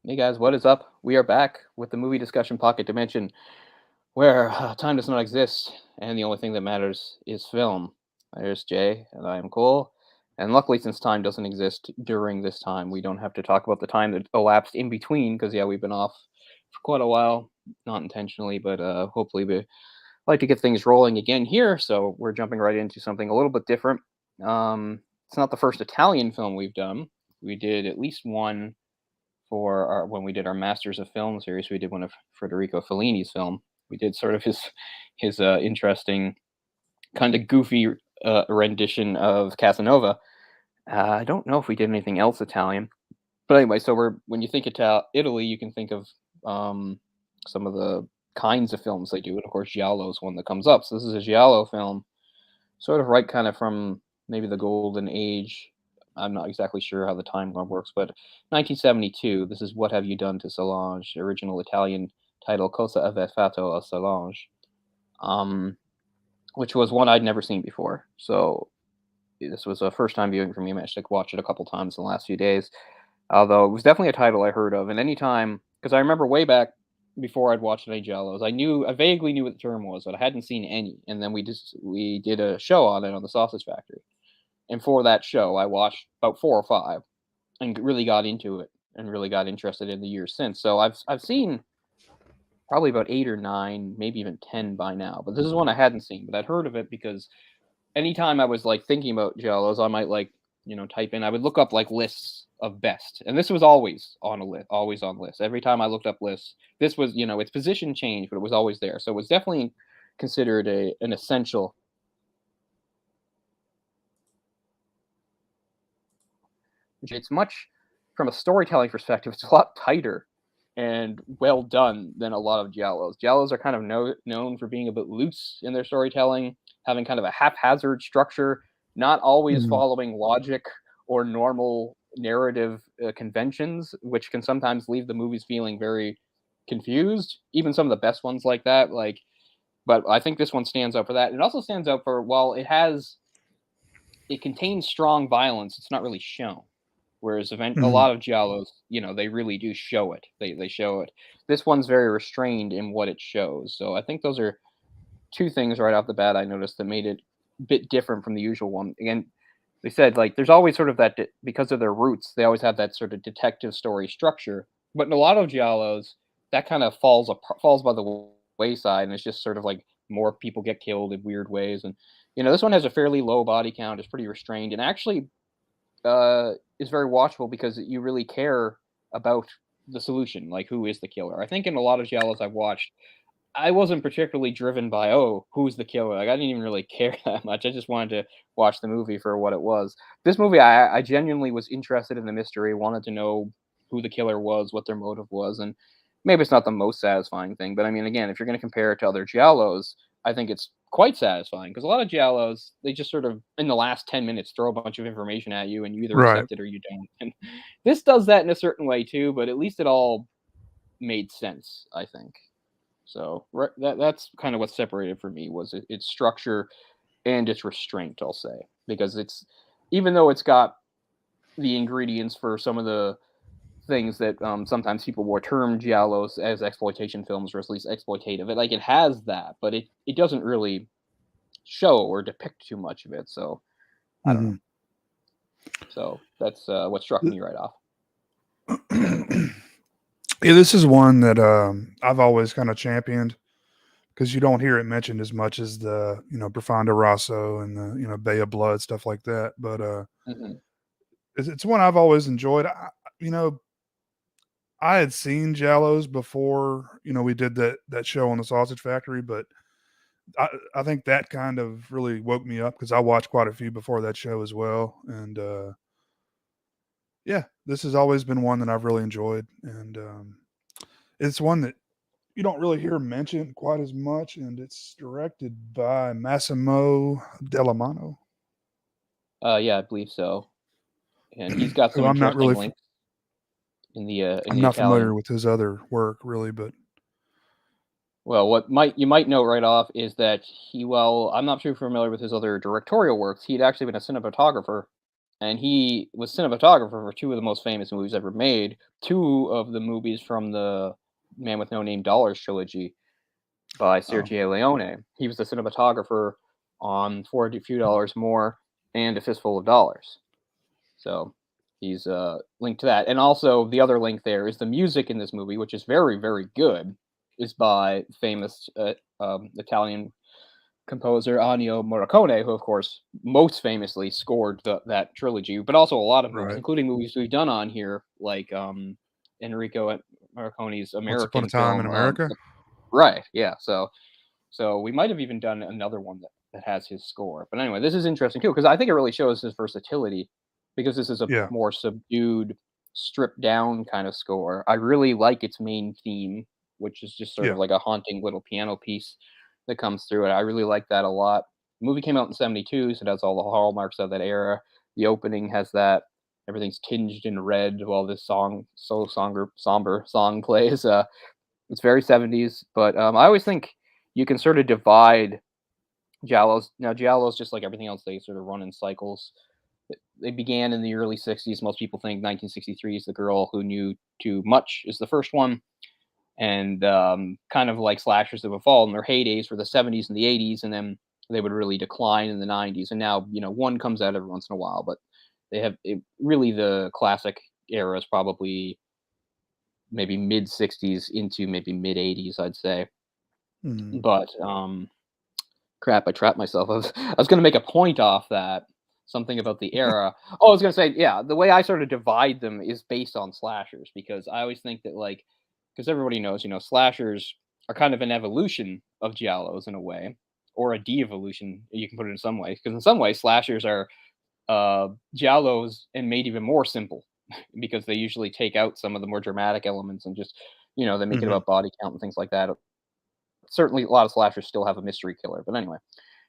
Hey guys, what is up? We are back with the movie discussion pocket dimension where time does not exist and the only thing that matters is film. There's Jay and I am Cole. And luckily, since time doesn't exist during this time, we don't have to talk about the time that elapsed in between because, yeah, we've been off for quite a while. Not intentionally, but hopefully we like to get things rolling again here. So we're jumping right into something a little bit different. It's not the first Italian film we've done. We did at least one for our when we did our Masters of Film series. We did one of Federico Fellini's film. We did sort of his interesting, kind of goofy rendition of Casanova. I don't know if we did anything else Italian, but anyway. So we're when you think Italy, you can think of some of the kinds of films they do, and of course, Giallo is one that comes up. So this is a Giallo film, sort of right kind of from maybe the golden age. I'm not exactly sure how the timeline works, but 1972. This is "What Have You Done to Solange?" Original Italian title "Cosa Ave Fatto a Solange," um, which was one I'd never seen before. So this was a first time viewing for me. I managed to watch it a couple times in the last few days. Although it was definitely a title I heard of, and anytime because I remember way back before I'd watched any Giallos, I vaguely knew what the term was, but I hadn't seen any. And then we did a show on it on the Sausage Factory, and for that show, I watched about four or five, and really got into it, and really got interested in the years since. So I've seen probably about eight or nine, maybe even 10 by now. But this is one I hadn't seen, but I'd heard of it because anytime I was like thinking about Giallos, I might like type in. I would look up like lists of best, and this was always on a list, always on lists. Every time I looked up lists, this was its position changed, but it was always there. So it was definitely considered a an essential. It's much from a storytelling perspective. It's a lot tighter and well done than a lot of giallos. Giallos are kind of known for being a bit loose in their storytelling, having kind of a haphazard structure, not always Mhm. following logic or normal narrative conventions, which can sometimes leave the movies feeling very confused. Even some of the best ones like that, but I think this one stands out for that. It also stands out for while it contains strong violence, it's not really shown. Whereas a Mhm. lot of giallos, they really do show it. They show it. This one's very restrained in what it shows. So I think those are two things right off the bat I noticed that made it a bit different from the usual one. Again, they said like there's always sort of that because of their roots, they always have that sort of detective story structure. But in a lot of giallos, that kind of falls by the wayside, and it's just sort of like more people get killed in weird ways. And this one has a fairly low body count. It's pretty restrained, and actually is very watchable because you really care about the solution, like who is the killer. I think in a lot of giallos I've watched, I wasn't particularly driven by who's the killer. Like I didn't even really care that much. I just wanted to watch the movie for what it was. This movie, I genuinely was interested in the mystery, wanted to know who the killer was, what their motive was, and maybe it's not the most satisfying thing, but I mean, again, if you're going to compare it to other giallos, I think it's quite satisfying because a lot of giallos they just sort of in the last 10 minutes throw a bunch of information at you and you either Right. accept it or you don't. And this does that in a certain way too, but at least it all made sense, I think. So that's kind of what separated for me was its structure and its restraint. I'll say because it's even though it's got the ingredients for some of the things that sometimes people will term giallos as exploitation films or at least exploitative. It has that, but it doesn't really show or depict too much of it. So I don't know. Mhm. So that's what struck me right off. Yeah, this is one that I've always kind of championed because you don't hear it mentioned as much as the Profondo Rosso and the Bay of Blood stuff like that. But Hmm. it's one I've always enjoyed. You know, I had seen Jallows before. We did that show on the Sausage Factory, but I think that kind of really woke me up because I watched quite a few before that show as well. And yeah, this has always been one that I've really enjoyed, and it's one that you don't really hear mentioned quite as much, and it's directed by Massimo Delamano, Yeah, I believe so. And he's got who some interesting links in I'm the not Italian. familiar with his other work really, but Well, what might you might know right off is that I'm not too familiar with his other directorial works. He'd actually been a cinematographer and he was cinematographer for two of the most famous movies ever made. Two of the movies from the Man with No Name Dollars trilogy by Oh, Sergio Leone. He was the cinematographer on For a Few Dollars More and A Fistful of Dollars. So he's linked to that. And also the other link there is the music in this movie, which is very, very good, is by famous Italian composer Ennio Morricone, who, of course, most famously scored that trilogy, but also a lot of movies, right. including movies we've done on here, like Enrico Morricone's Once Upon a American Time in film. America? Right, yeah. So we might have even done another one that has his score. But anyway, this is interesting too because I think it really shows his versatility because this is a Yeah, more subdued, stripped down kind of score. I really like its main theme, which is just sort yeah. of like a haunting little piano piece that comes through it. I really like that a lot. The movie came out in '72, so it has all the hallmarks of that era. The opening has that. Everything's tinged in red while this somber song plays. It's very 70s, but I always think you can sort of divide giallos. Now, giallos, just like everything else, they sort of run in cycles. They began in the early 60s. Most people think 1963 is The Girl Who Knew Too Much is the first one. And kind of like slashers that would fall in their heydays were the 70s and the 80s, and then they would really decline in the 90s. And now, one comes out every once in a while, but really the classic era is probably maybe mid 60s into maybe mid 80s, I'd say. Mhm. But crap, I trapped myself. I was gonna make a point off that, something about the era. Oh, I was gonna say, yeah, the way I sort of divide them is based on slashers because I always think that because everybody knows, slashers are kind of an evolution of giallos in a way, or a de-evolution. You can put it in some ways, because in some ways slashers are giallos and made even more simple because they usually take out some of the more dramatic elements and just they make it Mhm. about body count and things like that. Certainly, a lot of slashers still have a mystery killer, but anyway.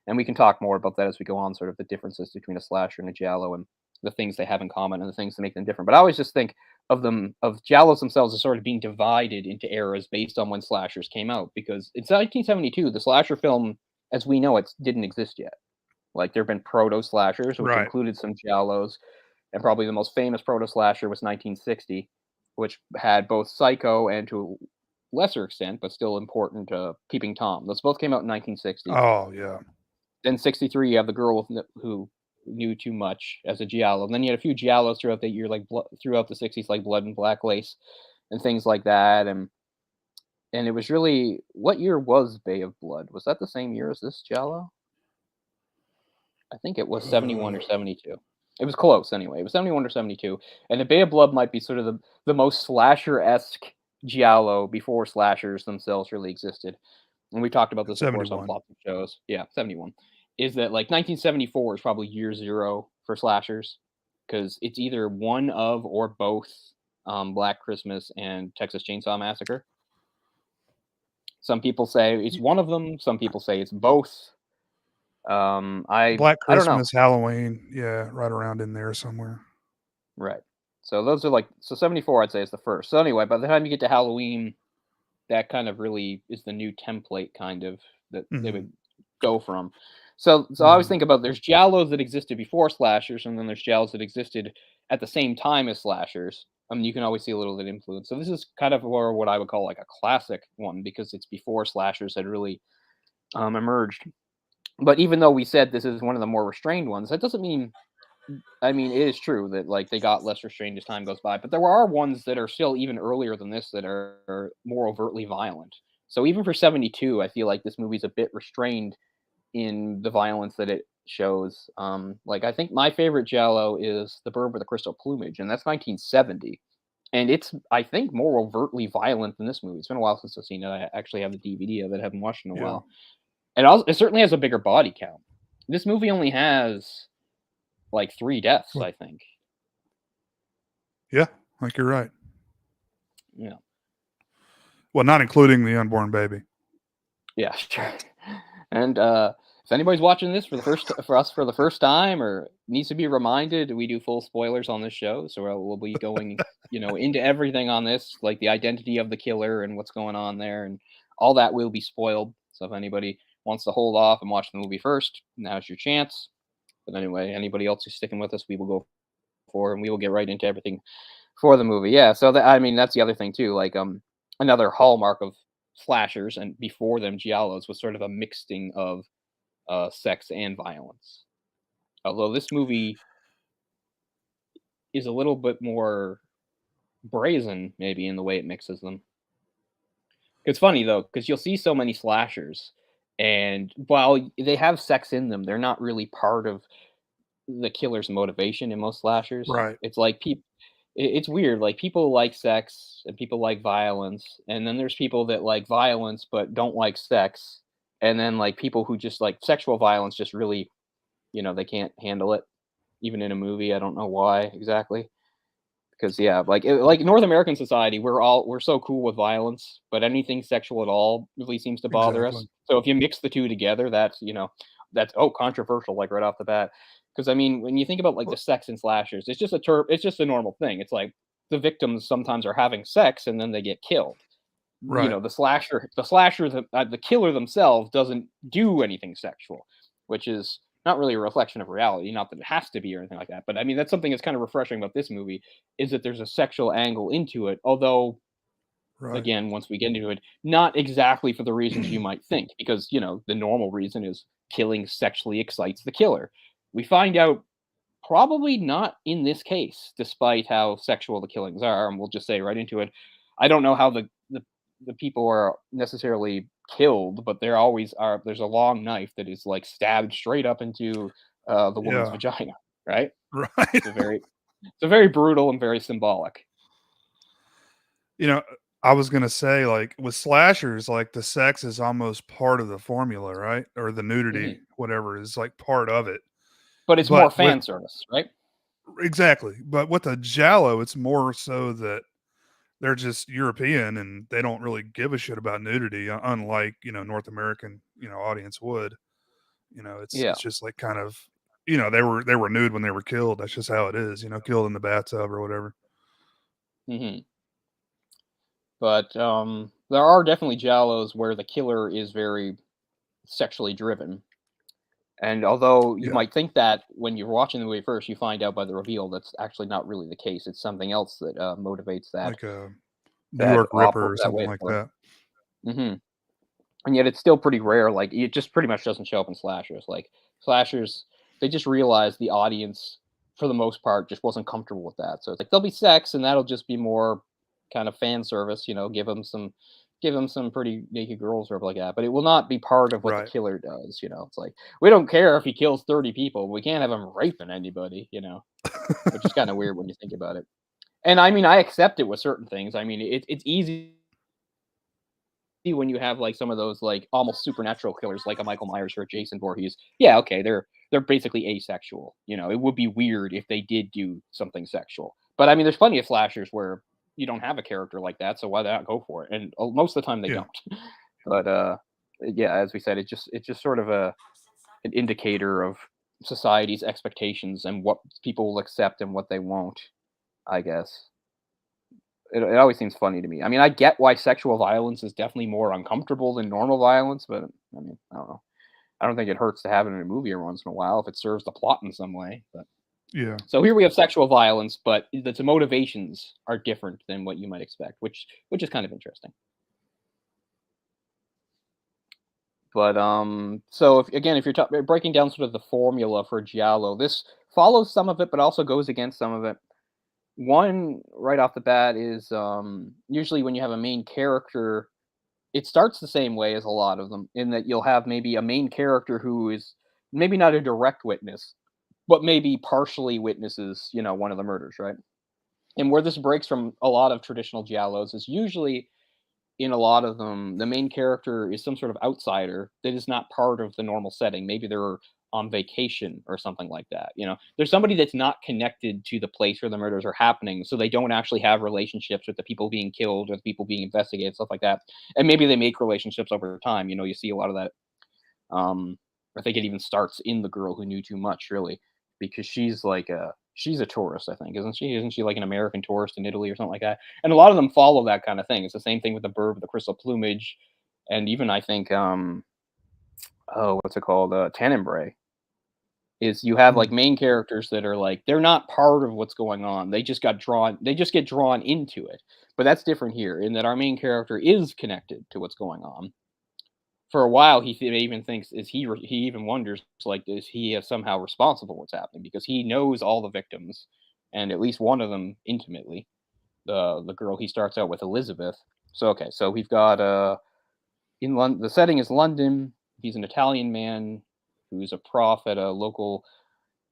And we can talk more about that as we go on, sort of the differences between a slasher and a giallo and the things they have in common and the things that make them different. But I always just think of giallos themselves as sort of being divided into eras based on when slashers came out. Because it's 1972, the slasher film, as we know it, didn't exist yet. Like there have been proto slashers, which Right. included some giallos, and probably the most famous proto slasher was 1960, which had both Psycho and to a lesser extent, but still important, Keeping Tom. Those both came out in 1960. Oh, yeah. Then '63, you have the girl who knew too much as a giallo. And then you had a few giallos throughout the year, like throughout the '60s, like Blood and Black Lace and things like that. And it was really, what year was Bay of Blood? Was that the same year as this giallo? I think it was '71 Uh, or '72. It was close anyway. It was '71 or '72. And the Bay of Blood might be sort of the most slasher esque giallo before slashers themselves really existed. And we talked about this, of course, on 71. lots of shows. Yeah, 71. Is that like 1974 is probably year zero for slashers because it's either one of or both Black Christmas and Texas Chainsaw Massacre. Some people say it's Y one of them. Some people say it's both. Black I don't know. Christmas, Halloween, yeah, right around in there somewhere. Right. So those are like, so 74 I'd say is the first. So anyway, by the time you get to Halloween, that kind of really is the new template kind of that they Mhm. would go from. So I always Mhm. think about, there's giallos that existed before slashers, and then there's giallos that existed at the same time as slashers. You can always see a little bit of influence. So this is kind of more what I would call like a classic one because it's before slashers had really emerged. But even though we said this is one of the more restrained ones, that doesn't mean, I mean, it is true that like they got less restrained as time goes by, but there are ones that are still even earlier than this that are more overtly violent. So even for '72, I feel like this movie's a bit restrained in the violence that it shows. Like I think my favorite Giallo is The Bird with the Crystal Plumage, and that's 1970. And it's, I think, more overtly violent than this movie. It's been a while since I've seen it. I actually have the DVD of it. I haven't watched it in a Yeah. while. And also, it certainly has a bigger body count. This movie only has like 3 deaths, Well, I think. yeah, I think you're right. Yeah. Well, not including the unborn baby. Yeah, sure. And if anybody's watching this for the first time, or needs to be reminded, we do full spoilers on this show, so we'll be going, into everything on this, like the identity of the killer and what's going on there, and all that will be spoiled. So if anybody wants to hold off and watch the movie first, now's your chance. But anyway, anybody else who's sticking with us, we will go for, and we will get right into everything for the movie. Yeah, so that I mean that's the other thing too. Like another hallmark of slashers and before them giallos was sort of a mixing of sex and violence. Although this movie is a little bit more brazen, maybe in the way it mixes them. It's funny though, because you'll see so many slashers, and while they have sex in them, they're not really part of the killer's motivation in most slashers. Right. It's like people. It's weird. Like people like sex and people like violence, and then there's people that like violence but don't like sex, and then like people who just like sexual violence just really, they can't handle it, even in a movie. I don't know why exactly. Because yeah, like North American society, we're so cool with violence, but anything sexual at all really seems to bother us. Exactly. So if you mix the two together, that's controversial, like right off the bat. Because I mean, when you think about like the Well, sex in slashers, it's just a normal thing. It's like the victims sometimes are having sex and then they get killed. right. The killer themselves doesn't do anything sexual, which is not really a reflection of reality. Not that it has to be or anything like that, but I mean that's something that's kind of refreshing about this movie is that there's a sexual angle into it. Although, Right. again, once we get into it, not exactly for the reasons you might think, because the normal reason is killing sexually excites the killer. We find out probably not in this case, despite how sexual the killings are, and we'll just say right into it. I don't know how the people are necessarily killed, but there always are. There's a long knife that is like stabbed straight up into the woman's Yeah. vagina. Right? Right. It's a very brutal and very symbolic. You know, I was gonna say, like, with slashers, like, the sex is almost part of the formula, right? Or the nudity, Mhm. whatever, is, like, part of it. But it's more But with fan service, right? exactly. But with a giallo, it's more so that they're just European and they don't really give a shit about nudity, unlike, North American, audience would. Yeah. It's just like kind of, they were nude when they were killed. That's just how it is, killed in the bathtub or whatever. Hmm. But there are definitely giallos where the killer is very sexually driven. And although you Yeah. might think that when you're watching the movie first, you find out by the reveal that's actually not really the case. It's something else that motivates Like a New York Ripper or that something way of like killing. that. Hmm. And yet it's still pretty rare. Like it just pretty much doesn't show up in slashers. Like slashers, they just realize the audience, for the most part, just wasn't comfortable with that. So it's like there'll be sex, and that'll just be more kind of fan service. Give them some pretty naked girls or whatever like that. But it will not be part of what the Right. killer does. It's like we don't care if he kills 30 people. But we can't have him raping anybody. Which is kind of weird when you think about it. And I mean, I accept it with certain things. I mean, it's easy when you have like some of those like almost supernatural killers like a Michael Myers or a Jason Voorhees. Yeah, okay, they're basically asexual. It would be weird if they did do something sexual. But I mean, there's plenty of slashers where you don't have a character like that, so why not go for it? And most of the time they Yeah. don't. But yeah, as we said, it's just sort of an indicator of society's expectations and what people will accept and what they won't, I guess. It always seems funny to me. I mean, I get why sexual violence is definitely more uncomfortable than normal violence, but I mean, I don't know. I don't think it hurts to have it in a movie every once in a while if it serves the plot in some way. But Yeah. so here we have sexual violence, but the motivations are different than what you might expect, which is kind of interesting. But so if you're breaking down sort of the formula for giallo, this follows some of it, but also goes against some of it. One right off the bat is usually when you have a main character, it starts the same way as a lot of them in that you'll have maybe a main character who is maybe not a direct witness, but maybe partially witnesses, one of the murders, right? And where this breaks from a lot of traditional giallos is usually in a lot of them, the main character is some sort of outsider that is not part of the normal setting. Maybe they're on vacation or something like that. There's somebody that's not connected to the place where the murders are happening, so they don't actually have relationships with the people being killed or the people being investigated, stuff like that. And maybe they make relationships over time. You see a lot of that. Um, I think it even starts in the girl who knew too much, really, because she's a tourist, I think, isn't she? Isn't she like an American tourist in Italy or something like that? And a lot of them follow that kind of thing. It's the same thing with the bird with the crystal plumage, and even I think oh, what's it called? Tannenbray. is you have Mhm. like main characters that are like they're not part of what's going on. They just get drawn into it. But that's different here in that our main character is connected to what's going on. For a while, even thinks he even wonders like is he somehow responsible for what's happening because he knows all the victims and at least one of them intimately. The girl he starts out with, Elizabeth. So okay, so we've got in London. The setting is London. He's an Italian man who's a prof at a local.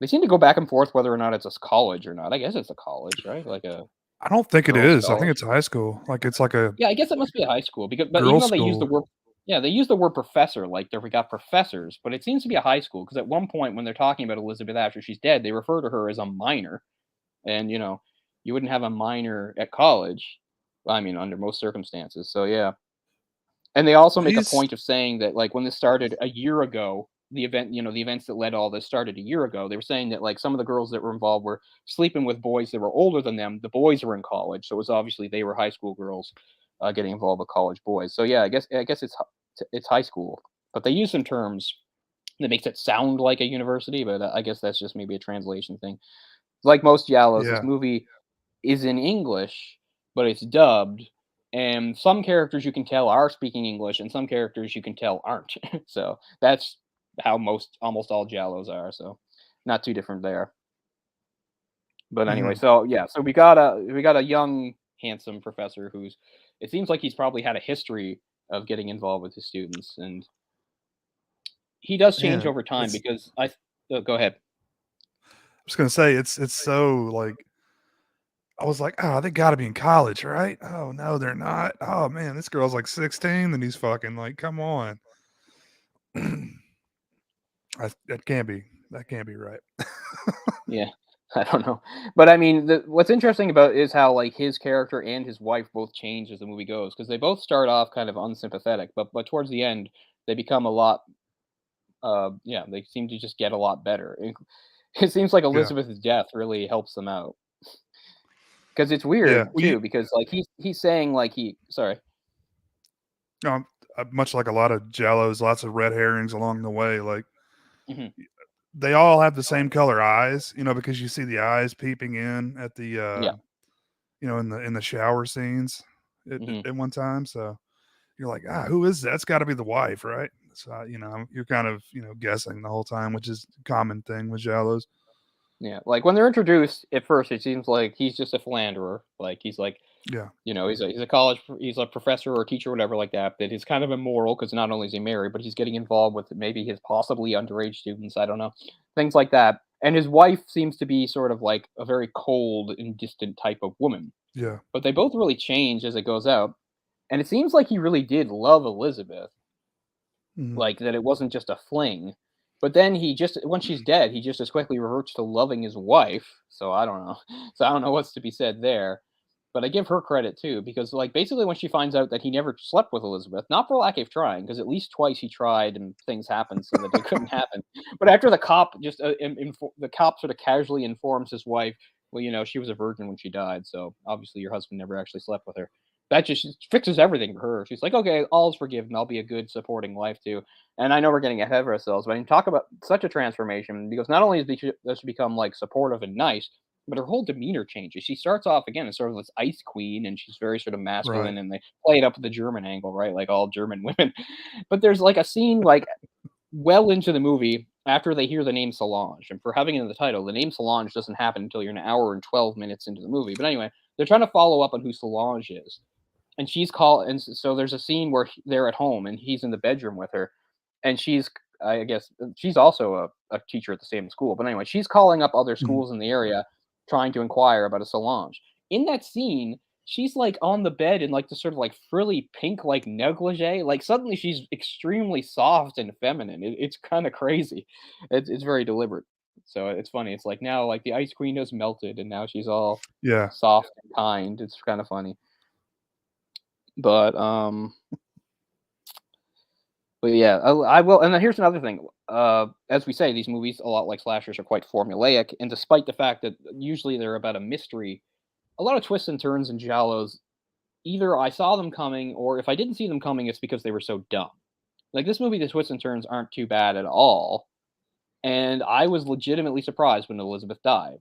They seem to go back and forth whether or not it's a college or not. I guess it's a college, right? Like a I don't think it girls' is. I think college. it's high school. Like, it's like a Yeah, I guess it must be a high school because, but even girls' though they use the school. word, yeah, they use the word professor, like we got professors, but it seems to be a high school because at one point when they're talking about Elizabeth after she's dead, they refer to her as a minor, and you wouldn't have a minor at college. I mean, under most circumstances. So yeah, and they also make a These point of saying that, like, when this started a year ago, the events that led all this started a year ago. They were saying that, like, some of the girls that were involved were sleeping with boys that were older than them. The boys were in college, so it was obviously they were high school girls getting involved with college boys. So yeah, I guess it's high school, but they use some terms that makes it sound like a university. But I guess that's just maybe a translation thing. Like most Giallos, this yeah. movie is in English, but it's dubbed. And some characters you can tell are speaking English, and some characters you can tell aren't. So that's how almost all Giallos are. So not too different there. But anyway, Mhm. so yeah, so we got a young, handsome professor who's. It seems like he's probably had a history of getting involved with his students, and he does change Man, over time it's because go ahead. I was gonna say it's so, like, I was like, "Oh, they gotta be in college, right? Oh, no, they're not. Oh, man, this girl's, like, 16, and he's fucking, like, come on." That can't be right. Yeah, I don't know, but I mean, what's interesting about is how like his character and his wife both change as the movie goes because they both start off kind of unsympathetic, but towards the end they become a lot. Yeah, they seem to just get a lot better. It seems like Yeah. Elizabeth's death really helps them out because it's Yeah. weird Well, too because like he's saying like he sorry. um, much like a lot of Giallos, lots of red herrings along the way, like, Hmm. they all have the same color eyes, because you see the eyes peeping in at the, Yeah. in the shower scenes Hmm. at one time, so you're like, who is that? It's got to be the wife, right? So you're kind of guessing the whole time, which is a common thing with Giallos. Yeah, like when they're introduced at first, it seems like he's just a philanderer. Like he's like Yeah, he's a professor or a teacher or whatever like that. That is kind of immoral because not only is he married, but he's getting involved with maybe his possibly underage students. I don't know, things like that. And his wife seems to be sort of like a very cold and distant type of woman. yeah, But they both really change as it goes out. And it seems like he really did love Elizabeth, mhm, like that it wasn't just a fling. But then he just once she's dead, he just as quickly reverts to loving his wife. So I don't know. So I don't know what's to be said there. But I give her credit too, because like basically when she finds out that he never slept with Elizabeth, not for lack of trying, because at least twice he tried and things happened so that it couldn't happen. But after the cop sort of casually informs his wife, well, she was a virgin when she died, so obviously your husband never actually slept with her. That just fixes everything for her. She's like, okay, all's forgiven. I'll be a good supporting wife too. And I know we're getting ahead of ourselves, but I can talk about such a transformation because not only does she become like supportive and nice, but her whole demeanor changes. She starts off again as sort of this ice queen, and she's very sort of right, masculine, and they play it up with the German angle, right? Like all German women. But there's like a scene like well into the movie after they hear the name Solange, and for having it in the title, the name Solange doesn't happen until you're an hour and 12 minutes into the movie. But anyway, they're trying to follow up on who Solange is, and so there's a scene where they're at home and he's in the bedroom with her, and I guess she's also a teacher at the same school. But anyway, she's calling up other mhm, schools in the area trying to inquire about a Solange. In that scene, she's like on the bed in like the sort of like frilly pink like negligee. Like suddenly she's extremely soft and feminine. It's kind of crazy. It's very deliberate. So it's funny. It's like now like the ice queen has melted and now she's all yeah, soft and kind. It's kind of funny. But yeah, I will. And then here's another thing. As we say, these movies, a lot like slashers, are quite formulaic. And despite the fact that usually they're about a mystery, a lot of twists and turns and giallos, either I saw them coming, or if I didn't see them coming, it's because they were so dumb. Like this movie, the twists and turns aren't too bad at all. And I was legitimately surprised when Elizabeth died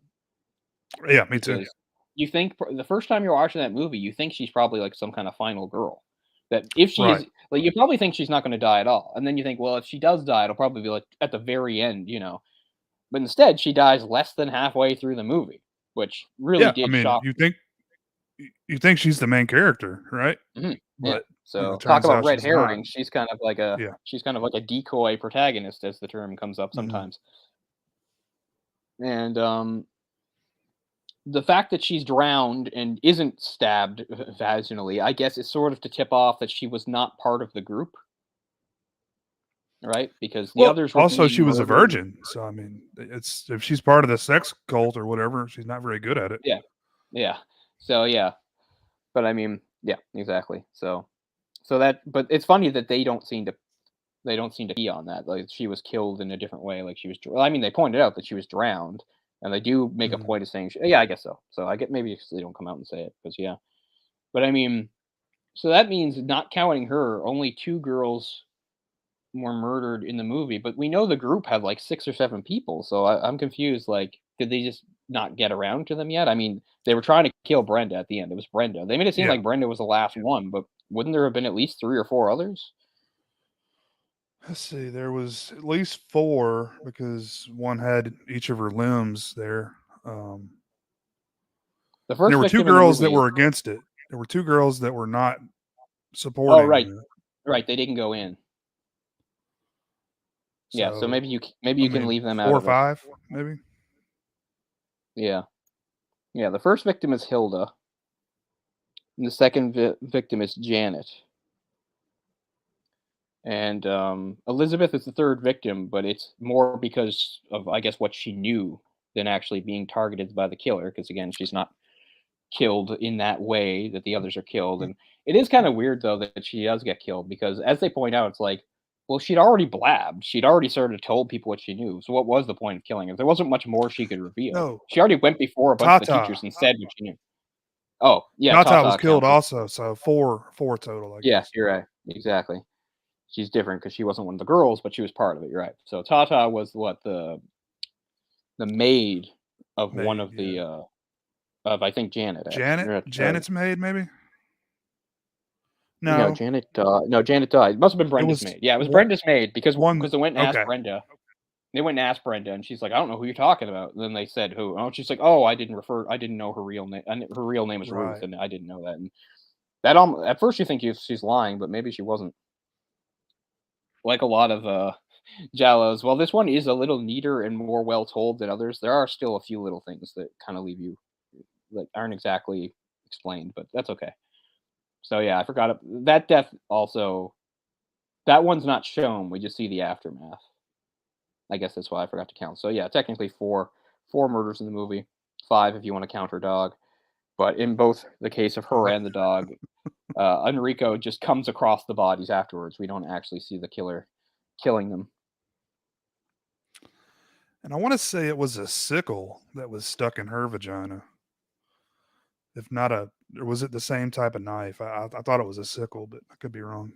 Yeah, me too. because you think the first time you're watching that movie, you think she's probably like some kind of final girl. That if she Right. is like, you probably think she's not going to die at all, and then you think, well, if she does die, it'll probably be like at the very end, you know. But instead, she dies less than halfway through the movie, which really Yeah, I did mean, shock me. you think she's the main character, right? Mhm. Yeah. But, So, it talk turns about out red she's not. herring, Yeah. she's kind of like a decoy protagonist as the term comes up Mhm. sometimes. And, the fact that she's drowned and isn't stabbed vaginally, I guess, is sort of to tip off that she was not part of the group, right? Because the Well, others were also she being was a murdered. virgin, so, I mean, it's if she's part of the sex cult or whatever, she's not very good at it. Yeah. Yeah. So, yeah. But I mean, yeah, exactly. So that but it's funny that they don't seem to key on that. Like she was killed in a different way. Like she was. I mean, they pointed out that she was drowned, and they do make a Mhm. point of saying, "Yeah, I guess so." So I get maybe they don't come out and say it because yeah. But I mean, so that means not counting her, only two girls were murdered in the movie. But we know the group had like 6 or 7 people. So I'm confused. Like, did they just not get around to them yet? I mean, they were trying to kill Brenda at the end. It was Brenda. They made it seem Yeah. like Brenda was the last one, but wouldn't there have been at least 3 or 4 others? Let's see, there was at least 4 because one had each of her limbs there. The And there first were 2 victim in the girls that movie. were against it. There were 2 girls that were not Oh, supporting right. it. Right, they didn't go in. Yeah, so So, maybe I you can mean, leave them out 4 or of it. 5, maybe? Yeah. Yeah, the first victim is Hilda, and the second victim is Janet. And, Elizabeth is the 3rd victim, but it's more because of, I guess, what she knew than actually being targeted by the killer. Because again, she's not killed in that way that the others are killed, Mm, and it is kinda weird, though, that she does get killed because as they point out, it's like, well, she'd already blabbed. She'd already sort of told people what she knew, so what was the point of killing her? There wasn't much more she could reveal. no, She already went before a bunch of the Tata. teachers and said what she knew. Oh, yeah, Tata was Tata killed counts as. also, so 4 total, I Yeah, guess. you're right. Exactly. She's different because she wasn't one of the girls, but she was part of it, you're right. So Tata was what, the maid of one Maid, of yeah. the, of I think Janet, actually. Janet's maid, maybe? No, No, Janet died. It must've been it Brenda's was maid. Yeah, it was one Brenda's maid because one they went and asked okay, Brenda. They went and asked Brenda, and she's like, "I don't know who you're talking about." And then they said who. Oh, she's like, "Oh, I didn't know her real name. Her real name is Ruth, right. and I didn't know that." And at first you think she's lying, but maybe she wasn't. Like a lot of Giallos. Well, this one is a little neater and more well told than others. There are still a few little things that kind of leave you that aren't exactly explained, but that's okay. So yeah, I forgot that death also. That one's not shown. We just see the aftermath. I guess that's why I forgot to count. So yeah, technically four murders in the movie, 5 if you want to count her dog. But in both the case of her 5. and the dog, Enrico just comes across the bodies afterwards. We don't actually see the killer killing them. And I wanna say it was a sickle that was stuck in her vagina, if not a or was it the same type of knife? I thought it was a sickle, but I could be wrong.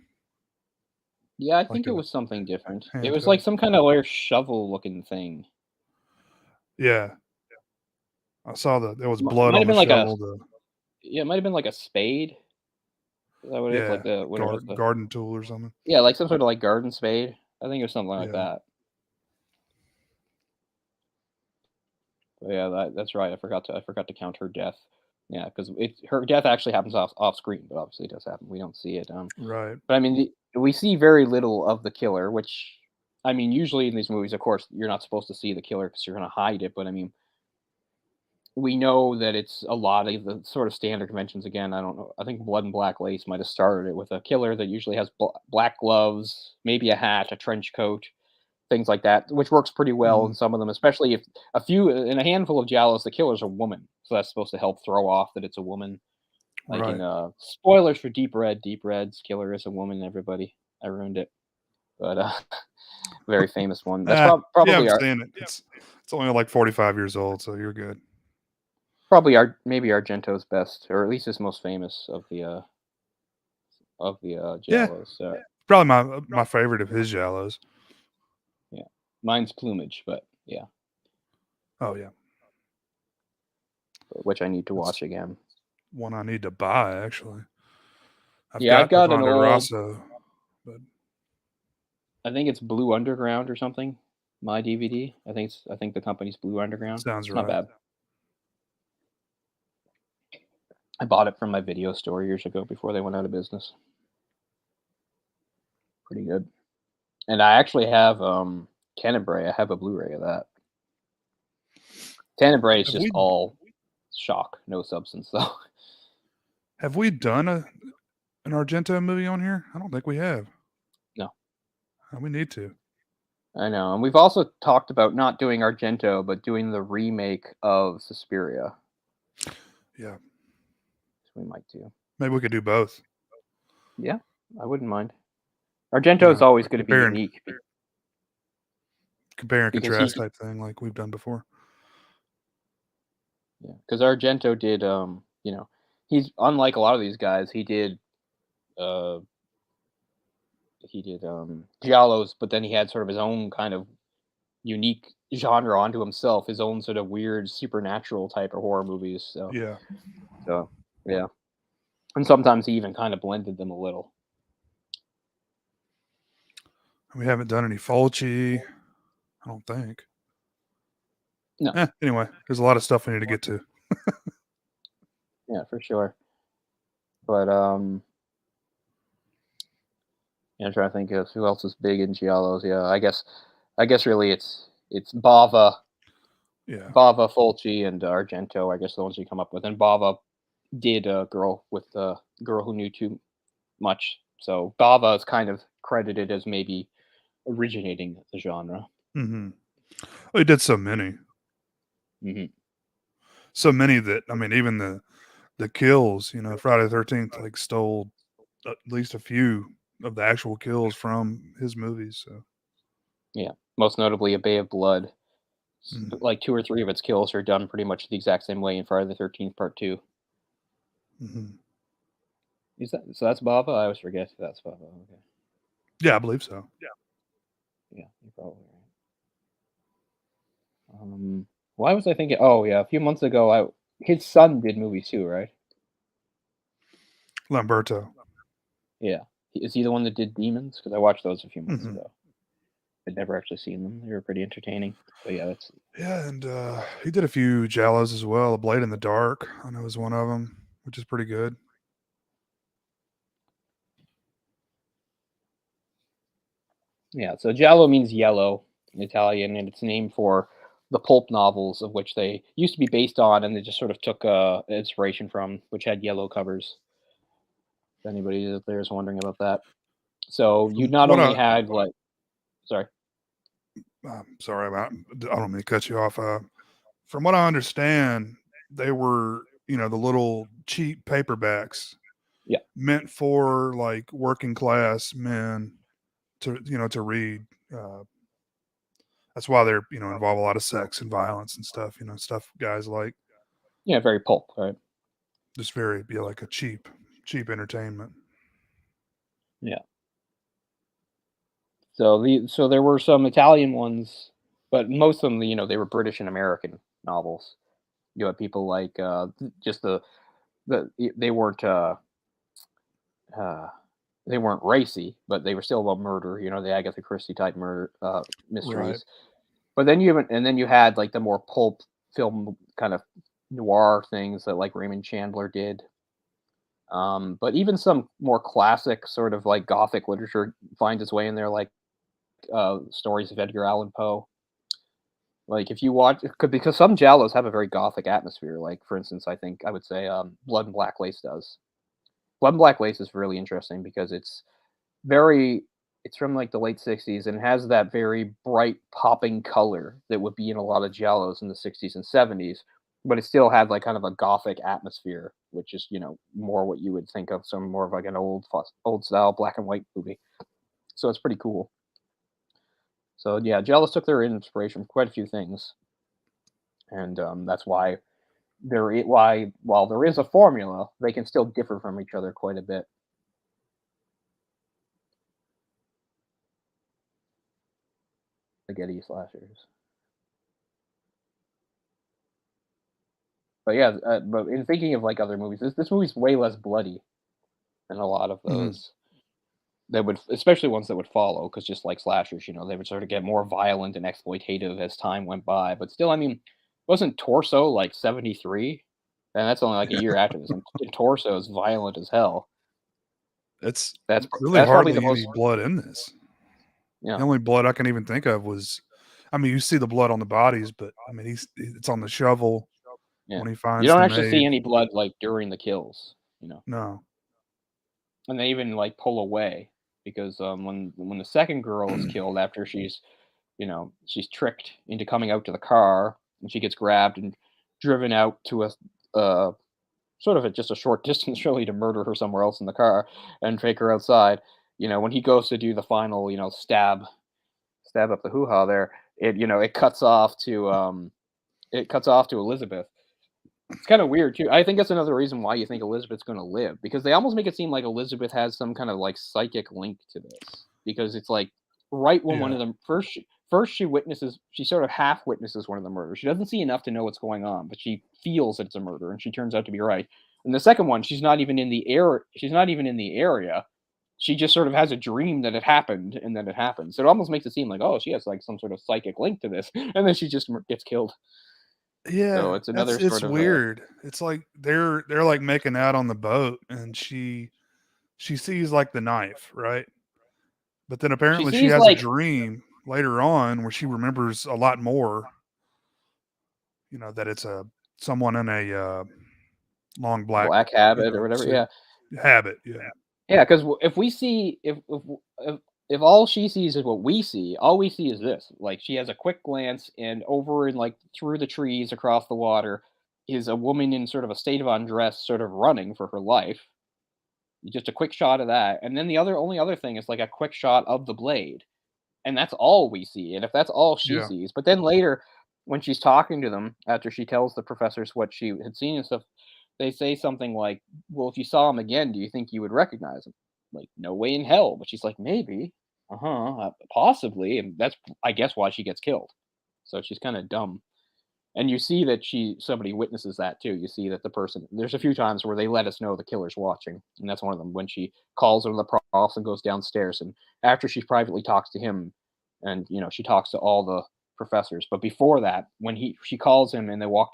Yeah, I Like think it a was something different. It was like handcuff. some kind of weird shovel-looking thing. Yeah, I saw there was It blood might on have the been like a shovel, the yeah, it might have been like a spade. Is that what it is? Like yeah, the whatever the garden tool or something. yeah, like some sort of like garden spade. I think it was something like Yeah, that. But yeah, that's right. I forgot to count her death. Yeah, because her death actually happens off screen, but obviously it does happen. We don't see it. right. But I mean, we see very little of the killer, which I mean, usually in these movies, of course, you're not supposed to see the killer because you're going to hide it. But I mean, we know that it's a lot of the sort of standard conventions again. I don't know. I think Blood and Black Lace might have started it with a killer that usually has black gloves, maybe a hat, a trench coat, things like that, which works pretty well in Mhm, some of them, especially if in a handful of giallos, the killer's a woman. So that's supposed to help throw off that it's a woman. Like in right. spoilers for Deep Red's killer is a woman, everybody. I ruined it. But very famous one. That's Yeah, probably I've our seen it. It's only like 45 years old, so you're good. maybe Argento's best, or at least his most famous of the Yeah, giallos. probably my favorite of his giallos. Yeah. Mine's plumage, but yeah, Oh yeah, which I need to that's watch again. one I need to buy actually. I've Yeah, I've got the got an Fonda old. Rosso, but I think it's Blue Underground or something. My DVD. I think the company's Blue Underground. sounds It's not right. bad. I bought it from my video store years ago before they went out of business. Pretty good. And I actually have Tenebrae. I have a Blu-ray of that. Tenebrae is Have just we all shock, no substance though. have we done an Argento movie on here? I don't think we have. No, We need to. I know. And we've also talked about not doing Argento, but doing the remake of Suspiria. Yeah, We might do. maybe we could do both. Yeah, I wouldn't mind. You Argento is know, always a going to be unique compare and because contrast he, type thing like we've done before. yeah, because Argento did, he's unlike a lot of these guys. Uh, he did giallos, but then he had sort of his own kind of unique genre onto himself, his own sort of weird supernatural type of horror movies. Yeah, So yeah, and sometimes he even kind of blended them a little. we haven't done any Fulci. I don't think. No, Anyway, there's a lot of stuff we need to get to. yeah, for sure. But yeah, I'm trying to think of who else is big in giallos. Yeah, I guess really it's Yeah. Bava, Fulci, and Argento. I guess the ones you come up with. And Bava did a girl with the girl who knew too much. So Bava is kind of credited as maybe originating the genre. Mm-hmm. Well, he did so many, Hmm. so many that I mean, even the kills. You know, Friday the 13th like stole at least a few of the actual kills from his movies. So. Yeah, most notably A Bay of Blood. Mm-hmm. Like two or three of its kills are done pretty much the exact same way in Friday the 13th Part Two. Mm-hmm. Is that so? That's Bava. I always forget that's Bava. Okay, Yeah, I believe so. yeah, you're probably right. Why was I thinking? Oh yeah, a few months ago, I his son did movies too, right? Lamberto. Yeah, is he the one that did Demons? Because I watched those a few months Mm-hmm. ago. I'd never actually seen them. They were pretty entertaining. But yeah, that's Yeah, and he did a few Giallos as well. A Blade in the Dark, I know, is one of them, which is pretty good. yeah. So Giallo means yellow in Italian, and it's named for the pulp novels of which they used to be based on, and they just sort of took inspiration from, which had yellow covers. If anybody out there is wondering about that, so you From not what only had like, sorry, sorry about, I don't mean to cut you off. From what I understand, they were, the little cheap paperbacks yeah, meant for like working class men to read. Uh, that's why they're, involve a lot of sex and violence and stuff, stuff guys like. yeah, very pulp, right? Just very, be like a cheap entertainment. Yeah. So there were some Italian ones, but most of them, they were British and American novels. You had people like just they weren't uh, they weren't racy, but they were still about murder. The Agatha Christie type murder Right. mysteries. But then you had like the more pulp film kind of noir things that like Raymond Chandler did. But even some more classic sort of like gothic literature finds its way in there, like stories of Edgar Allan Poe. Like if you watch, because some giallos have a very gothic atmosphere. Like for instance, I think I would say Blood and Black Lace does. Blood and Black Lace is really interesting because very it's from like the late 60s and has that very bright popping color that would be in a lot of giallos in the 60s and 70s, but it still had like kind of a gothic atmosphere, which is more what you would think of some more of like an old style black and white movie. So it's pretty cool. So yeah, giallos took their inspiration from quite a few things, and that's why while there is a formula, they can still differ from each other quite a bit. spaghetti slashers. But yeah, but in thinking of like other movies, this movie's way less bloody than a lot of Mhm. those that would, especially ones that would follow, because just like slashers, they would sort of get more violent and exploitative as time went by. But still, I mean, wasn't Torso like 73? And that's only like a year after this. And Torso is violent as hell. It's That's really that's probably the hardly most, any blood in this. yeah, The only blood I can even think of was, I mean, you see the blood on the bodies, but I mean, it's on the shovel yeah. when he You finds don't the actually see maid. any blood like during the kills. No. And they even like pull away because when the second girl is killed after she's tricked into coming out to the car and she gets grabbed and driven out to a uh, sort of just a short distance really to murder her somewhere else in the car and take her outside. When he goes to do the final stab up the hoo-ha there, it cuts off to Elizabeth. It's kind of weird too. I think that's another reason why you think Elizabeth's going to live, because they almost make it seem like Elizabeth has some kind of like psychic link to this, because it's like right when one Yeah. of them first she sort of half witnesses one of the murders. She doesn't see enough to know what's going on, but she feels that it's a murder and she turns out to be right. And the second one, she's not even in the area. She just sort of has a dream that it happened and then it happens. So it almost makes it seem like, oh, she has like some sort of psychic link to this, and then she just gets killed. So Yeah, it's another it's sort of weird. It's like they're like making out on the boat, and she sees like the knife, right? But then she apparently she sees has a like dream later on where she remembers a lot more. That it's a someone in a long black, Black Habit or whatever, suit. yeah. Habit. Yeah. Yeah, 'cause if we see if all she sees is what we see, all we see is this, like, she has a quick glance, and over in, like, through the trees across the water is a woman in sort of a state of undress, sort of running for her life. Just a quick shot of that, and then the only other thing is, like, a quick shot of the blade. And that's all we see, and if that's all she Yeah. sees, but then later when she's talking to them after she tells the professors what she had seen and stuff, they say something like, "Well, if you saw him again, do you think you would recognize him?" Like, "No way in hell," but she's like, "Maybe, possibly," and that's, I guess, why she gets killed. So she's kinda dumb. And you see that somebody witnesses that too. You see that there's a few times where they let us know the killer's watching, and that's one of them when she calls him the prof and goes downstairs, and after she privately talks to him, and she talks to all the professors. But before that, when she calls him and they walk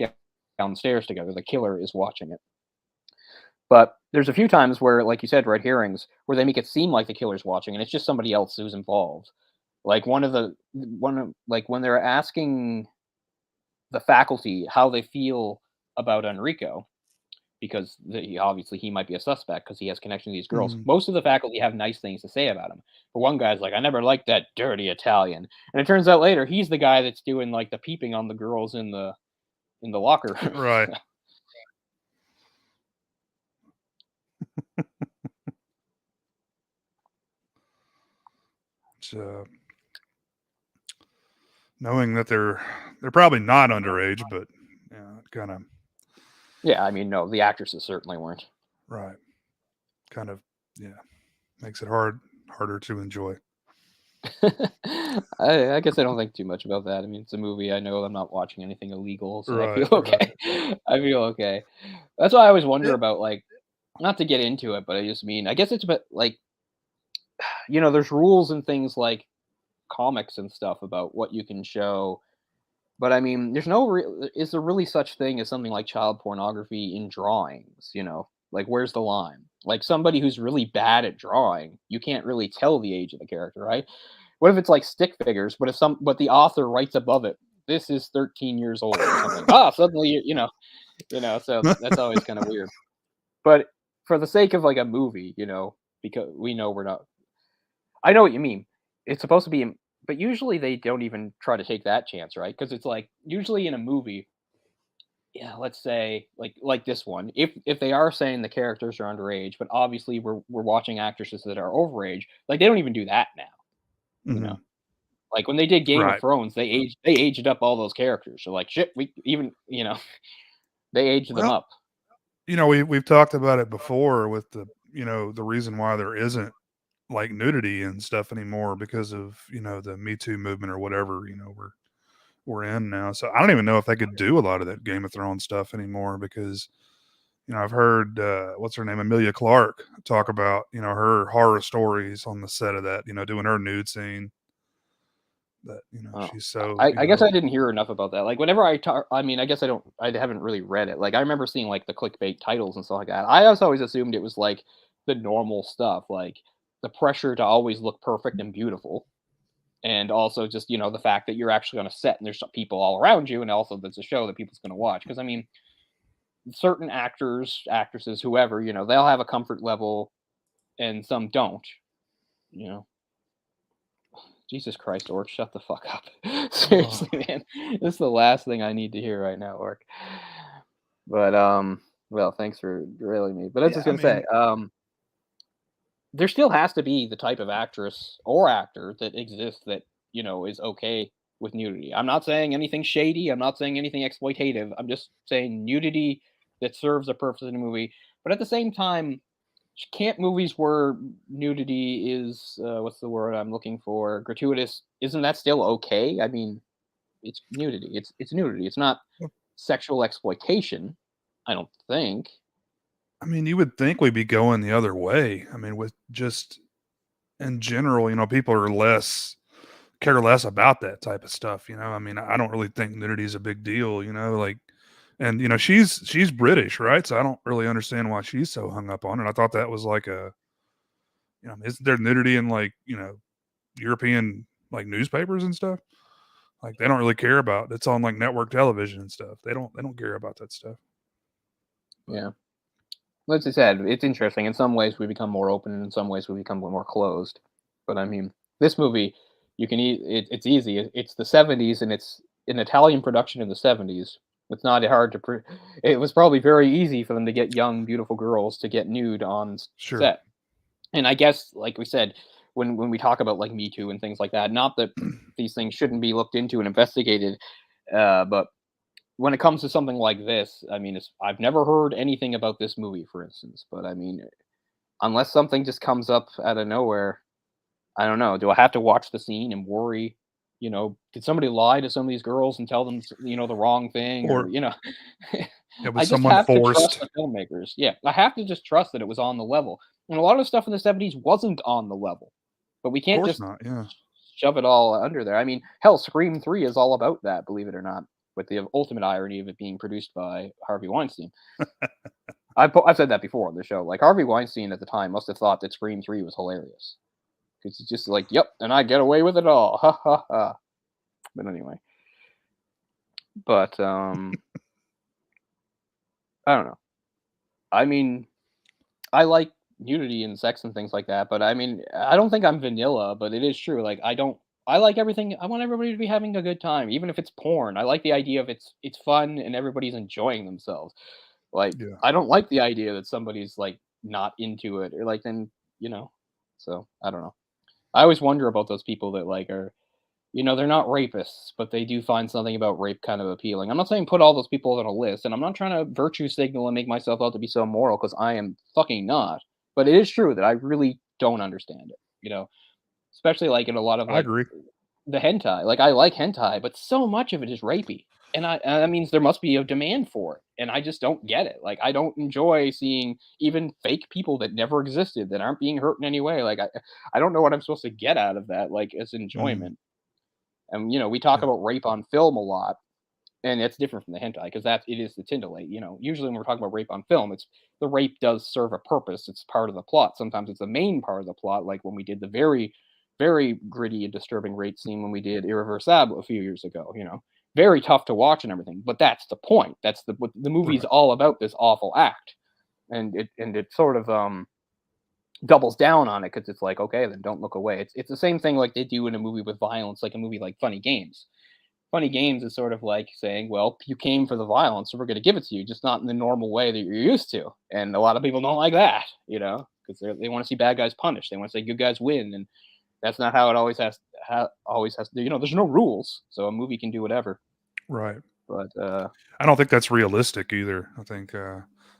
downstairs together, the killer is watching it. But there's a few times where, like you said, red herrings, where they make it seem like the killer's watching, and it's just somebody else who's involved. Like like when they're asking the faculty how they feel about Enrico, because obviously he might be a suspect because he has connection to these girls. Mhm. Most of the faculty have nice things to say about him. But one guy's like, "I never liked that dirty Italian," and it turns out later he's the guy that's doing like the peeping on the girls in the locker room. Right. It's, knowing that they're probably not underage, but yeah, kind of Yeah, I mean, no, the actresses certainly weren't. right. Kind of, yeah, makes it harder to enjoy. I guess I don't think too much about that. I mean, it's a movie. I know I'm not watching anything illegal, so I feel Right. okay. Right. I feel okay. That's why I always wonder It, about, like, not to get into it, but I just mean, I guess it's about like, there's rules and things like comics and stuff about what you can show. But I mean, is there really such thing as something like child pornography in drawings? Like, where's the line? Like, somebody who's really bad at drawing, you can't really tell the age of the character, right? What if it's like stick figures, but the author writes above it, "This is 13 years old" or something. Suddenly so that's always kind of weird. But for the sake of like a movie, because we know we're not. I know what you mean. It's supposed to be, but usually they don't even try to take that chance, right? Because it's like usually in a movie, yeah, let's say like this one, if they are saying the characters are underage, but obviously we're watching actresses that are overage, like they don't even do that now, you know. mhm. Like when they did Game of Right. Thrones, they aged up all those characters. So like shit, we even they aged them Well, up. we've talked about it before with the reason why there isn't like nudity and stuff anymore because of the Me Too movement or whatever we're in now. So I don't even know if they could do a lot of that Game of Thrones stuff anymore because I've heard what's her name, Amelia Clark, talk about her horror stories on the set of that, doing her nude scene. That Oh, she's so I guess I didn't hear enough about that. Like whenever I talk, I mean, I guess I haven't really read it. Like I remember seeing like the clickbait titles and stuff like that. I also always assumed it was like the normal stuff, like the pressure to always look perfect and beautiful, and also just the fact that you're actually on a set and there's some people all around you, and also there's a show that people's going to watch. Because I mean, certain actors, actresses, whoever, they'll have a comfort level, and some don't. You know, Jesus Christ, Orc, shut the fuck up. uh, Seriously, man. This is the last thing I need to hear right now, Orc. But well, thanks for drilling me. But I was yeah. just I gonna say, mean, there still has to be the type of actress or actor that exists that, is okay with nudity. I'm not saying anything shady, I'm not saying anything exploitative. I'm just saying nudity that serves a purpose in a movie. But at the same time, can't movies where nudity is what's the word I'm looking for? Gratuitous, isn't that still okay? I mean, it's nudity. It's nudity. It's not sexual exploitation, I don't think. you would think we'd be going the other way. I mean, with just in general, people are care less about that type of stuff. I mean, I don't really think nudity is a big deal. Like, and she's British, right? So I don't really understand why she's so hung up on it. I thought that was like isn't there nudity in like European like newspapers and stuff? Like they don't really care about it's on like network television and stuff. They don't care about that stuff. But Yeah. As I said, it's interesting. In some ways, we become more open, and in some ways, we become more closed. But I mean, this movie, you can it's easy. It's the '70s, and it's an Italian production in the '70s. It's not hard to. It was probably very easy for them to get young, beautiful girls to get nude on sure. set. And I guess, like we said, when we talk about like Me Too and things like that, not that these things shouldn't be looked into and investigated, but when it comes to something like this, I mean, I've never heard anything about this movie, for instance. But I mean, unless something just comes up out of nowhere, I don't know. Do I have to watch the scene and worry? Did somebody lie to some of these girls and tell them, the wrong thing, or Or I was just someone have to trust forced? the filmmakers. Yeah, I have to just trust that it was on the level. And a lot of the stuff in the '70s wasn't on the level, but we Of can't course just not. Yeah. shove it all under there. I mean, hell, Scream 3 is all about that, believe it or not, with the ultimate irony of it being produced by Harvey Weinstein. I've said that before on the show. Like, Harvey Weinstein at the time must have thought that Scream 3 was hilarious. Because he's just like, yep, and I get away with it all. Ha ha ha. But anyway. But, I don't know. I mean, I like nudity and sex and things like that, but I mean, I don't think I'm vanilla, but it is true. Like I like everything. I want everybody to be having a good time, even if it's porn. I like the idea of it's fun and everybody's enjoying themselves. Like Yeah. I don't like the idea that somebody's like not into it or like then, you know. So, I don't know. I always wonder about those people that like are they're not rapists, but they do find something about rape kind of appealing. I'm not saying put all those people on a list, and I'm not trying to virtue signal and make myself out to be so moral because I am fucking not. But it is true that I really don't understand it, especially like in a lot of I like agree. the hentai. Like I like hentai, but so much of it is rapey. And that means there must be a demand for it. And I just don't get it. Like I don't enjoy seeing even fake people that never existed that aren't being hurt in any way. Like I don't know what I'm supposed to get out of that, like as Mm, enjoyment. And we talk yeah. about rape on film a lot, and it's different from the hentai because it is the tindalate. Usually when we're talking about rape on film, it's the rape does serve a purpose. It's part of the plot. Sometimes it's the main part of the plot, like when we did the very, very gritty and disturbing rape scene when we did Irreversible a few years ago. Very tough to watch and everything, but that's the point. That's what the movie's Right. all about. This awful act, and it sort of doubles down on it because it's like, okay, then don't look away. It's the same thing like they do in a movie with violence, like a movie like Funny Games. Funny Games is sort of like saying, well, you came for the violence, so we're going to give it to you, just not in the normal way that you're used to. And a lot of people don't like that, because they want to see bad guys punished. They want to say good guys win, and that's not how it always has. How always has. There's no rules, so a movie can do whatever. Right. But I don't think that's realistic either. I think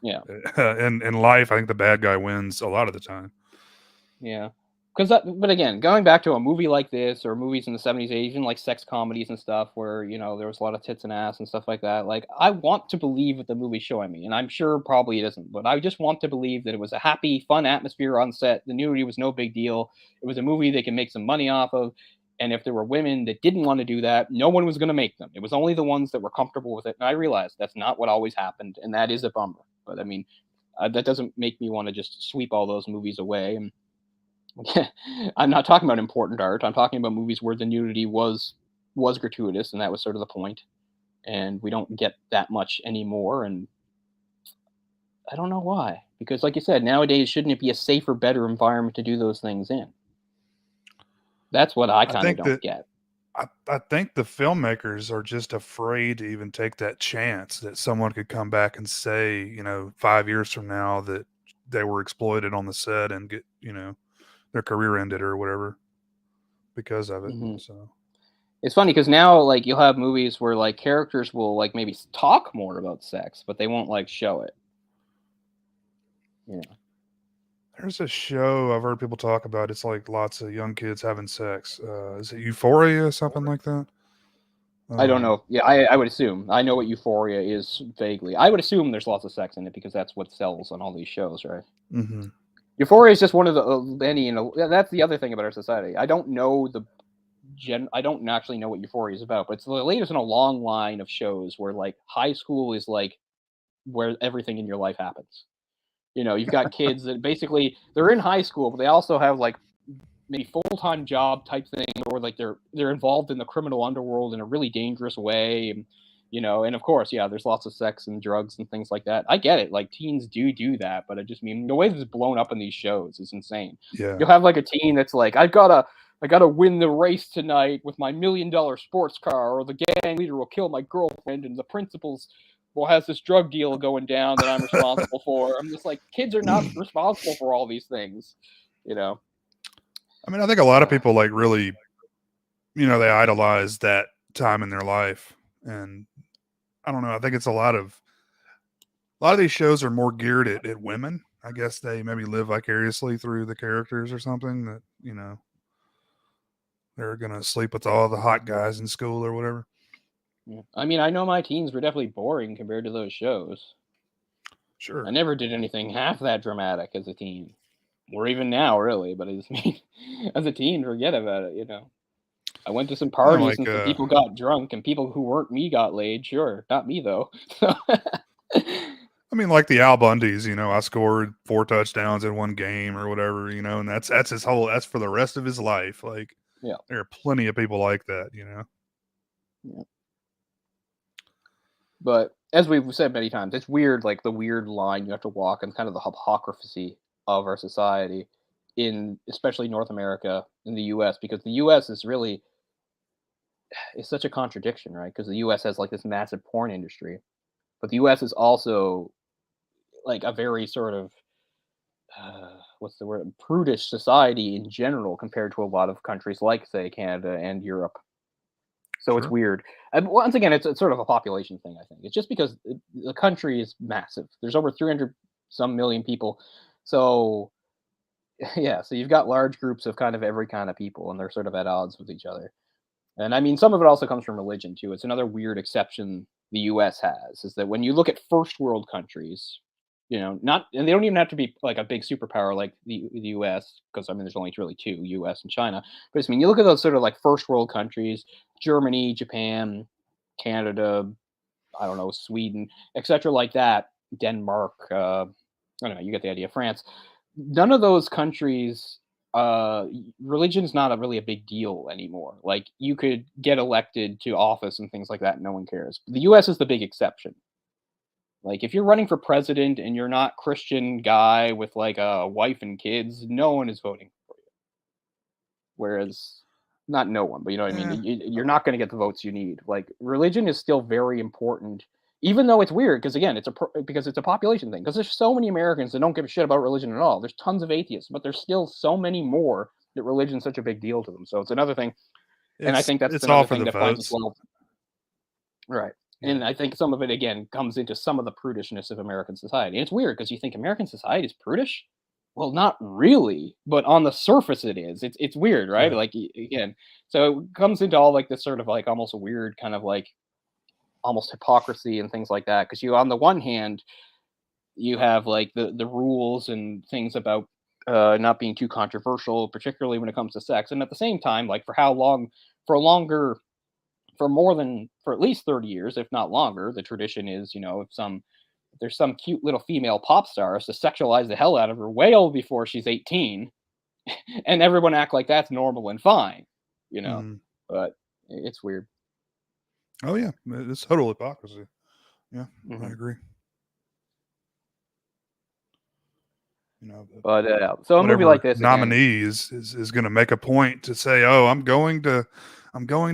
yeah, in life, I think the bad guy wins a lot of the time. yeah. because but again, going back to a movie like this or movies in the 70s, even like sex comedies and stuff where, there was a lot of tits and ass and stuff like that. Like, I want to believe what the movie's showing me, and I'm sure probably it isn't, but I just want to believe that it was a happy, fun atmosphere on set. The nudity was no big deal. It was a movie they can make some money off of. And if there were women that didn't want to do that, no one was going to make them. It was only the ones that were comfortable with it. And I realized that's not what always happened, and that is a bummer. But I mean, that doesn't make me want to just sweep all those movies away. And I'm not talking about important art. I'm talking about movies where the nudity was gratuitous, and that was sort of the point. And we don't get that much anymore, and I don't know why. Because, like you said, nowadays shouldn't it be a safer, better environment to do those things in? That's what I I kind of think don't that get. I think the filmmakers are just afraid to even take that chance that someone could come back and say, 5 years from now that they were exploited on the set and get, their career ended or whatever because of it. Hmm. So It's funny because now, like, you'll have movies where like characters will like maybe talk more about sex, but they won't like show it. You know. there's a show I've heard people talk about. It's like lots of young kids having sex. Is it Euphoria or something like that? I don't Um, know. Yeah, I would assume. I know what Euphoria is vaguely. I would assume there's lots of sex in it because that's what sells on all these shows, right? mhm. Euphoria is just one of the many. That's the other thing about our society. I don't actually know what Euphoria is about, but it's the latest in a long line of shows where like high school is like where everything in your life happens. You've got kids that basically they're in high school, but they also have like maybe full-time job type thing, or like they're involved in the criminal underworld in a really dangerous way. And of course, yeah, there's lots of sex and drugs and things like that. I get it, like teens do that, but I just mean the way this is blown up in these shows is insane. Yeah. You'll have like a teen that's like, I gotta win the race tonight with my $1 million sports car, or the gang leader will kill my girlfriend, and the principal's well has this drug deal going down that I'm responsible for. I'm just like, kids are not responsible for all these things, you know. I mean, I think a lot of people like really, they idolize that time in their life, and I don't know. I think it's a lot of these shows are more geared at women. I guess they maybe live vicariously through the characters or something that they're gonna sleep with all the hot guys in school or whatever. Yeah. I mean, I know my teens were definitely boring compared to those shows. I Sure. never did anything half that dramatic as a teen, or even now, really. But I just mean, as a teen, forget about it. I went to some Yeah, parties like and some people got drunk, and people who weren't me got laid. Sure, not me though. I mean, like the Al Bundys. I scored 4 touchdowns in one game or whatever. And that's his whole. That's for the rest of his life. Like Yeah, there are plenty of people like that. yeah. But as we've said many times, it's weird, like the weird line you have to walk, and kind of the hypocrisy of our society in especially North America in the U.S. because the U.S. is really it's such a contradiction, right? Because the U.S. has like this massive porn industry, but the U.S. is also like a very sort of what's the word prudish society in general compared to a lot of countries like say Canada and Europe. So it's Sure. weird. And once again, it's sort of a population thing. I think it's just because the country is massive. There's over 300 some million people, so yeah. So you've got large groups of kind of every kind of people, and they're sort of at odds with each other. And I mean, some of it also comes from religion too. It's another weird exception the U.S. has is that when you look at first world countries, not and they don't even have to be like a big superpower like the U.S. because I mean, there's only really two, U.S. and China. But I mean, you look at those sort of like first world countries, Germany, Japan, Canada, I don't know, Sweden, etc., like that, Denmark. I don't know. You get the idea. France. None of those countries religion's not really a big deal anymore. Like you could get elected to office and things like that, and no one cares. The US is the big exception. Like if you're running for president and you're not Christian guy with like a wife and kids, no one is voting for you. Whereas not no one, but you know what I mean? Eh, You're not going to get the votes you need. Like religion is still very important even though it's weird because again, because it's a population thing. Because there's so many Americans that don't give a shit about religion at all. There's tons of atheists, but there's still so many more that religion's such a big deal to them. So it's another thing, and I it's think that's it's all another for thing the that plays as votes. well. Right. Yeah. And I think some of it, again, comes into some of the prudishness of American society. And it's weird because you think American society is prudish? Well, not really, but on the surface it is. It's weird, right? Yeah. Like, again, so it comes into all like this sort of like almost weird kind of like almost hypocrisy and things like that. Because you, on the one hand, you have like the rules and things about not being too controversial, particularly when it comes to sex, and at the same time, like for how long, for longer, for more than for at least 30 years, if not longer, the tradition is, if there's some cute little female pop star to sexualize the hell out of her way old before she's 18, and everyone act like that's normal and fine, you know. Mhm. But it's weird. Oh, yeah. It's total hypocrisy. Yeah, I Hmm. agree. But But so a movie whatever like this again, nominee is gonna make a point to say, "Oh, I'm going to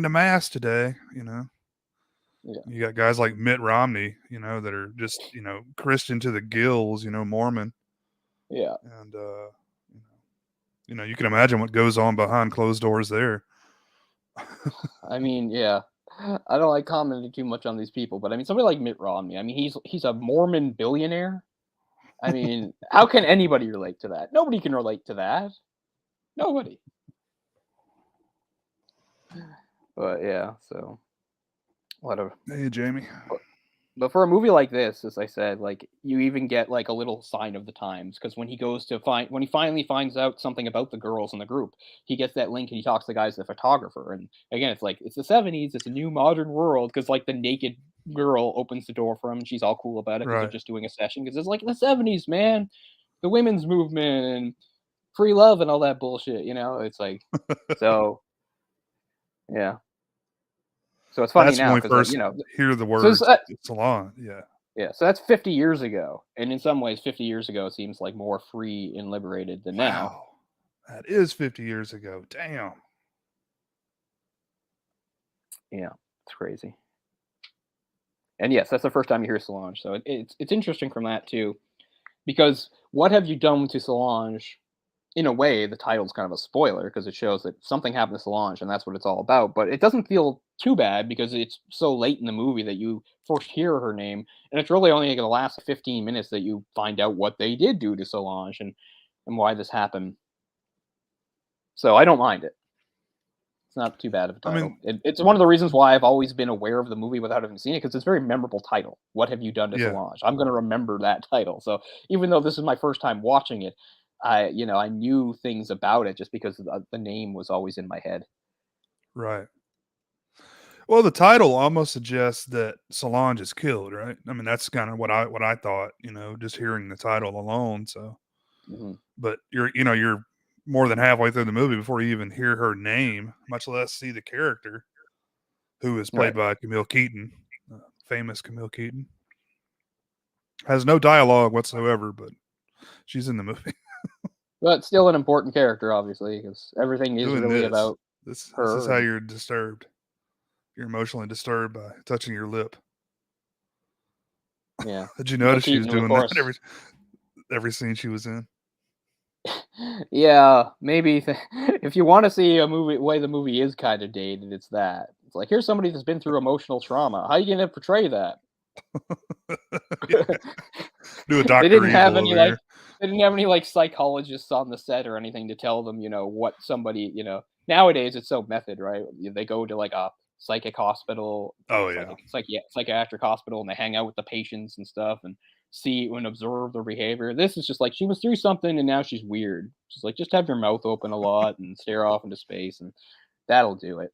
mass today," you know? yeah, You got guys like Mitt Romney, that are just, Christian to the gills, Mormon, yeah. and, you can imagine what goes on behind closed doors there. I mean, yeah. I don't like commenting too much on these people, but I mean, somebody like Mitt Romney. I mean, he's a Mormon billionaire. I mean, how can anybody relate to that? Nobody can relate to that. Nobody. But yeah, so whatever. Hey, Jamie. But for a movie like this, as I said, like you even get like a little sign of the times because when he goes to find, when he finally finds out something about the girls in the group, he gets that link and he talks to the guy's the photographer. And again, it's like it's the '70s, it's a new modern world because like the naked girl opens the door for him and she's all cool about it because they're Right. just doing a session because it's like the '70s, man, the women's movement and free love and all that bullshit. It's like so yeah. So it's funny That's when now we because first hear the so it's, words salon. Yeah. yeah, so that's 50 years ago, and in some ways, 50 years ago seems like more free and liberated than now. Wow. That is 50 years ago. Damn. Yeah, it's crazy. And yes, that's the first time you hear Solange, so it's interesting from that too, because what have you done to Solange? In a way, the title's kind of a spoiler because it shows that something happened to Solange, and that's what it's all about. But it doesn't feel too bad because it's so late in the movie that you first hear her name, and it's really only going to last 15 minutes that you find out what they did do to Solange and why this happened. So I don't mind it. It's not too bad of a I mean, title. It's one of the reasons why I've always been aware of the movie without having seen it because it's a very memorable title. What have you done to yeah, Solange? I'm going to remember that title. So even though this is my first time watching it, I knew things about it just because the name was always in my head. right. Well, the title almost suggests that Solange is killed, right? I mean, that's kind of what I thought, just hearing the title alone. So, Hmm. but you're more than halfway through the movie before you even hear her name, much less see the character, who is played Right. by Camille Keaton, famous Camille Keaton. Has no dialogue whatsoever, but she's in the movie. But still an important character, obviously, because everything is Doing really this. about This is her. how And you're disturbed. You're emotionally disturbed by touching your lip. yeah, Did you Camille notice she was Keaton, of doing that course. every scene she was in? Yeah, maybe if you want to see a movie way the movie is kind of dated, it's that. It's like here's somebody that's been through emotional trauma. How are you gonna portray that? Yeah, do a They Doctor didn't have Evil any over like here. they didn't have any like psychologists on the set or anything to tell them, what somebody. Nowadays it's so method, right? They go to like a psychic hospital, Oh yeah, psychiatric hospital, and they hang out with the patients and stuff and see and observe their behavior. This is just like she was through something and now she's weird. Just like just have your mouth open a lot and stare off into space and that'll do it.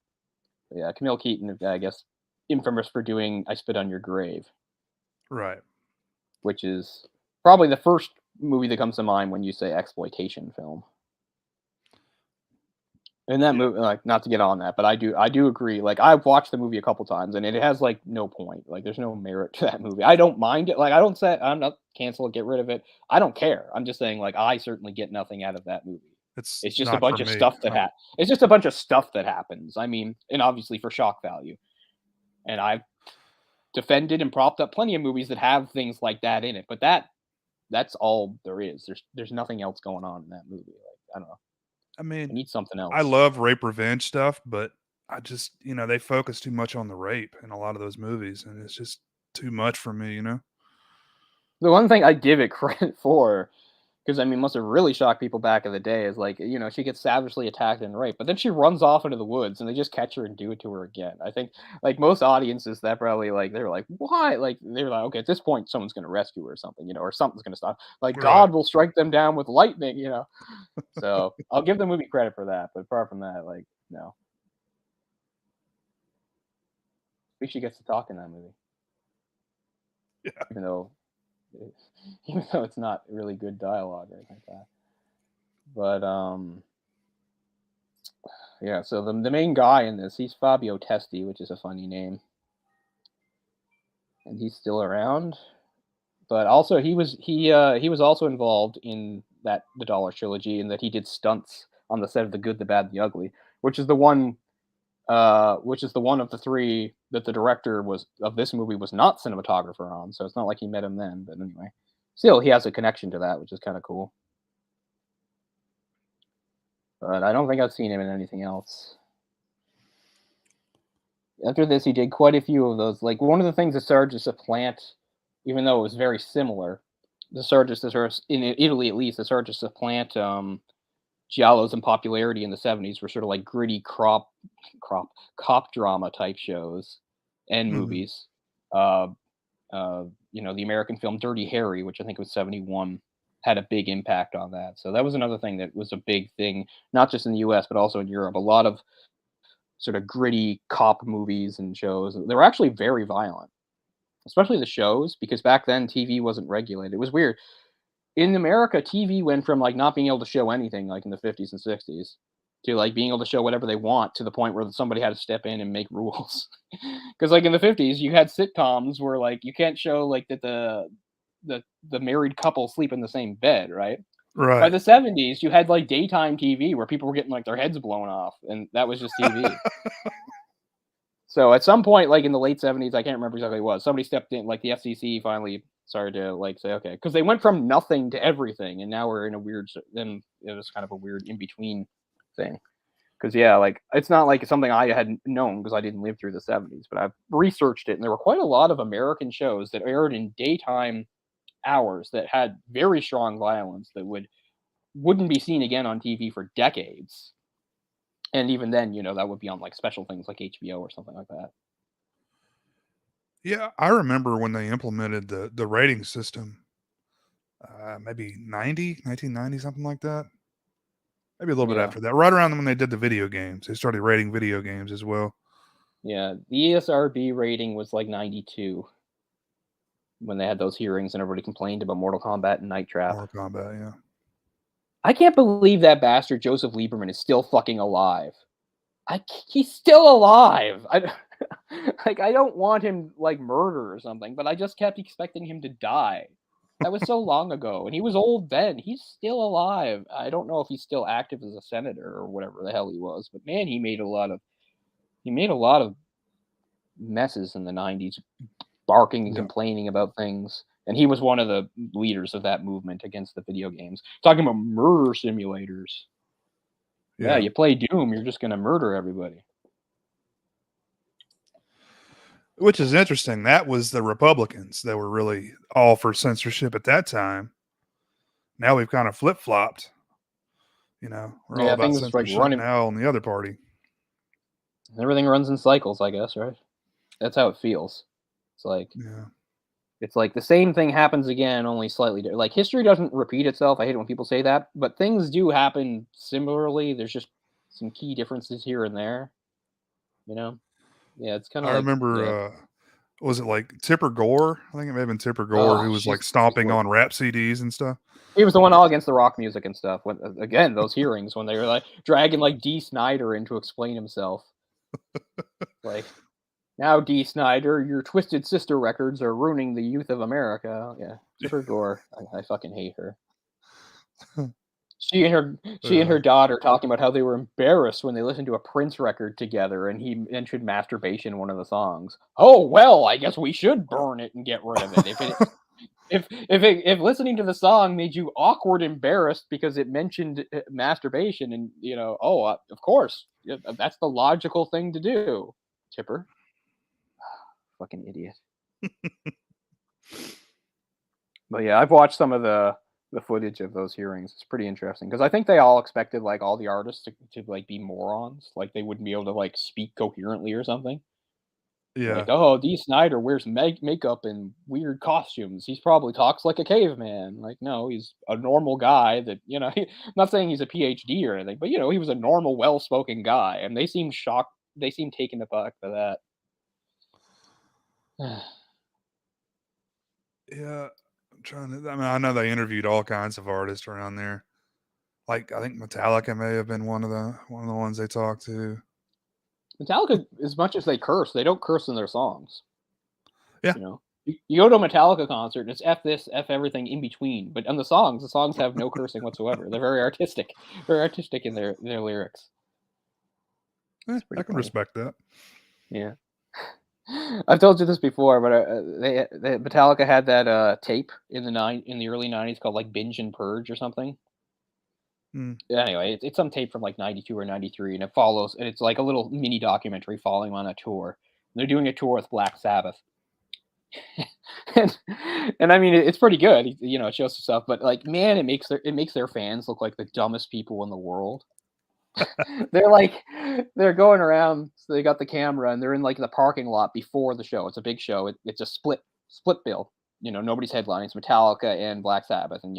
But yeah, Camille Keaton, I guess, infamous for doing "I Spit on Your Grave," right. which is probably the first movie that comes to mind when you say exploitation film. And that Yeah, movie, like, not to get on that, but I do agree. Like, I've watched the movie a couple times, and it has like no point. Like, there's no merit to that movie. I don't mind it. Like, I don't say I'm not cancel it, get rid of it. I don't care. I'm just saying, like, I certainly get nothing out of that movie. it's It's just a not for bunch of me. stuff it's just a bunch of stuff that happens. I mean, and obviously for shock value. And I've defended and propped up plenty of movies that have things like that in it. But that's all there is. There's nothing else going on in that movie. Like, I don't know. I I mean, need something I else. love rape revenge stuff, but I just they focus too much on the rape in a lot of those movies, and it's just too much for me. The one thing I give it credit for, Because I mean, must have really shocked people back in the day. Is like, she gets savagely attacked and raped, but then she runs off into the woods, and they just catch her and do it to her again. I think like most audiences, that probably like they're like, why? Like they're like, okay, at this point, someone's going to rescue her or something, or something's going to stop. Like Right. God will strike them down with lightning. So I'll give the movie credit for that, but apart from that, like no. At least she gets to talk in that movie, Yeah. even though even though it's not really good dialogue or anything like that. But yeah. So the main guy in this, he's Fabio Testi, which is a funny name, and he's still around. But also he was also involved in that the Dollar trilogy, in that he did stunts on the set of The Good, the Bad, and the Ugly, which is the one which is the one of the three that the director was of this movie was not cinematographer on. So it's not like he met him then. But anyway, still he has a connection to that, which is kind of cool. But I don't think I've seen him in anything else. After this, he did quite a few of those. Like one of the things that started to supplant, even though it was very similar, the started to sort of, in Italy at least, it started to supplant giallos in popularity in the '70s were sort of like gritty crop cop drama type shows and Mhm. movies. The American film Dirty Harry, which I think was '71, had a big impact on that. So that was another thing that was a big thing, not just in the U.S. but also in Europe. A lot of sort of gritty cop movies and shows. They were actually very violent, especially the shows, because back then TV wasn't regulated. It was weird. In America, TV went from like not being able to show anything like in the '50s and '60s to like being able to show whatever they want, to the point where somebody had to step in and make rules. Because like in the '50s, you had sitcoms where like you can't show like that the married couple sleep in the same bed, right? By Right. the '70s, you had like daytime TV where people were getting like their heads blown off, and that was just TV. So at some point, like in the late '70s, I can't remember exactly what, somebody stepped in, like the FCC finally started to like say, okay, because they went from nothing to everything, and now we're in a weird. Then it was kind of a weird in between thing. Because yeah, like it's not like something I had known because I didn't live through the '70s, but I've researched it, and there were quite a lot of American shows that aired in daytime hours that had very strong violence that wouldn't be seen again on TV for decades. And even then, that would be on like special things like HBO or something like that. Yeah, I remember when they implemented the rating system, maybe 1990, something like that. Maybe a little bit Yeah. after that. Right around when they did the video games. They started rating video games as well. Yeah, the ESRB rating was like 92 when they had those hearings and everybody complained about Mortal Kombat and Night Trap. Mortal Kombat, yeah. I can't believe that bastard Joseph Lieberman is still fucking alive. He's still alive. Like I don't want him like murder or something, but I just kept expecting him to die. That was so long ago, and he was old then. He's still alive. I don't know if he's still active as a senator or whatever the hell he was, but man, he made a lot of messes in the '90s, barking and Yeah. complaining about things. And he was one of the leaders of that movement against the video games, talking about murder simulators. Yeah, Yeah. you play Doom, you're just going to murder everybody. Which is interesting. That was the Republicans that were really all for censorship at that time. Now we've kind of flip flopped. We're all Yeah, about things like censorship running. now on the other party. Everything runs in cycles, I guess, right? That's how it feels. It's like Yeah. it's like the same thing happens again, only slightly different. Like history doesn't repeat itself. I hate it when people say that, but things do happen similarly. There's just some key differences here and there. You know? Yeah, it's kind of I like yeah. remember, was it like Tipper Gore? I think it may have been Tipper Gore Oh, who was like she's stomping on rap CDs and stuff. he was the one all against the rock music and stuff. When again, those hearings when they were like dragging like D. Snyder in to explain himself. Like now, D. Snyder, your Twisted Sister records are ruining the youth of America. Yeah, Tipper Gore. I fucking hate her. She and her Yeah. daughter talking about how they were embarrassed when they listened to a Prince record together, and he mentioned masturbation in one of the songs. Oh well, I guess we should burn it and get rid of it. If listening to the song made you awkward, embarrassed because it mentioned masturbation, and of course, yeah, that's the logical thing to do. Tipper, fucking idiot. But yeah, I've watched some of the the footage of those hearings. It's pretty interesting because I think they all expected like all the artists to like be morons, like they wouldn't be able to like speak coherently or something. Like, Yeah. oh, D. Snyder wears makeup and weird costumes. He's probably talks like a caveman. Like, no, he's a normal guy that, I'm not saying he's a PhD or anything, but, he was a normal, well spoken guy. And they seemed shocked. They seemed taken aback by that. Yeah. I'm trying to, I mean, I know they interviewed all kinds of artists around there. Like, I think Metallica may have been one of the ones they talked to. Metallica, as much as they curse, they don't curse in their songs. Yeah. You go to a Metallica concert and it's F this, F everything in between. But on the songs have no cursing whatsoever. They're very artistic in their lyrics. It's I pretty can funny. respect that. Yeah. I've told you this before, but they Metallica had that tape in the early '90s called like Binge and Purge or something. Mm. Anyway, it's some tape from like '92 or '93, and it's like a little mini documentary following on a tour. They're doing a tour with Black Sabbath, and I mean it's pretty good. It shows some stuff, but like man, it makes their fans look like the dumbest people in the world. They're like they're going around, so they got the camera and they're in like the parking lot before the show. It's a big show. It's a split bill. Nobody's headlining. It's Metallica and Black Sabbath, and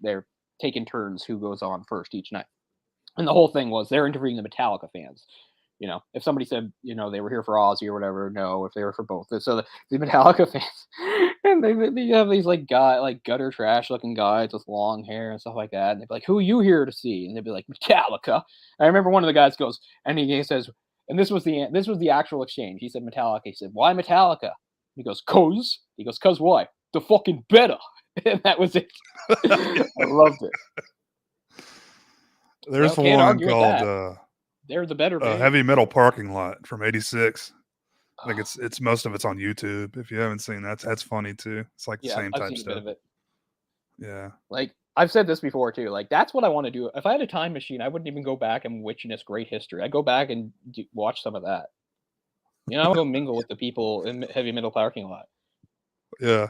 they're taking turns who goes on first each night. And the whole thing was they're interviewing the Metallica fans. If somebody said, they were here for Ozzy or whatever, no, if they were for both. So the Metallica fans, and they have these like gutter trash looking guys with long hair and stuff like that. And they'd be like, "Who are you here to see?" And they'd be like, "Metallica." I remember one of the guys goes, and he says, and this was the actual exchange. He said Metallica. He said, "Why Metallica?" He goes, "Cause." He goes, "Cause why? The fucking better." And that was it. I loved it. There's Well, can't one argue with called that. They're the better band. Heavy Metal Parking Lot from '86. I think Oh, it's most of it's on YouTube. If you haven't seen that, that's funny too. It's like the yeah, same I've type seen a bit stuff. of it. Yeah. Like, I've said this before too, like, that's what I wanna do. If I had a time machine, I wouldn't even go back and witness great history. I'd go back and watch some of that. I wanna go mingle with the people in heavy metal parking lot. Yeah.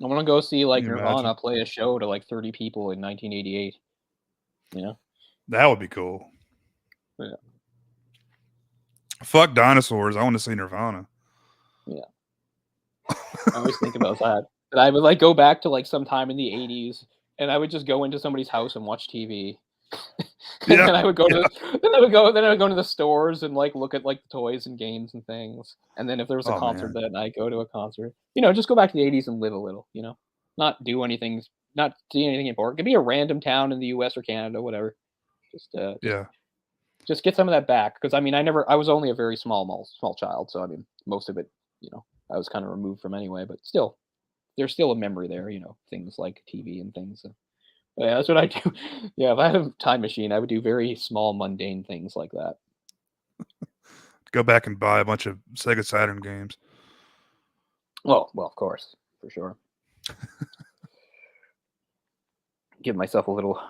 I wanna go see, Can like, you Nirvana imagine? play a show to, like, 30 people in 1988, you know? That would be cool. Yeah, Fuck dinosaurs. I want to see Nirvana. yeah. I always think about that. And I would, like, go back to, like, some time in the '80s, and I would just go into somebody's house and watch TV. And Yeah. then I would go Yeah. to then I would go to the stores and, like, look at, like, the toys and games and things, and then if there was a Oh concert man. that night, go to a concert. Just go back to the '80s and live a little, Not do anything not see anything important. It could be a random town in the US or Canada, whatever. Just, uh, just Yeah. just get some of that back because I mean, I was only a very small child, so, I mean, most of it, I was kinda removed from anyway, but still, there's still a memory there, things like TV and things, so yeah, that's what I do. Yeah, if I had a time machine, I would do very small, mundane things like that. Go back and buy a bunch of Sega Saturn games. Well, of course, for sure. Give myself a little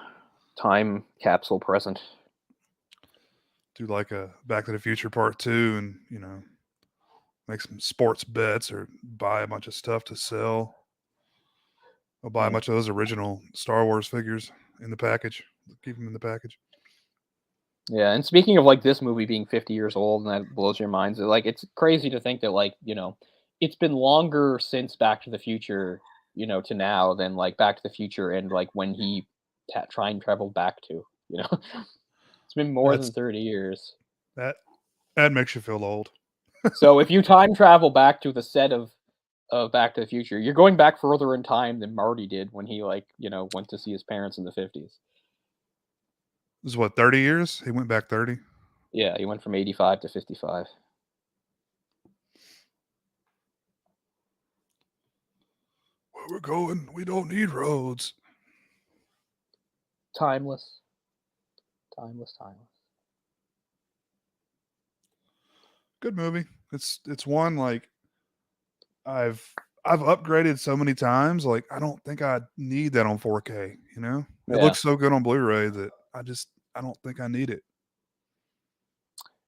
time capsule present. Do like a Back to the Future Part 2 and, make some sports bets or buy a bunch of stuff to sell. I'll buy a Yeah. bunch of those original Star Wars figures in the package. Keep them in the package. Yeah, and speaking of like this movie being 50 years old and that blows your minds, like it's crazy to think that like, it's been longer since Back to the Future, to now than like Back to the Future and like when he time traveled back to, you know. It's been more That's than 30 years. that that makes you feel old. So if you time travel back to the set of Back to the Future, you're going back further in time than Marty did when he like, went to see his parents in the 50s. This is what, 30 years? He went back 30? Yeah, he went from 85 to 55. Where we're going, we don't need roads. Timeless. Timeless, timeless. Good movie. It's one like I've I've upgraded so many times, like I don't think I need that on 4K, you know? It Yeah. looks so good on Blu-ray that I don't think I need it.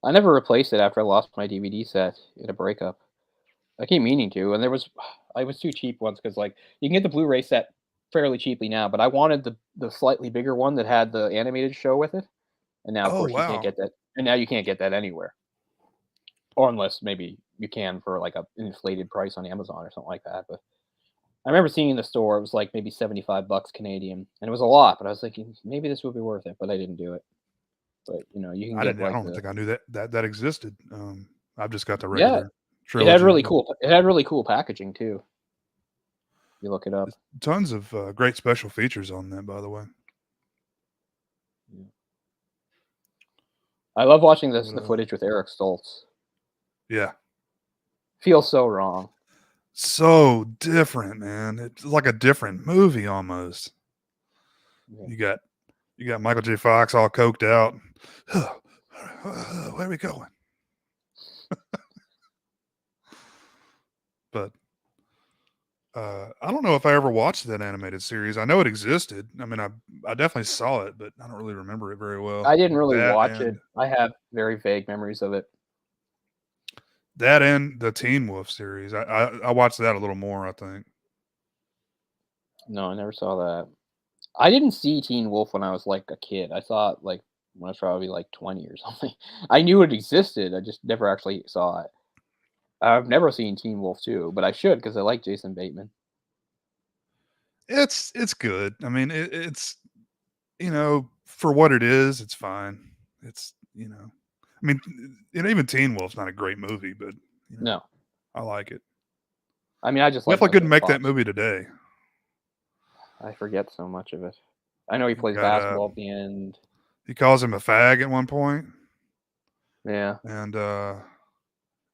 I never replaced it after I lost my DVD set in a breakup. I keep meaning to, and I was too cheap once because like you can get the Blu-ray set fairly cheaply now, but I wanted the slightly bigger one that had the animated show with it, and now, of Oh, course, you can't wow. get that and now you can't get that anywhere, or unless maybe you can for, like, a inflated price on Amazon or something like that, but I remember seeing in the store, it was, like, maybe 75 bucks Canadian, and it was a lot, but I was thinking, "Maybe this would be worth it," but I didn't do it. But, you can get, I like, don't the think I knew that existed. I've just got the yeah, regular trilogy, but it had really cool packaging too, if you look it up. tons of great special features on that, by the way. Yeah. I love watching But the footage with Eric Stoltz. yeah, Feels so wrong. so different, man. It's like a different movie almost. Yeah. You got Michael J. Fox all coked out. Where are we going? But I don't know if I ever watched that animated series. I know it existed. I mean, I definitely saw it, but I don't really remember it very well. I didn't really That watch and it. I have very vague memories of it. the Teen Wolf series. I watched that a little more, I think. No, I never saw that. I didn't see Teen Wolf when I was, like, a kid. I saw it, like, when I was probably, like, 20 or something. I knew it existed, I just never actually saw it. I've never seen Teen Wolf 2, but I should because I like Jason Bateman. It's good. I mean, it's for what it is, it's fine. I mean, even Teen Wolf's not a great movie, but you know, No. I like it. I mean, I just like Definitely Michael couldn't J. make that Fox. movie today. I forget so much of it. I know he You plays got basketball at the end. he calls him a fag at one point, Yeah. and I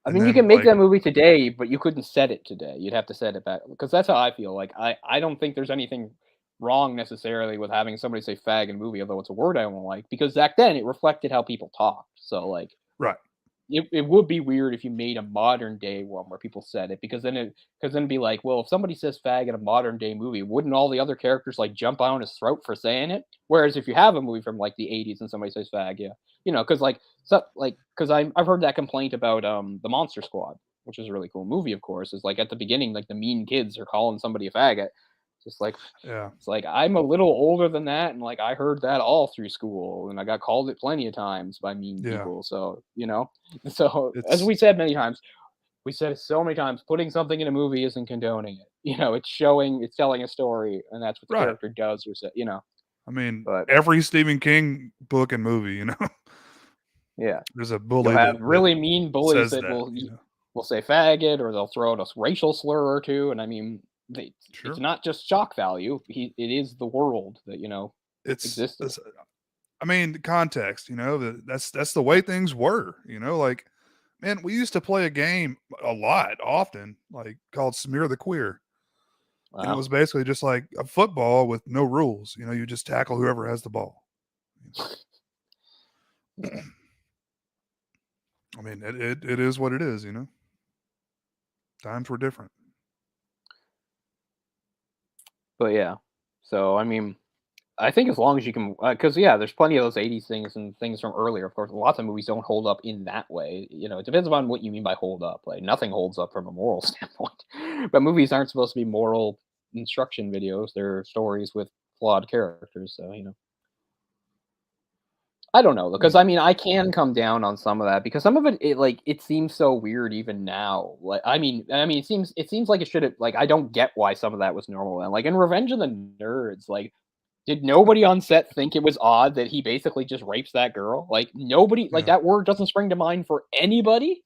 and mean, you then can make like that movie today, but you couldn't set it today. You'd have to set it back because that's how I feel. Like I don't think there's anything wrong necessarily with having somebody say fag in a movie, although it's a word I don't like, because back then it reflected how people talked. So like right, it would be weird if you made a modern day one where people said it because then it'd be like, well, if somebody says fag in a modern day movie, wouldn't all the other characters like jump on his throat for saying it? Whereas if you have a movie from like the 80s and somebody says fag, yeah, because because I've heard that complaint about the Monster Squad, which is a really cool movie, of course, is like at the beginning, like the mean kids are calling somebody a faggot. Just like yeah, it's like I'm a little older than that, and like I heard that all through school, and I got called it plenty of times by mean yeah. people. So so as It's we said many times, we said it so many times, putting something in a movie isn't condoning it. It's telling a story, and that's what the right. character does or say. I mean, But every Stephen King book and movie, yeah, there's a you'll bully have that really mean bullies says that that. will say faggot, or they'll throw out a racial slur or two, and I mean, it's Sure. not just shock value. It is the world that existed. It's I mean, the context, that's the way things were, like, man, we used to play a game a lot, often, like called Smear the Queer. And it Wow. was basically just like a football with no rules. You just tackle whoever has the ball. Yeah. I mean, it is what it is. Times were different. But yeah. So I mean, I think as long as you can, because yeah, there's plenty of those '80s things and things from earlier. Of course, lots of movies don't hold up in that way. It depends on what you mean by hold up. Like nothing holds up from a moral standpoint. But movies aren't supposed to be moral instruction videos. They're stories with flawed characters. So I don't know because Yeah. I mean I can come down on some of that because some of it seems so weird even now. Like I mean it seems like it should have like I don't get why some of that was normal and like in Revenge of the Nerds like did nobody on set think it was odd that he basically just rapes that girl? Like nobody like Yeah. that word doesn't spring to mind for anybody?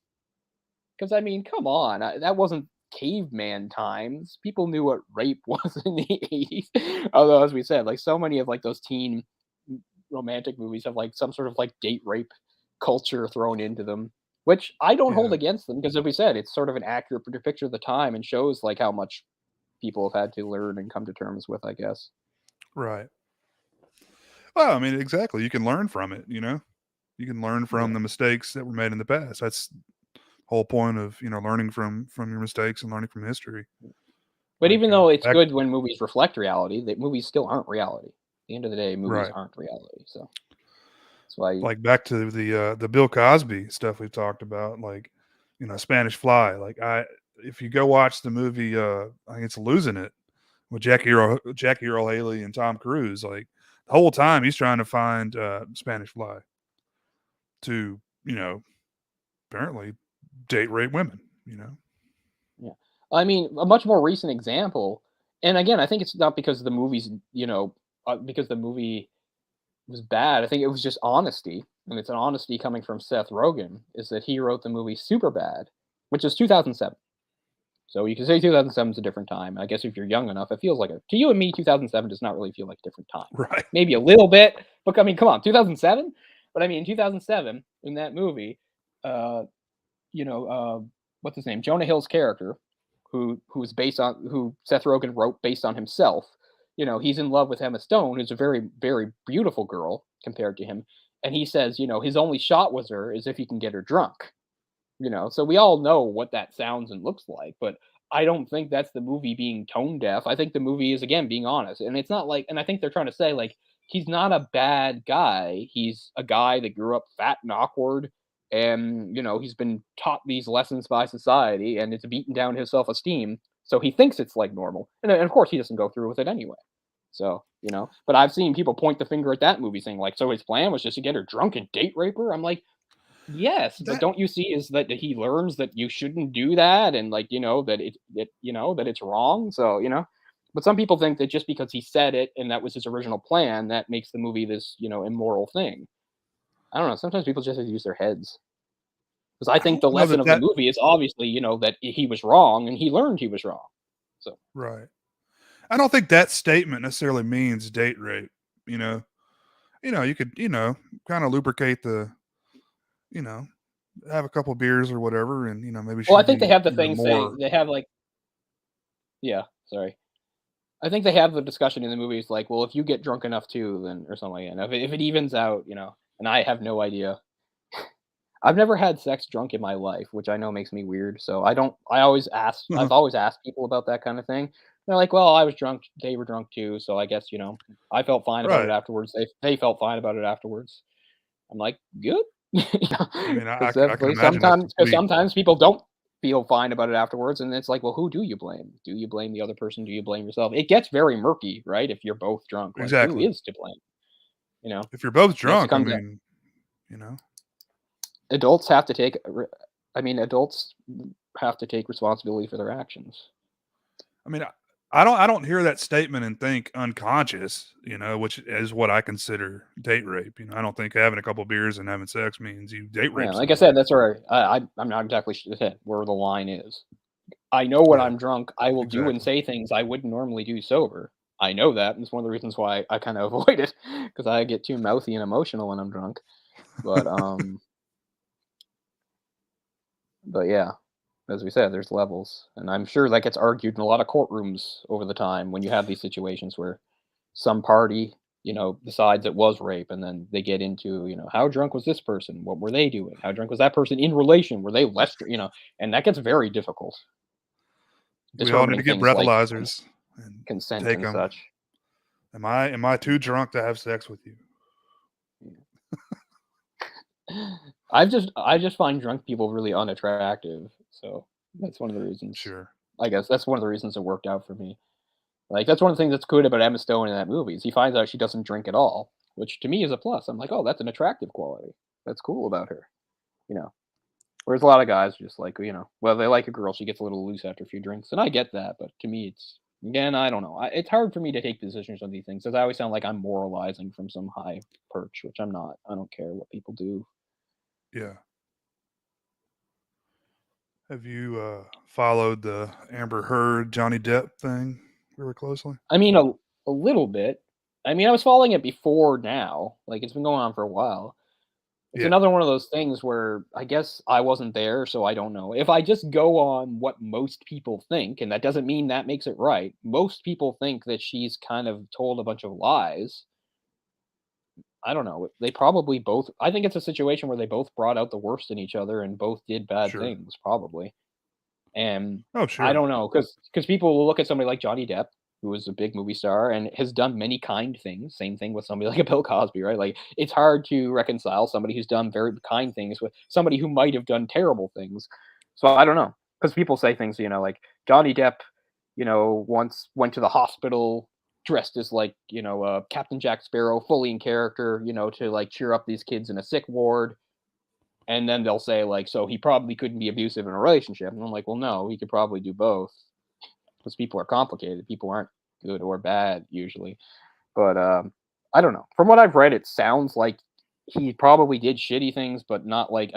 Because I mean, come on, that wasn't caveman times. People knew what rape was in the '80s. Although, as we said, like so many of like those teen romantic movies have like some sort of like date rape culture thrown into them, which I don't hold Yeah. against them because, as we said, it's sort of an accurate picture of the time and shows like how much people have had to learn and come to terms with, I guess. Right. Well, I mean, exactly. You can learn from it. You can learn from Yeah. the mistakes that were made in the past. That's the whole point of learning from your mistakes and learning from history. But Like even though it's back good when movies reflect reality, that movies still aren't reality. At the end of the day, movies right. aren't reality. So that's why Like back to the Bill Cosby stuff we talked about, like Spanish Fly. Like if you go watch the movie, I think it's Losing It with Jackie Earl Haley and Tom Cruise. Like the whole time he's trying to find Spanish Fly to, apparently date rape women. Yeah. I mean, a much more recent example, and again, I think it's not because the movie's, because the movie was bad. I think it was just honesty, and it's an honesty coming from Seth Rogen, is that he wrote the movie Superbad, which is 2007. So you can say 2007 is a different time. I guess if you're young enough, it feels like to you and me, 2007 does not really feel like a different time. Right. Maybe a little bit, but I mean, come on, 2007. But I mean, in 2007, in that movie, uh, you know, what's his name? Jonah Hill's character, who's based on who Seth Rogen wrote based on himself. He's in love with Emma Stone, who's a very, very beautiful girl compared to him. And he says, his only shot with her is if he can get her drunk. So we all know what that sounds and looks like, but I don't think that's the movie being tone deaf. I think the movie is again being honest. And it's not like, and I think they're trying to say like he's not a bad guy. He's a guy that grew up fat and awkward, and he's been taught these lessons by society, and it's beaten down his self-esteem. So he thinks it's like normal. And of course he doesn't go through with it anyway. So, but I've seen people point the finger at that movie saying like, so his plan was just to get her drunk and date rape her. I'm like, yes, but That don't you see is that he learns that you shouldn't do that, and like that it's wrong. So but some people think that just because he said it and that was his original plan, that makes the movie this immoral thing. I don't know. Sometimes people just have to use their heads, because I I think don't the know lesson that of the that movie is obviously that he was wrong and he learned he was wrong. So right. I don't think that statement necessarily means date rape. You know, you could kind of lubricate the you know have a couple beers or whatever, and maybe well, I she'd think they be have the thing more. saying they have like yeah, sorry. I think they have the discussion in the movies like, well, if you get drunk enough too, then or something like that. If it evens out, and I have no idea. I've never had sex drunk in my life, which I know makes me weird. So I don't. I always ask. I've always asked people about that kind of thing. They're like, well, I was drunk. They were drunk too. So I guess I felt fine about it Right. afterwards. They felt fine about it afterwards. I'm like, good, I mean, because I can imagine that's a pretty. sometimes people don't feel fine about it afterwards, and it's like, well, who do you blame? Do you blame the other person? Do you blame yourself? It gets very murky, right? If you're both drunk, like who Exactly. is to blame? You know, If you're both that's to drunk, I come down. mean, you know, Adults have to take. Adults have to take responsibility for their actions. I mean, I don't hear that statement and think unconscious, which is what I consider date rape. I don't think having a couple beers and having sex means you date Yeah, rape like I said, somebody. that's where I'm not exactly sure where the line is. I know when Yeah, I'm drunk, I will do and exactly. say things I wouldn't normally do sober. I know that, and it's one of the reasons why I kind of avoid it, because I get too mouthy and emotional when I'm drunk. But but yeah, as we said, there's levels, and I'm sure that gets argued in a lot of courtrooms over the time when you have these situations where some party, decides it was rape, and then they get into, how drunk was this person? What were they doing? How drunk was that person in relation? Were they less, and that gets very difficult We all need determining to get things like breathalyzers and consent take and them. such. Am I too drunk to have sex with you? I just find drunk people really unattractive. So that's one of the reasons. Sure. I guess that's one of the reasons it worked out for me. Like that's one of the things that's good about Emma Stone in that movie is he finds out she doesn't drink at all, which to me is a plus. I'm like, oh, that's an attractive quality. That's cool about her. You know. Whereas a lot of guys are just like, well, they like a girl, she gets a little loose after a few drinks, and I get that, but to me, it's again, I don't know. It's hard for me to take positions on these things because I always sound like I'm moralizing from some high perch, which I'm not. I don't care what people do. Yeah. Have you followed the Amber Heard Johnny Depp thing really closely? I mean, a little bit. I mean, I was following it before now. Like it's been going on for a while. It's Yeah. another one of those things where I guess I wasn't there, so I don't know. If I just go on what most people think, and that doesn't mean that makes it right, most people think that she's kind of told a bunch of lies. I don't know. They probably both. I think it's a situation where they both brought out the worst in each other and both did bad Sure. things, probably. And Oh, I sure. don't know, because people will look at somebody like Johnny Depp, who is a big movie star and has done many kind things. Same thing with somebody like a Bill Cosby, right? Like it's hard to reconcile somebody who's done very kind things with somebody who might have done terrible things. So I don't know, because people say things, like Johnny Depp. once went to the hospital dressed as like, Captain Jack Sparrow, fully in character, to like cheer up these kids in a sick ward. And then they'll say like, so he probably couldn't be abusive in a relationship. And I'm like, well, no, he could probably do both because people are complicated. People aren't good or bad usually. But I don't know. From what I've read, it sounds like he probably did shitty things, but not like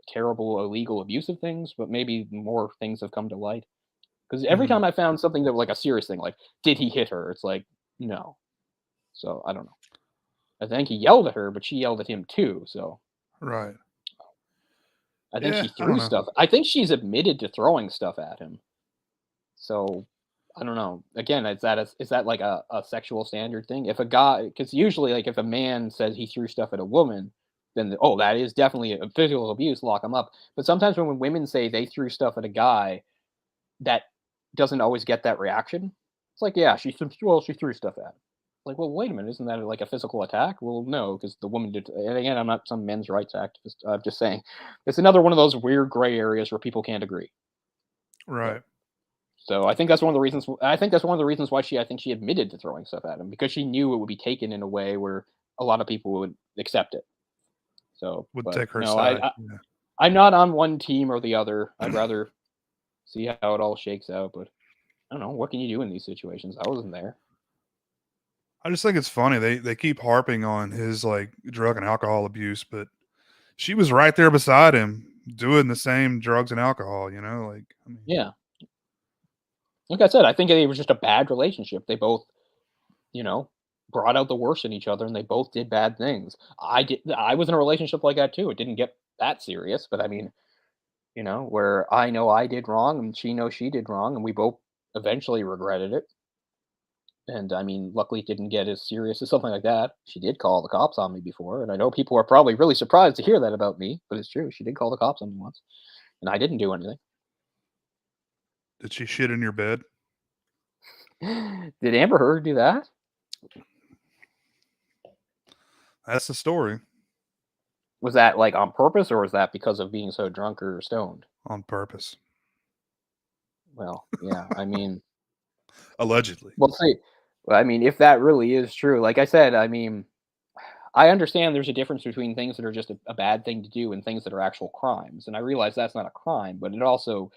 terrible, illegal, abusive things. But maybe more things have come to light. Because every Mhm. time I found something that was like a serious thing, like did he hit her? It's like no. So I don't know. I think he yelled at her, but she yelled at him too. So Right. I think Yeah, she I don't threw know. stuff. I think she's admitted to throwing stuff at him. So I don't know. Again, is that like a sexual standard thing? If a guy, because usually like if a man says he threw stuff at a woman, then oh, that is definitely a physical abuse. Lock him up. But sometimes when women say they threw stuff at a guy, that doesn't always get that reaction. It's like, yeah, she threw stuff at him. Like, well, wait a minute, isn't that like a physical attack? Well, no, because the woman did. And again, I'm not some men's rights activist. I'm just saying, it's another one of those weird gray areas where people can't agree. But Right. so I think that's one of the reasons. I think that's one of the reasons why I think she admitted to throwing stuff at him because she knew it would be taken in a way where a lot of people would accept it. So, Would but take her no, side. Yeah. I'm not on one team or the other. I'd rather see how it all shakes out. But I don't know. What can you do in these situations? I wasn't there. I just think it's funny. They keep harping on his like drug and alcohol abuse, but she was right there beside him doing the same drugs and alcohol, like I mean, Yeah. Like I said, I think it was just a bad relationship. They both, you know, brought out the worst in each other and they both did bad things. I was in a relationship like that too. It didn't get that serious, but I mean, where I know I did wrong and she knows she did wrong and we both eventually regretted it. And I mean, luckily it didn't get as serious as something like that. She did call the cops on me before, and I know people are probably really surprised to hear that about me, but it's true. She did call the cops on me once, and I didn't do anything. did she shit in your bed? Did Amber Heard do that? That's the story. Was that like on purpose, or was that because of being so drunk or stoned? On purpose. Well, yeah. I mean, Allegedly. we'll see. Well, I mean, if that really is true, like I said, I mean, I understand there's a difference between things that are just a bad thing to do and things that are actual crimes, and I realize that's not a crime, but it also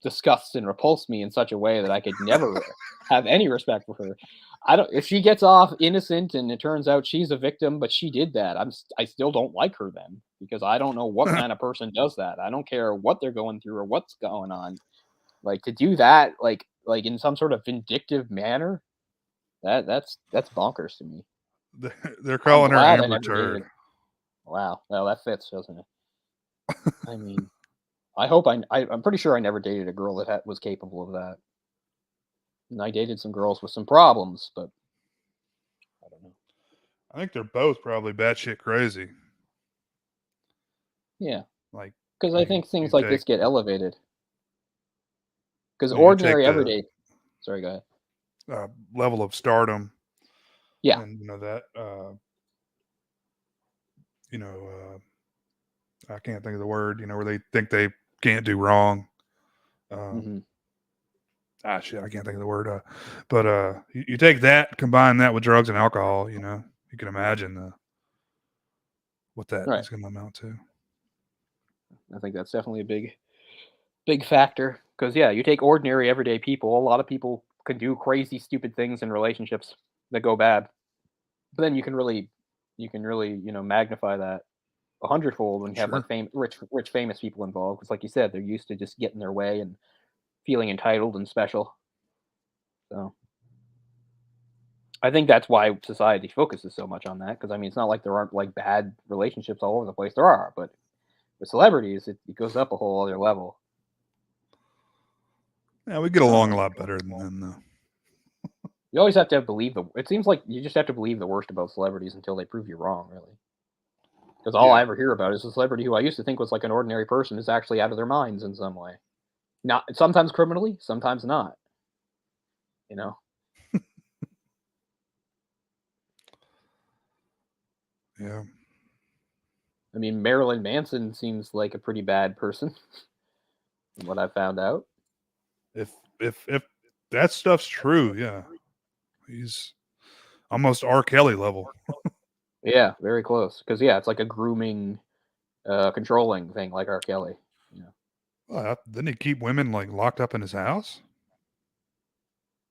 disgusts and repulsed me in such a way that I could never have any respect for her. I don't. If she gets off innocent and it turns out she's a victim, but she did that, I still don't like her then because I don't know what kind of person does that. I don't care what they're going through or what's going on. Like to do that, like in some sort of vindictive manner, that's bonkers to me. They're I'm calling her glad I Amber never Turd. dated. Wow. Well, that fits, doesn't it? I mean, I hope I'm pretty sure I never dated a girl that was capable of that. And I dated some girls with some problems, but I don't know. I think they're both probably batshit crazy. Yeah, Like, because I think you things like take this get elevated. Because you take ordinary, the everyday. Sorry, go ahead. level of stardom Yeah. and that you know I can't think of the word, where they think they can't do wrong. Um, Hmm. shit, I can't think of the word. But you take that, combine that with drugs and alcohol, you can imagine what that Right. is going to amount to. I think that's definitely a big factor. Because yeah, you take ordinary, everyday people. A lot of people can do crazy, stupid things in relationships that go bad. But then you can really, magnify that a hundredfold when you have like Sure. rich, famous people involved. Because, like you said, they're used to just getting their way and feeling entitled and special. So I think that's why society focuses so much on that. Because I mean, it's not like there aren't like bad relationships all over the place. There are, but with celebrities, it goes up a whole other level. Yeah, we get I don't along a know. lot better than them, though. You always have to believe the. It seems like you just have to believe the worst about celebrities until they prove you wrong, really. Because all I Yeah, ever hear about is a celebrity who I used to think was like an ordinary person is actually out of their minds in some way. Not sometimes criminally, sometimes not. You know. yeah. I mean, Marilyn Manson seems like a pretty bad person, from what I found out. If That stuff's true. Yeah, he's almost R. Kelly level. Yeah, very close. Because yeah, it's like a grooming, controlling thing, like R. Kelly. Yeah, Didn't he keep women like locked up in his house?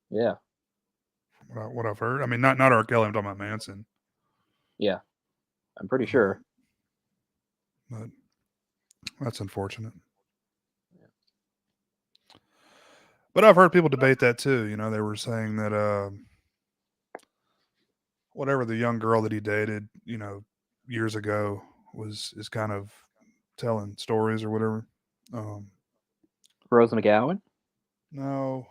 yeah, What I've heard. I mean, not R. Kelly. I'm talking about Manson. yeah. I'm pretty Um, sure. but that's unfortunate. But I've heard people debate that too. You know, they were saying that whatever the young girl that he dated, you know, years ago was is kind of telling stories or whatever. Um, Rose McGowan. no,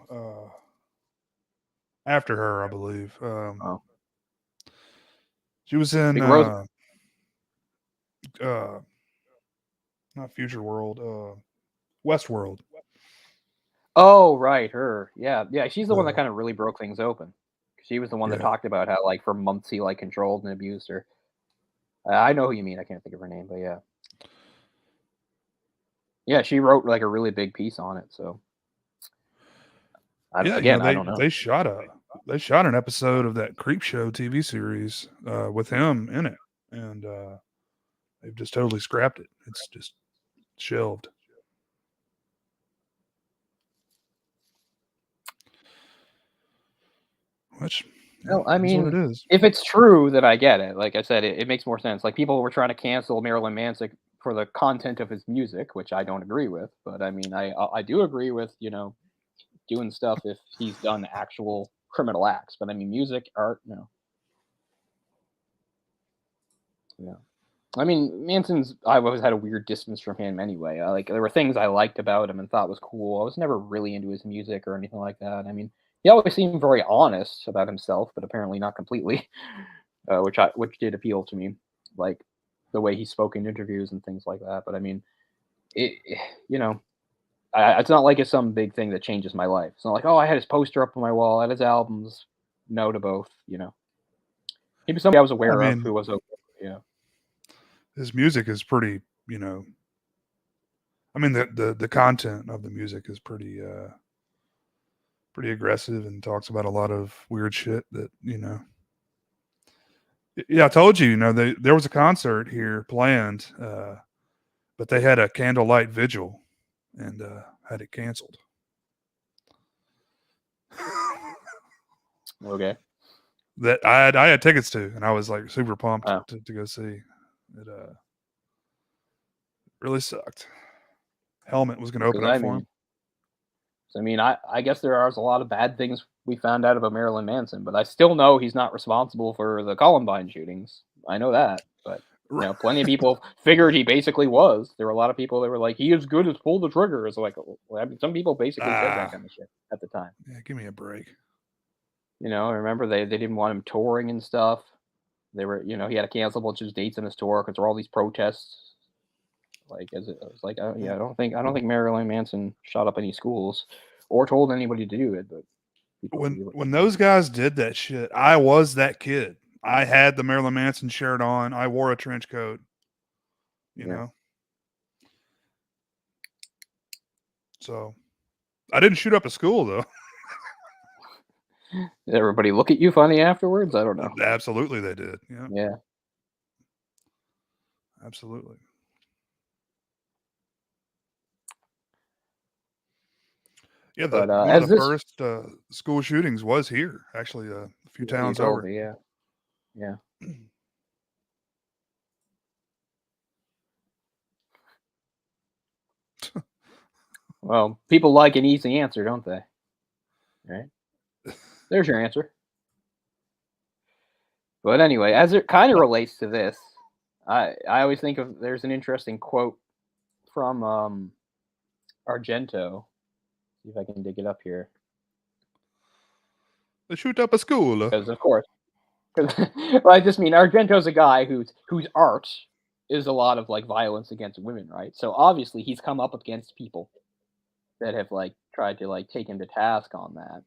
after her, I believe. Oh, She was I in think Rose. uh, not Future World, Westworld. Oh, right, her. Yeah, yeah. She's the one that The kind of really broke things open. She was the one that yeah, talked about how, like, for months he like controlled and abused her. I know who you mean. I can't think of her name, but yeah, yeah. She wrote like a really big piece on it. So yeah. You know, again, I don't know. they shot an episode of that Creep Show TV series with him in it, and they've just totally scrapped it. It's just shelved. Which, yeah, Well, I is what it mean, is. if it's true, then I get it. Like I said, it makes more sense. Like people were trying to cancel Marilyn Manson for the content of his music, which I don't agree with. But I mean, I do agree with doing stuff if he's done actual criminal acts. But I mean, music, art, no. Yeah. I mean, Manson's. I've always had a weird distance from him anyway. Like there were things I liked about him and thought was cool. I was never really into his music or anything like that. I mean, he always seemed very honest about himself, but apparently not completely, which did appeal to me, like the way he spoke in interviews and things like that. But I mean, you know, it's not like it's some big thing that changes my life. It's not like, oh, I had his poster up on my wall, I had his albums. No to both. He was somebody I was I aware of mean, who was okay. Yeah, his music is pretty. You know, I mean the content of the music is pretty aggressive and talks about a lot of weird shit that you know. Yeah, I told you. You know, there was a concert here planned, but they had a candlelight vigil and had it canceled. okay. That I had tickets to, and I was like super pumped to go see. It really sucked. Helmet was going to Because open up for him. I mean, I guess there are a lot of bad things we found out about Marilyn Manson, but I still know he's not responsible for the Columbine shootings. I know that, but plenty of people figured he basically was. There were a lot of people that were like, "He is good as pull the trigger." It's like, well, I mean, some people basically said that Ah, kind of shit at the time. yeah, give me a break. Remember they didn't want him touring and stuff. They were, he had to cancel a bunch of his dates on his tour because there were all these protests. Like, as it was like, yeah, Yeah. I don't think Marilyn Manson shot up any schools or told anybody to do it, but people believe it. When those guys did that shit, I was that kid. I had the Marilyn Manson shirt on. I wore a trench coat. You Yeah. know, so I didn't shoot up a school though. Did everybody look at you funny afterwards? I don't know. Absolutely, they did. Yeah, Yeah. absolutely. Yeah, the But one of as the this first school shootings was here, actually, a few yeah, you towns told over. me, yeah. Yeah. Well, people like an easy answer, don't they? Right? There's your answer. But anyway, as it kind of Well, relates to this, I always think of there's an interesting quote from Argento. See if I can dig it up here. they shoot up a school. Because of course, 'cause well, I just mean Argento's a guy whose art is a lot of like violence against women, right? So obviously he's come up against people that have like tried to like take him to task on that.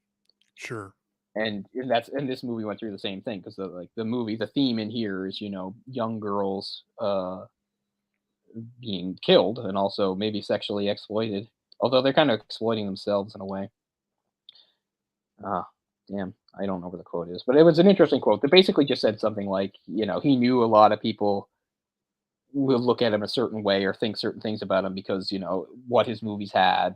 Sure. And this movie went through the same thing because the theme in here is young girls being killed and also maybe sexually exploited, although they're kind of exploiting themselves in a way. Ah, damn, I don't know where the quote is, but it was an interesting quote that basically just said something like, he knew a lot of people will look at him a certain way or think certain things about him because what his movies had.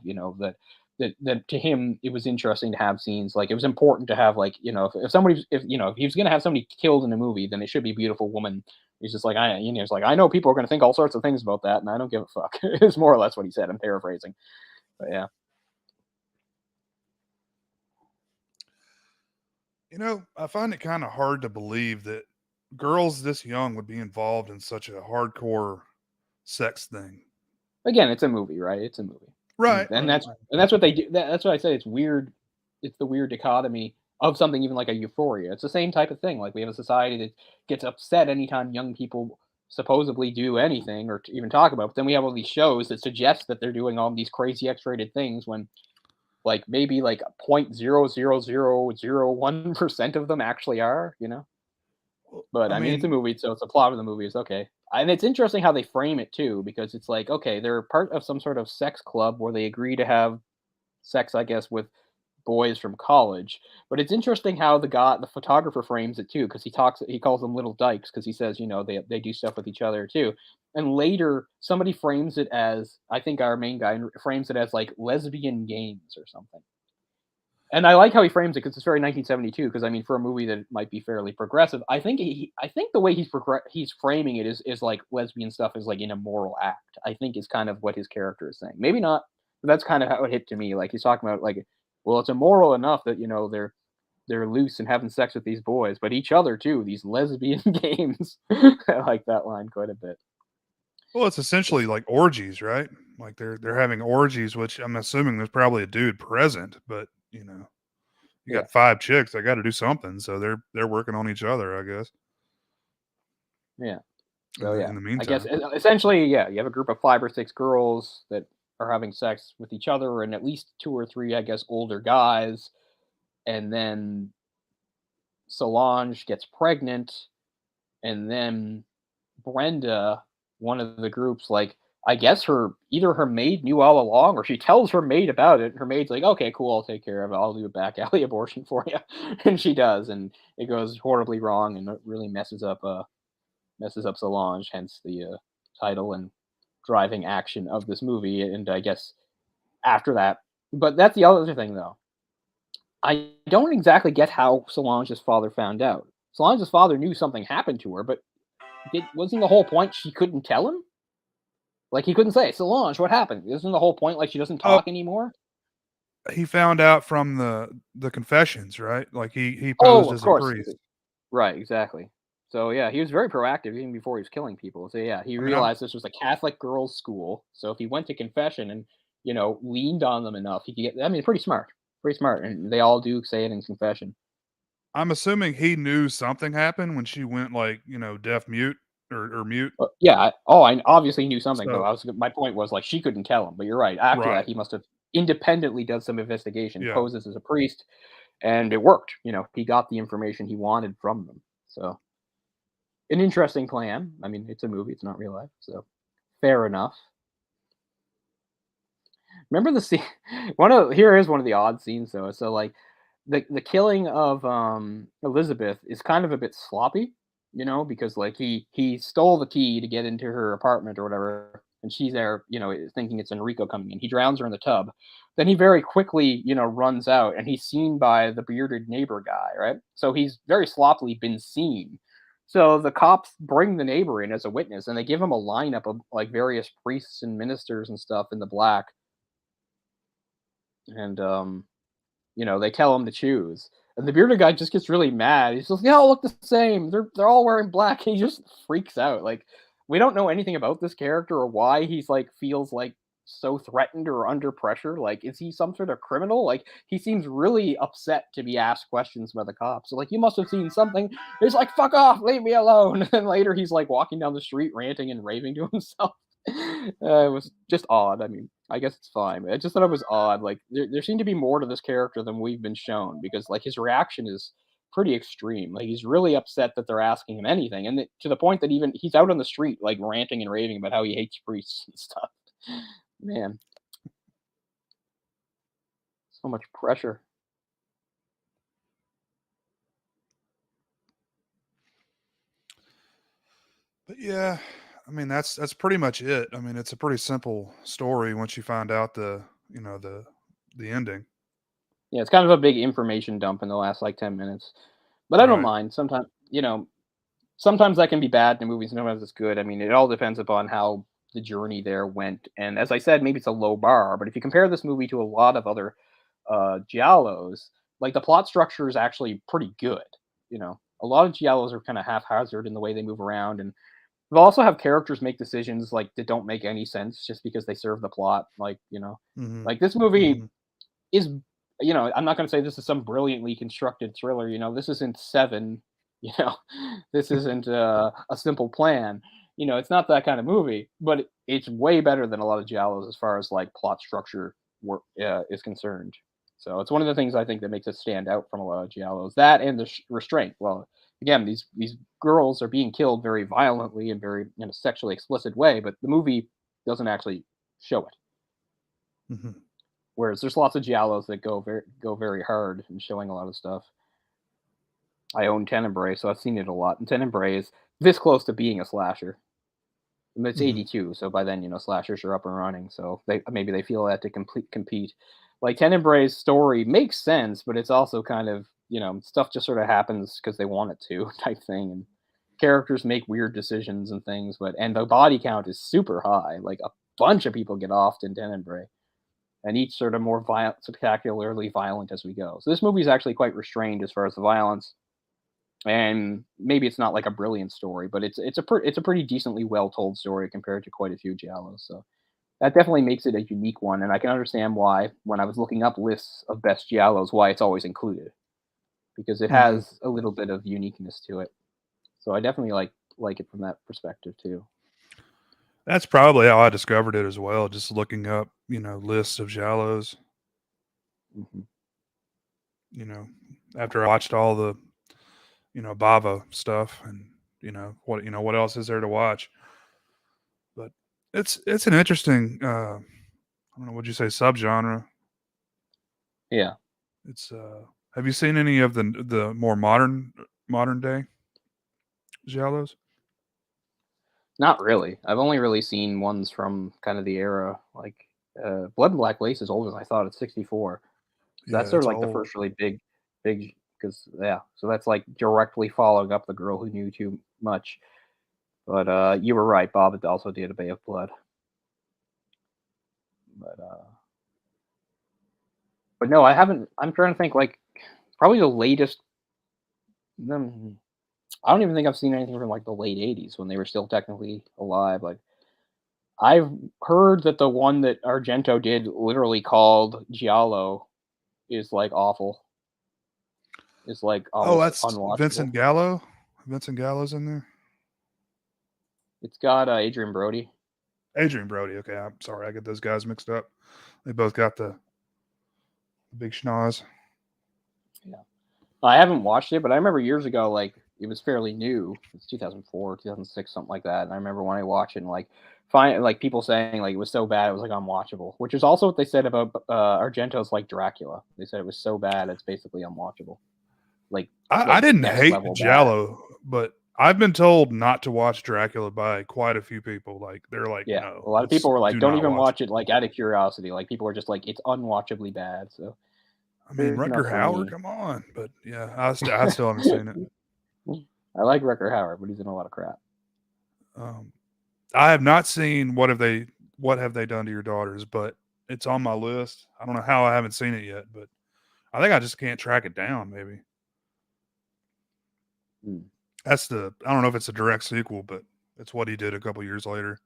That to him it was interesting to have scenes like it was important to have like if somebody if he was going to have somebody killed in a movie, then it should be a beautiful woman. He's just like it's like I know people are going to think all sorts of things about that, and I don't give a fuck. It's more or less what he said. I'm paraphrasing, but yeah. I find it kind of hard to believe that girls this young would be involved in such a hardcore sex thing. Again, it's a movie, right? It's a movie, and Right, and right, that's right. and that's what they do. That's what I say. It's weird. It's the weird dichotomy of something even like a Euphoria. It's the same type of thing. Like we have a society that gets upset anytime young people supposedly do anything or even talk about. But then we have all these shows that suggest that they're doing all these crazy X-rated things when like maybe like 0.00001% of them actually are. Well, But I I mean, it's a mean, movie, so it's a plot of the movie. It's okay. And it's interesting how they frame it too, because it's like, okay, they're part of some sort of sex club where they agree to have sex, I guess, with boys from college. But it's interesting how the photographer frames it too, because he calls them little dykes, because he says, they do stuff with each other too. And later, somebody frames it as, I think our main guy frames it as like lesbian games or something. And I like how he frames it because it's very 1972. Because I mean, for a movie that might be fairly progressive, I think the way he's framing it is like lesbian stuff is like an immoral act. I think is kind of what his character is saying. Maybe not, but that's kind of how it hit to me. Like he's talking about like, well, it's immoral enough that they're loose and having sex with these boys, but each other too. These lesbian games. I like that line quite a bit. well, it's essentially like orgies, right? Like they're having orgies, which I'm assuming there's probably a dude present, but you Yeah, got 5 chicks, they got to do something, so they're working on each other, I guess, yeah. in So the yeah, in the I guess meantime. essentially, yeah, you have a group of 5 or 6 girls that are having sex with each other, and at least 2 or 3, I guess, older guys. And then Solange gets pregnant, and then Brenda, one of the groups, like I guess her maid knew all along, or she tells her maid about it. Her maid's like, "Okay, cool, I'll take care of it. I'll do a back alley abortion for you," and she does, and it goes horribly wrong, and it really messes up Solange, hence the title and driving action of this movie. And I guess after that, but that's the other thing though. I don't exactly get how Solange's father found out. Solange's father knew something happened to her, but wasn't the whole point she couldn't tell him? Like he couldn't say, Solange, what happened? Isn't the whole point like she doesn't Oh, talk anymore? he found out from the confessions, right? Like he Oh, posed of as a course. priest. Right, exactly. So yeah, he was very proactive even before he was killing people. So yeah, he I mean, I'm realized this was a Catholic girls' school. So if he went to confession and leaned on them enough, he could get. I mean, pretty smart, and they all do say it in confession. I'm assuming he knew something happened when she went like, deaf mute or mute. Yeah. I obviously knew something, but So, my point was like she couldn't tell him. But you're right. After that, right. he must have independently done some investigation, Yeah. poses as a priest, and it worked. He got the information he wanted from them. So an interesting plan. I mean, it's a movie; it's not real life, so fair enough. Remember the scene? Here is one of the odd scenes though. So like the killing of Elizabeth is kind of a bit sloppy, because like he stole the key to get into her apartment or whatever, and she's there, thinking it's Enrico coming in. He drowns her in the tub. Then he very quickly, runs out, and he's seen by the bearded neighbor guy, right? So he's very sloppily been seen. So the cops bring the neighbor in as a witness, and they give him a lineup of like various priests and ministers and stuff in the black, and they tell him to choose. And the bearded guy just gets really mad. He's just, "They all look the same. They're all wearing black." He just freaks out. Like we don't know anything about this character or why he's like feels like so threatened or under pressure. Like, is he some sort of criminal? Like he seems really upset to be asked questions by the cops. So like, you must have seen something. He's like, "Fuck off, leave me alone." And later he's like walking down the street ranting and raving to himself. It was just odd. I mean, I guess it's fine. I just thought it was odd. Like there seemed to be more to this character than we've been shown, because like his reaction is pretty extreme. Like he's really upset that they're asking him anything, and to the point that even he's out on the street like ranting and raving about how he hates priests and stuff. Man, so much pressure. But yeah, I mean that's pretty much it. I mean, it's a pretty simple story once you find out the ending. Yeah, it's kind of a big information dump in the last like 10 minutes, but I don't Right. mind. Sometimes sometimes that can be bad in movies. Sometimes it's good. I mean, it all depends upon how the journey there went. And as I said, maybe it's a low bar, but if you compare this movie to a lot of other giallos, like the plot structure is actually pretty good. A lot of giallos are kind of haphazard in the way they move around, and they'll also have characters make decisions like that don't make any sense just because they serve the plot. Mhm. Like this movie Mhm. is, I'm not going to say this is some brilliantly constructed thriller. This isn't Seven. You know, this isn't a simple plan. It's not that kind of movie, but it's way better than a lot of giallos as far as like plot structure work is concerned. So it's one of the things I think that makes it stand out from a lot of giallos. That and the restraint. Well, again, these girls are being killed very violently and very in a sexually explicit way, but the movie doesn't actually show it. Mhm. Whereas there's lots of giallos that go very hard in showing a lot of stuff. I own Tenebrae, so I've seen it a lot. And Tenebrae is this close to being a slasher. And it's Mhm. 82, so by then slashers are up and running. So maybe they feel that to compete. Like Tenebrae's story makes sense, but it's also kind of stuff just sort of happens because they want it to type thing, and characters make weird decisions and things. And the body count is super high. Like a bunch of people get offed in Tenebrae, and each sort of more violent, spectacularly violent as we go. So this movie is actually quite restrained as far as the violence, and maybe it's not like a brilliant story, but it's a pretty decently well told story compared to quite a few giallos. So that definitely makes it a unique one, and I can understand why when I was looking up lists of best giallos, why it's always included because it Mhm. has a little bit of uniqueness to it. So I definitely like it from that perspective too. That's probably how I discovered it as well, just looking up, lists of giallos, Hmm. you know, after I watched all the, Bava stuff and, what else is there to watch? But it's an interesting I don't know, would you say subgenre? Yeah, It's have you seen any of the more modern day giallos? not really. I've only really seen ones from kind of the era like Blood and Black Lace is older than I thought. It's 64. So that's Yeah, sort of it's like the old. first really big, because yeah. So that's like directly following up the girl who knew too much. But you were right. Bob also did a Bay of Blood. But but no, I haven't. I'm trying to think. Like probably the latest. mm, I don't even think I've seen anything from like the late '80s when they were still technically alive. Like I've heard that the one that Argento did, literally called Giallo, is like awful. Is like Oh, almost that's unwatchable. Vincent Gallo. Vincent Gallo's in there. It's got Adrian Brody. Adrian Brody. Okay, I'm sorry, I get those guys mixed up. They both got the big schnoz. Yeah. I haven't watched it, but I remember years ago, like it was fairly new. It's 2004, 2006, something like that. And I remember when I watched it, and like find like people saying like it was so bad it was like unwatchable, which is also what they said about Argento's like Dracula. They said it was so bad it's basically unwatchable, like I like didn't next hate level bad. Giallo, but I've been told not to watch Dracula by quite a few people. Like they're like, Yeah, no, a lot of it's people were like, do don't not even watch watch it. it like out of curiosity. Like people were just like, it's unwatchably bad. So I mean, fair enough Rutger for Hauer, me. come on, but yeah, I still haven't seen it. I like Rucker Howard, but he's in a lot of crap. Um, I have not seen what have they done to your daughters, but it's on my list. I don't know how I haven't seen it yet, but I think I just can't track it down. Maybe Hmm. that's the I don't know if it's a direct sequel, but it's what he did a couple years later.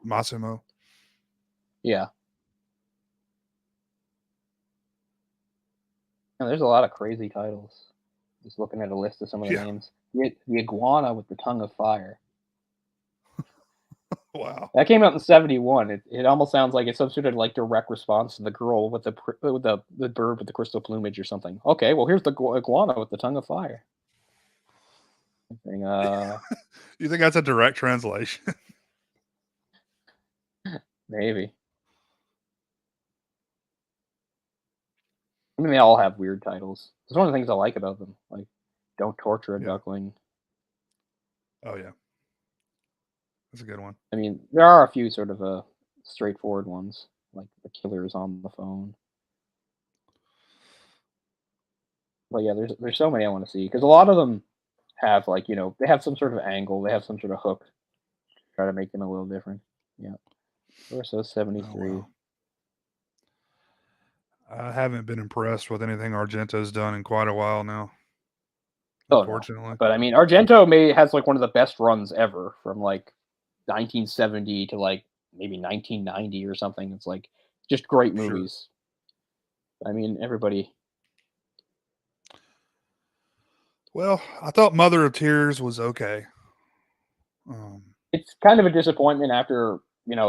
Massimo. Yeah, and there's a lot of crazy titles. Just looking at a list of some of the Yeah. names. The iguana with the tongue of fire. Wow. That came out in '71. It almost sounds like it's some sort of like direct response to the girl with the bird with the crystal plumage or something. Okay, well here's the iguana with the tongue of fire. Thing, You think that's a direct translation? maybe. I mean, they all have weird titles. It's one of the things I like about them. Like Don't torture a Yeah. duckling. Oh yeah. That's a good one. I mean, there are a few sort of straightforward ones, like the killer's on the phone. But yeah, there's so many I want to see because a lot of them have like they have some sort of angle, they have some sort of hook, try to make them a little different. Yeah, Verso Oh 73. wow. I haven't been impressed with anything Argento's done in quite a while now, Oh no, unfortunately. but I mean Argento may has like one of the best runs ever from like 1970 to like maybe 1990 or something. It's like just great Sure. movies. I mean everybody. Well, I thought Mother of Tears was okay. Um, It's kind of a disappointment after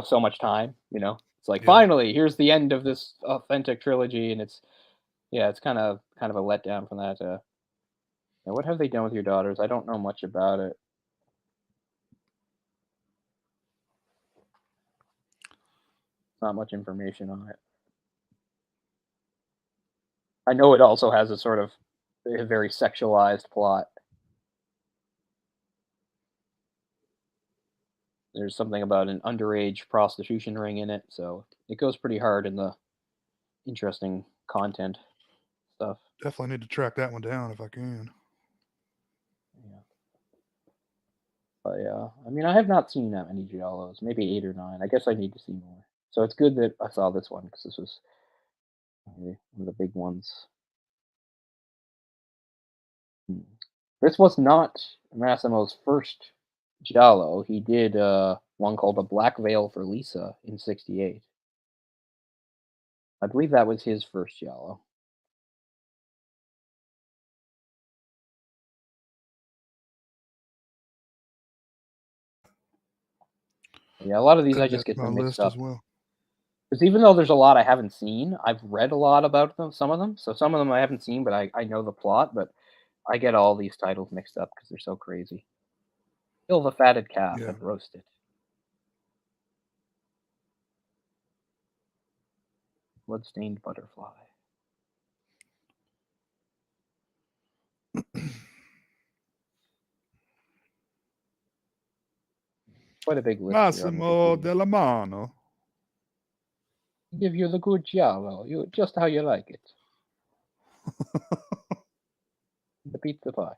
so much time. It's like yeah. finally here's the end of this authentic trilogy, and it's yeah, it's kind of a letdown from that. Now what have they done with your daughters? I don't know much about it. Not much information on it. I know it also has a sort of a very sexualized plot. There's something about an underage prostitution ring in it, so it goes pretty hard in the interesting content stuff. Definitely need to track that one down if I can. Yeah. But yeah, I mean, I have not seen that many giallos, maybe 8 or 9. I guess I need to see more. So it's good that I saw this one because this was one of the big ones. Hmm. This was not Massimo's first giallo. He did one called "A Black Veil for Lisa" in '68. I believe that was his first giallo. Yeah, a lot of these I Add just that to get my them mixed list as up. well. Because even though there's a lot I haven't seen, I've read a lot about them, some of them. So some of them I haven't seen, but I know the plot. But I get all these titles mixed up because they're so crazy. Kill the fatted calf Yeah. and roast it. Bloodstained butterfly. Quite a big list here on Massimo Wikipedia. della Mano. Give you the good giallo, you just how you like it. The pizza pie.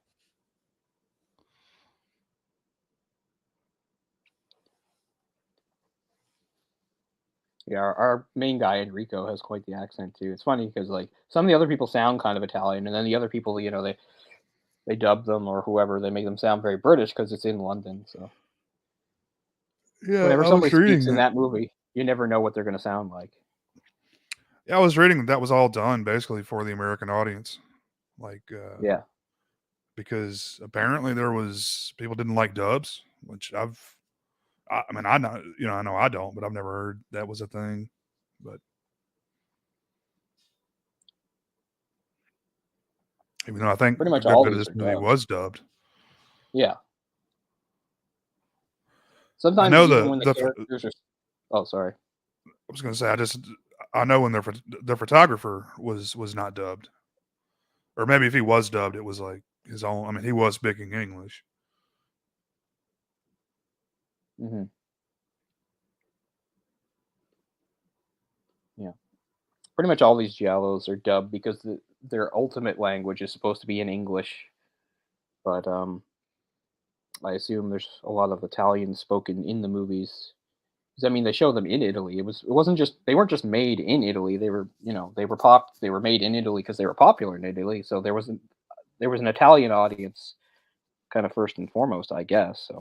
Yeah, our main guy Enrico has quite the accent too. It's funny because like some of the other people sound kind of Italian, and then the other people, they dub them or whoever, they make them sound very British because it's in London. So Yeah, whenever I was somebody reading speaks in that. that movie, you never know what they're going to sound like. Yeah, I was reading that was all done basically for the American audience. Like Yeah, because apparently there was people didn't like dubs, which I mean I know I know I don't, but I've never heard that was a thing. But even though I think pretty a much good all bit of these this are movie dubbed. was dubbed. Yeah, I sometimes know even when the characters are. Oh, sorry. I was going to say I know when their photographer was not dubbed, or maybe if he was dubbed, it was like his own. I mean, he was speaking English. Hmm. Yeah, pretty much all these giallos are dubbed because their ultimate language is supposed to be in English, but I assume there's a lot of Italian spoken in the movies. 'Cause, I mean, they show them in Italy. It wasn't just they weren't just made in Italy. They were made in Italy because they were popular in Italy. So there was an Italian audience kind of first and foremost, I guess. So,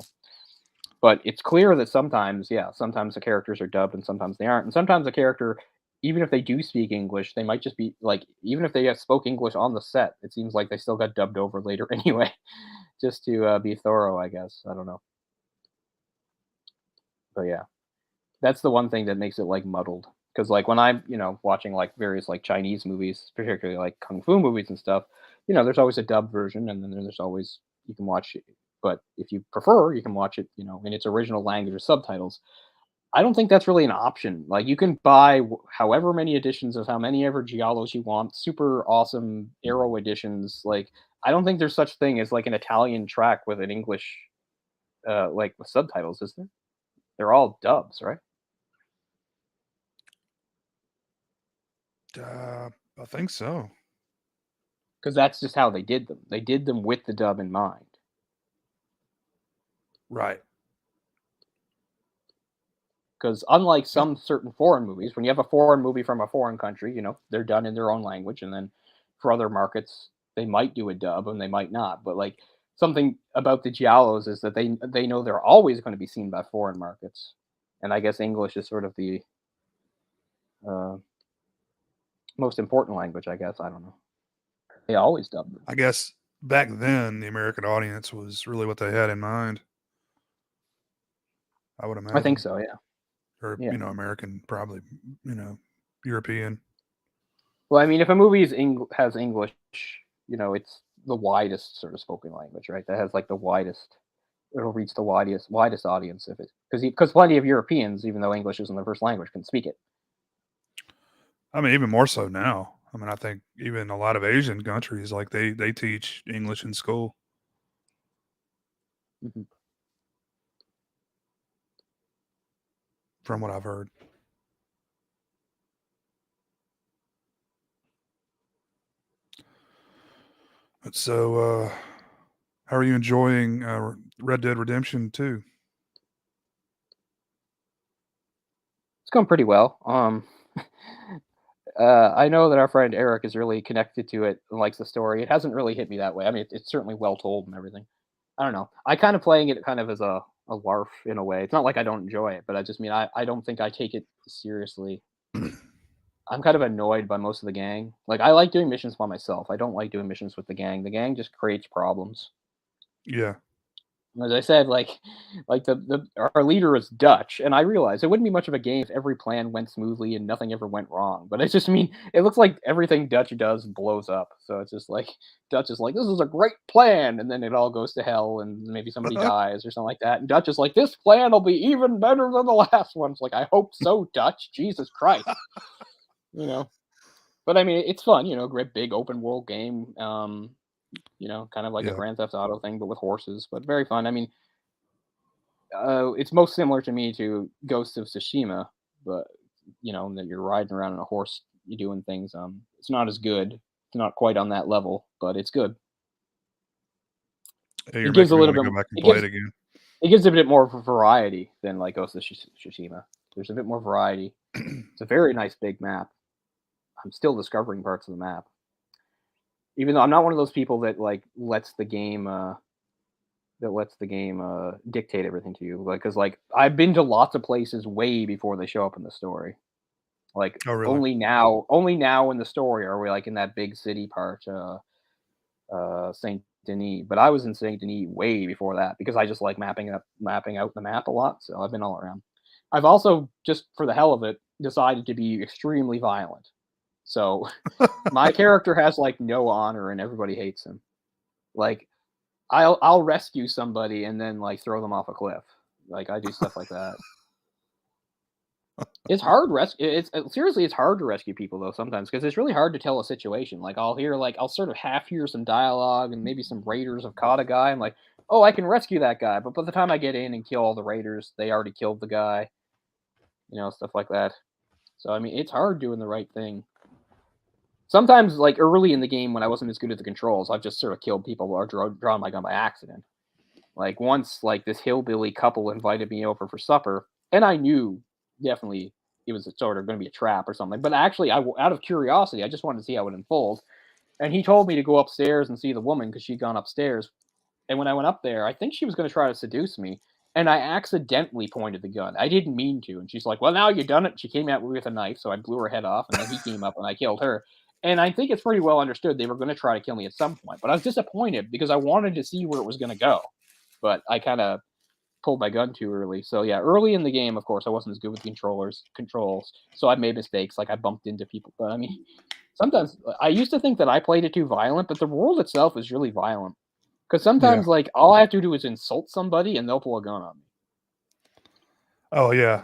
but it's clear that sometimes the characters are dubbed and sometimes they aren't. And sometimes the character, even if they do speak English, they might just be like, even if they spoke English on the set, it seems like they still got dubbed over later anyway, just to be thorough, I guess. I don't know, but yeah. That's the one thing that makes it, like, muddled. Because like, when I'm, watching, like, various, like, Chinese movies, particularly, like, kung fu movies and stuff, there's always a dubbed version, and then there's always you can watch it but if you prefer, you can watch it, in its original language or subtitles. I don't think that's really an option. Like, you can buy however many editions of how many ever giallos you want, super awesome Arrow editions, like, I don't think there's such thing as like an Italian track with an English, like with subtitles, is there? They're all dubs, right? I think so. Because that's just how they did them. They did them with the dub in mind. Right. Because unlike Yeah. some certain foreign movies, when you have a foreign movie from a foreign country, they're done in their own language, and then for other markets, they might do a dub and they might not. But like something about the giallos is that they know they're always going to be seen by foreign markets, and I guess English is sort of the uh, most important language. I guess I don't know. They always dub them. I guess back then the American audience was really what they had in mind. I would I think imagine, so. Yeah. or Yeah. American, probably, you know, European. Well, I mean, if a movie has English, it's the widest sort of spoken language, right? That has like the widest. It'll reach the widest audience if it because plenty of Europeans, even though English isn't their first language, can speak it. I mean, even more so now. I mean, I think even a lot of Asian countries, like they teach English in school. Mhm. From what I've heard. So, how are you enjoying Red Dead Redemption 2? It's going pretty well. I know that our friend Eric is really connected to it and likes the story. It hasn't really hit me that way. I mean, it's certainly well told and everything. I don't know. I kind of playing it kind of as a larf in a way. It's not like I don't enjoy it, but I just mean I don't think I take it seriously. I'm kind of annoyed by most of the gang. Like I like doing missions by myself. I don't like doing missions with the gang. The gang just creates problems. Yeah. As I said, like the our leader is Dutch, and I realize it wouldn't be much of a game if every plan went smoothly and nothing ever went wrong. But it's just mean it looks like everything Dutch does blows up. So it's just like Dutch is like, this is a great plan, and then it all goes to hell, and maybe somebody dies or something like that. And Dutch is like, this plan will be even better than the last one. It's like, I hope so, Dutch. Jesus Christ, you know. But I mean, it's fun, great big open world game. Kind of like a Yeah. Grand Theft Auto thing, but with horses. But very fun. I mean, it's most similar to me to Ghost of Tsushima, but that you're riding around on a horse, you're doing things. It's not as good. It's not quite on that level, but it's good. Yeah, you're It gives a making me little want to bit. go back and It play it gives again. it gives a bit more variety than like Ghost of Tsushima. There's a bit more variety. It's a very nice big map. I'm still discovering parts of the map, even though I'm not one of those people that like lets the game dictate everything to you. Like, cause like I've been to lots of places way before they show up in the story. Like Oh, really? only now in the story are we like in that big city part, Saint Denis. But I was in Saint Denis way before that because I just like mapping out the map a lot. So I've been all around. I've also just for the hell of it decided to be extremely violent. So my character has like no honor and everybody hates him. Like I'll rescue somebody and then like throw them off a cliff. Like I do stuff like that. It's hard seriously, it's hard to rescue people though sometimes because it's really hard to tell a situation. Like I'll sort of half hear some dialogue and maybe some raiders have caught a guy. I'm like, oh, I can rescue that guy. But by the time I get in and kill all the raiders, they already killed the guy. Stuff like that. So I mean, it's hard doing the right thing. Sometimes, like early in the game when I wasn't as good at the controls, I've just sort of killed people or drawn my gun by accident. Like once, like this hillbilly couple invited me over for supper, and I knew definitely it was sort of going to be a trap or something. But actually, out of curiosity, I just wanted to see how it unfolds. And he told me to go upstairs and see the woman because she'd gone upstairs. And when I went up there, I think she was going to try to seduce me, and I accidentally pointed the gun. I didn't mean to, and she's like, "Well, now you've done it." She came at me with a knife, so I blew her head off, and then he came up and I killed her. And I think it's pretty well understood they were going to try to kill me at some point, but I was disappointed because I wanted to see where it was going to go but I kind of pulled my gun too early. So yeah, early in the game, of course, I wasn't as good with the controls. So I made mistakes, like I bumped into people. But I mean, sometimes I used to think that I played it too violent, but the world itself is really violent. Because Yeah. sometimes, like, all I have to do is insult somebody, and they'll pull a gun on me. Oh, yeah.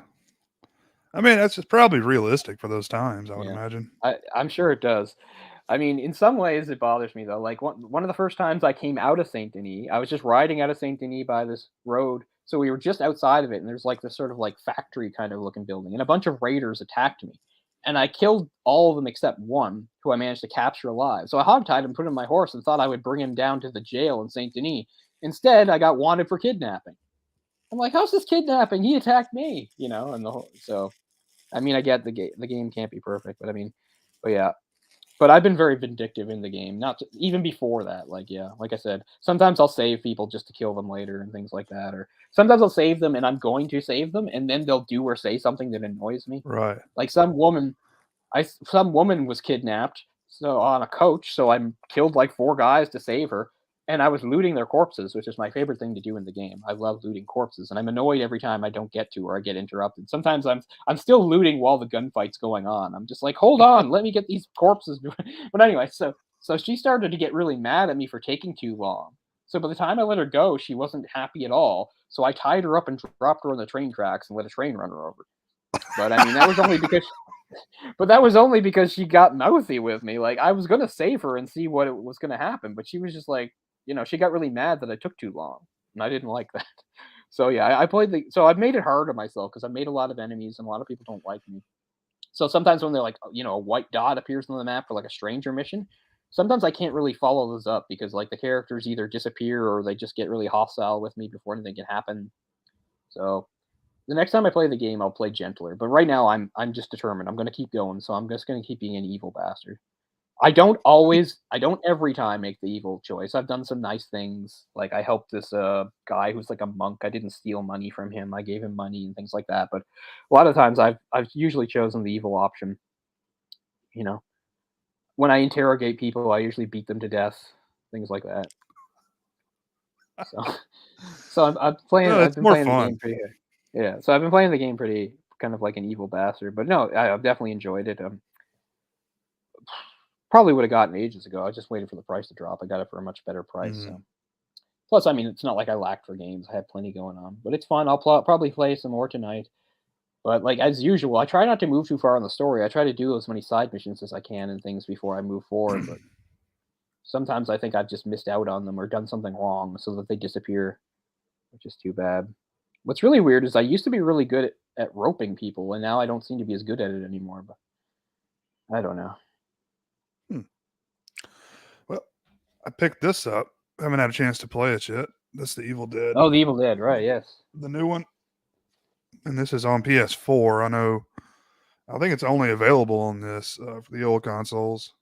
I mean, that's just probably realistic for those times, I would Yeah, imagine. I'm sure it does. I mean, in some ways, it bothers me though. Like one of the first times I came out of Saint Denis, I was just riding out of Saint Denis by this road. So we were just outside of it, and there's like this sort of like factory kind of looking building, and a bunch of raiders attacked me, and I killed all of them except one, who I managed to capture alive. So I hogtied him, put him on my horse, and thought I would bring him down to the jail in Saint Denis. Instead, I got wanted for kidnapping. I'm like, how's this kidnapping? He attacked me, and the whole so. I mean, I get the game can't be perfect, but I mean, but yeah, but I've been very vindictive in the game, not to, even before that. Like, yeah, like I said, sometimes I'll save people just to kill them later and things like that. Or sometimes I'll save them and I'm going to save them, and then they'll do or say something that annoys me. Right. Like some woman was kidnapped, so on a coach, so I killed like four guys to save her, and I was looting their corpses, which is my favorite thing to do in the game. I love looting corpses, and I'm annoyed every time I don't get to or I get interrupted. Sometimes I'm still looting while the gunfight's going on. I'm just like, hold on, let me get these corpses. But anyway, so she started to get really mad at me for taking too long. So by the time I let her go, she wasn't happy at all. So I tied her up and dropped her on the train tracks and let a train run her over. But I mean, that was only because she got mouthy with me. Like I was gonna save her and see what it was gonna happen, but she was just like, she got really mad that I took too long, and I didn't like that. So yeah, I played so I've made it hard on myself because I've made a lot of enemies and a lot of people don't like me. So sometimes when they're like, a white dot appears on the map for like a stranger mission, sometimes I can't really follow those up because like the characters either disappear or they just get really hostile with me before anything can happen. So the next time I play the game, I'll play gentler. But right now, I'm just determined. I'm going to keep going. So I'm just going to keep being an evil bastard. I don't every time make the evil choice. I've done some nice things. Like I helped this guy who's like a monk. I didn't steal money from him. I gave him money and things like that. But a lot of times, I've usually chosen the evil option. You know, when I interrogate people, I usually beat them to death. Things like that. So so No, I've it's been more playing the fun. game pretty good. Yeah, so I've been playing the game pretty kind of like an evil bastard, but no, I've definitely enjoyed it. Probably would have gotten ages ago. I was just waiting for the price to drop. I got it for a much better price. Mhm. So plus, I mean, it's not like I lacked for games. I had plenty going on, but it's fun. I'll probably play some more tonight. But like as usual, I try not to move too far on the story. I try to do as many side missions as I can and things before I move forward. But sometimes I think I've just missed out on them or done something wrong, so that they disappear, which is too bad. What's really weird is I used to be really good at roping people, and now I don't seem to be as good at it anymore. But I don't know. Hmm. Well, I picked this up. Haven't had a chance to play it yet. That's the Evil Dead, Oh, The Evil Dead, right? Yes. the new one, and this is on PS4. I know. I think it's only available on this for the old consoles,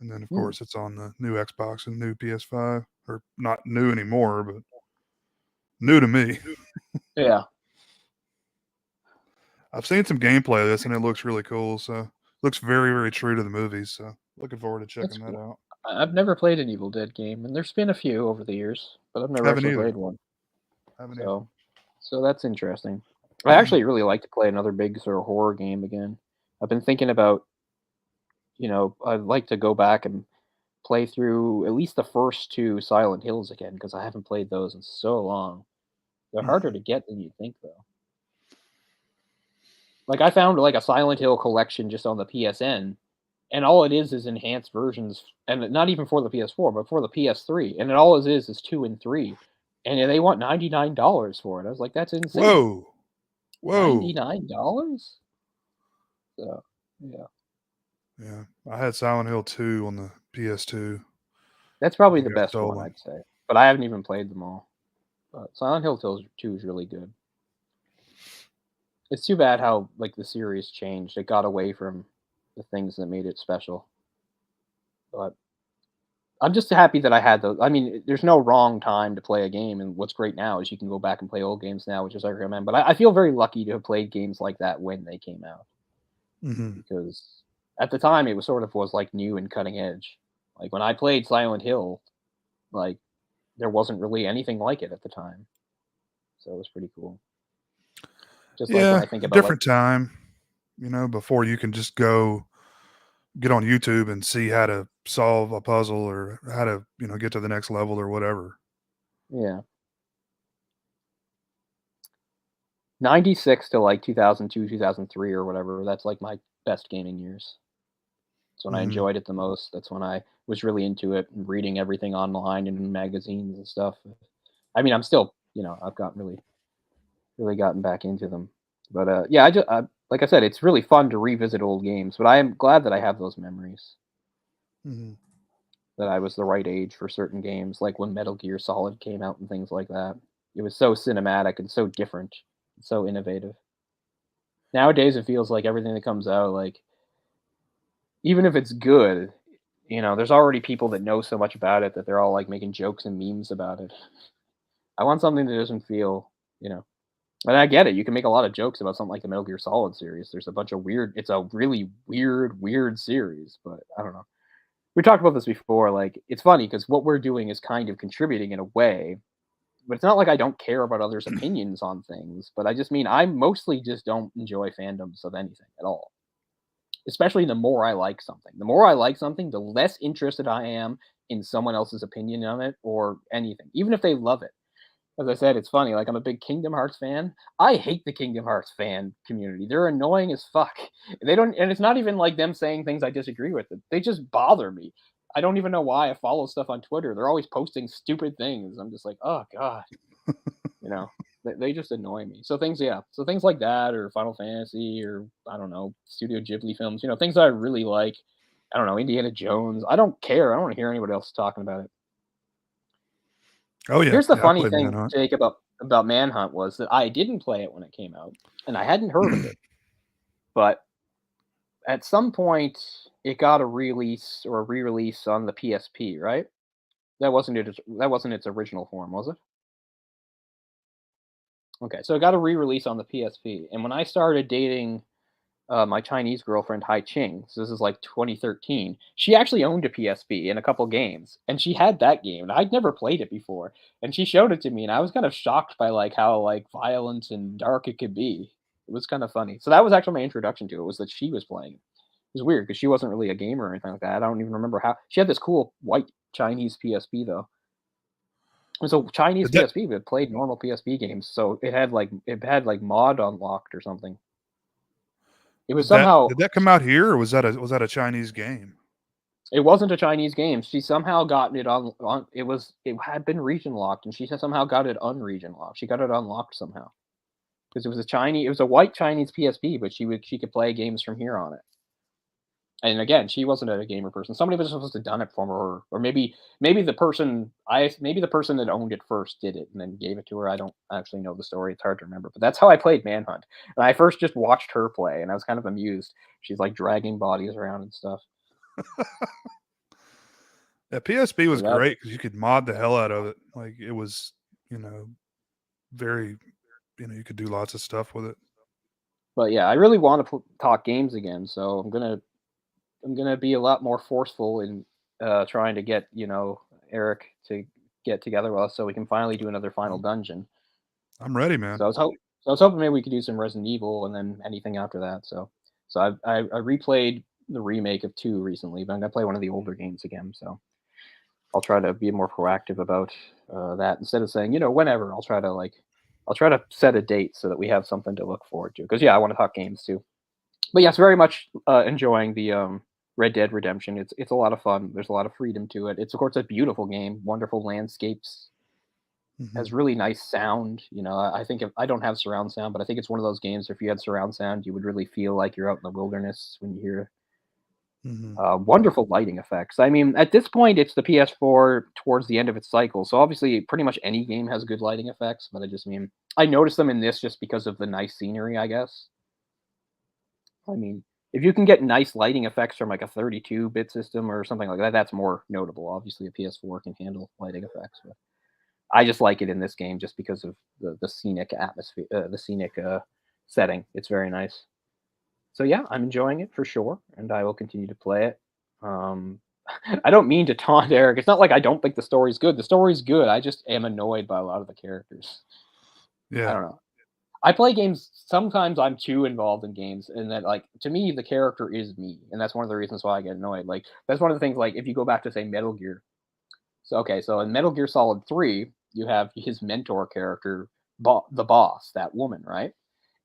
and then of Hmm. course it's on the new Xbox and new PS5, or not new anymore, but new to me. Yeah, I've seen some gameplay of this, and it looks really cool. So looks very, very true to the movies. So looking forward to that's checking that cool. out. I've never played an Evil Dead game, and there's been a few over the years, but I've never Haven't actually either. played one. Haven't So, so that's interesting. I either. actually really like to play another big sort of horror game again. I've been thinking about, I'd like to go back and play through at least the first two Silent Hills again because I haven't played those in so long. They're harder to get than you think, though. Like I found like a Silent Hill collection just on the PSN, and all it is enhanced versions, and not even for the PS4, but for the PS3, and all it is two and three, and they want $99 for it. I was like, that's insane. Whoa, whoa. $99? So yeah, Yeah, I had Silent Hill 2 on the PS2. that's I probably the got best one stolen. I'd say, but I haven't even played them all. But Silent Hill 2 is really good. It's too bad how like the series changed. It got away from the things that made it special. But I'm just happy that I had those. I mean, there's no wrong time to play a game, and what's great now is you can go back and play old games now, which is I recommend. But I feel very lucky to have played games like that when they came out Hmm. because at the time it was like new and cutting edge. Like when I played Silent Hill, like there wasn't really anything like it at the time, so it was pretty cool. Just like when Yeah, I think about like different time, before you can just go get on YouTube and see how to solve a puzzle or how to, get to the next level or whatever. yeah, 96 to like 2002, 2003 or whatever. That's like my best gaming years. That's when I Mhm. enjoyed it the most. That's when I was really into it and reading everything online and in magazines and stuff. I mean, I'm still, I've gotten really gotten back into them. But yeah, like I said, it's really fun to revisit old games. But I am glad that I have those memories. Mhm. That I was the right age for certain games, like when Metal Gear Solid came out and things like that. It was so cinematic and so different, and so innovative. Nowadays, it feels like everything that comes out, like even if it's good, there's already people that know so much about it that they're all like making jokes and memes about it. I want something that doesn't feel, you know. And I get it. You can make a lot of jokes about something like the Metal Gear Solid series. There's a bunch of weird. It's a really weird series, but I don't know. We talked about this before. Like, it's funny because what we're doing is kind of contributing in a way, but it's not like I don't care about others' opinions on things. But I just mean I mostly just don't enjoy fandoms of anything at all. Especially the more I like something. The more I like something, the less interested I am in someone else's opinion on it or anything, even if they love it. As I said, it's funny. Like, I'm a big Kingdom Hearts fan. I hate the Kingdom Hearts fan community. They're annoying as fuck. They don't, and it's not even like them saying things I disagree with. They just bother me. I don't even know why I follow stuff on Twitter. They're always posting stupid things. I'm just like, oh god, you know. They just annoy me. So things, yeah. So things like that, or Final Fantasy, or I don't know, Studio Ghibli films. Things that I really like. I don't know, Indiana Jones. I don't care. I don't want to hear anybody else talking about it. Oh, yeah. Here's the Yeah, I funny played thing, Manhunt. Jake, about Manhunt was that I didn't play it when it came out, and I hadn't heard of it. But at some point, it got a release or a re-release on the PSP, right? That wasn't its original form, was it? Okay, so it got a re-release on the PSP, and when I started dating my Chinese girlfriend Hai Ching, so this is like 2013. She actually owned a PSP and a couple games, and she had that game, and I'd never played it before. And she showed it to me, and I was kind of shocked by like how like violent and dark it could be. It was kind of funny. So that was actually my introduction to it. Was that she was playing it. It was weird because she wasn't really a gamer or anything like that. I don't even remember how she had this cool white Chinese PSP though. It was a Chinese Did that PSP, but it played normal PSP games, so it had like mod unlocked or something. It was did that somehow did that come out here, or was that a Chinese game? It wasn't a Chinese game. She somehow gotten it on it had been region locked, and she somehow got it unregion locked. She got it unlocked somehow because it was a white Chinese PSP, but she could play games from here on it. And again, she wasn't a gamer person. Somebody was supposed to done it for her, or maybe the person that owned it first did it and then gave it to her. I don't actually know the story. It's hard to remember, but that's how I played Manhunt. And I first just watched her play, and I was kind of amused. She's like dragging bodies around and stuff. Yeah, PSP So was that great because you could mod the hell out of it. Like, it was, you know, very you could do lots of stuff with it. But yeah, I really want to talk games again, so I'm gonna be a lot more forceful in trying to get Eric to get together with us so we can finally do another final I'm dungeon. I'm ready, So man. I was hoping maybe we could do some Resident Evil and then anything after that. So I replayed the remake of two recently, but I'm gonna play one of the older games again. So I'll try to be more proactive about that instead of saying whenever. I'll try to set a date so that we have something to look forward to. Because yeah, I want to talk games too. But yes, very much enjoying the Red Dead Redemption. It's a lot of fun. There's a lot of freedom to it. It's of course a beautiful game, wonderful landscapes, Mhm. has really nice sound. I think I don't have surround sound, but I think it's one of those games. If you had surround sound, you would really feel like you're out in the wilderness when you hear Mhm. wonderful lighting effects. I mean, at this point, it's the PS4 towards the end of its cycle, so obviously, pretty much any game has good lighting effects. But I just mean I noticed them in this just because of the nice scenery, I guess. I mean, if you can get nice lighting effects from like a 32-bit system or something like that, that's more notable. Obviously, a PS4 can handle lighting effects, but I just like it in this game just because of the scenic atmosphere, the scenic setting. It's very nice. So yeah, I'm enjoying it for sure, and I will continue to play it. Um, I don't mean to taunt Eric. It's not like I don't think the story's good. The story's good. I just am annoyed by a lot of the characters. I Yeah. don't know. I play games sometimes I'm too involved in games and that like to me the character is me and that's one of the reasons why I get annoyed. Like that's one of the things like if you go back to say Metal Gear. So okay, so in Metal Gear Solid 3, you have his mentor character, the boss, that woman, right?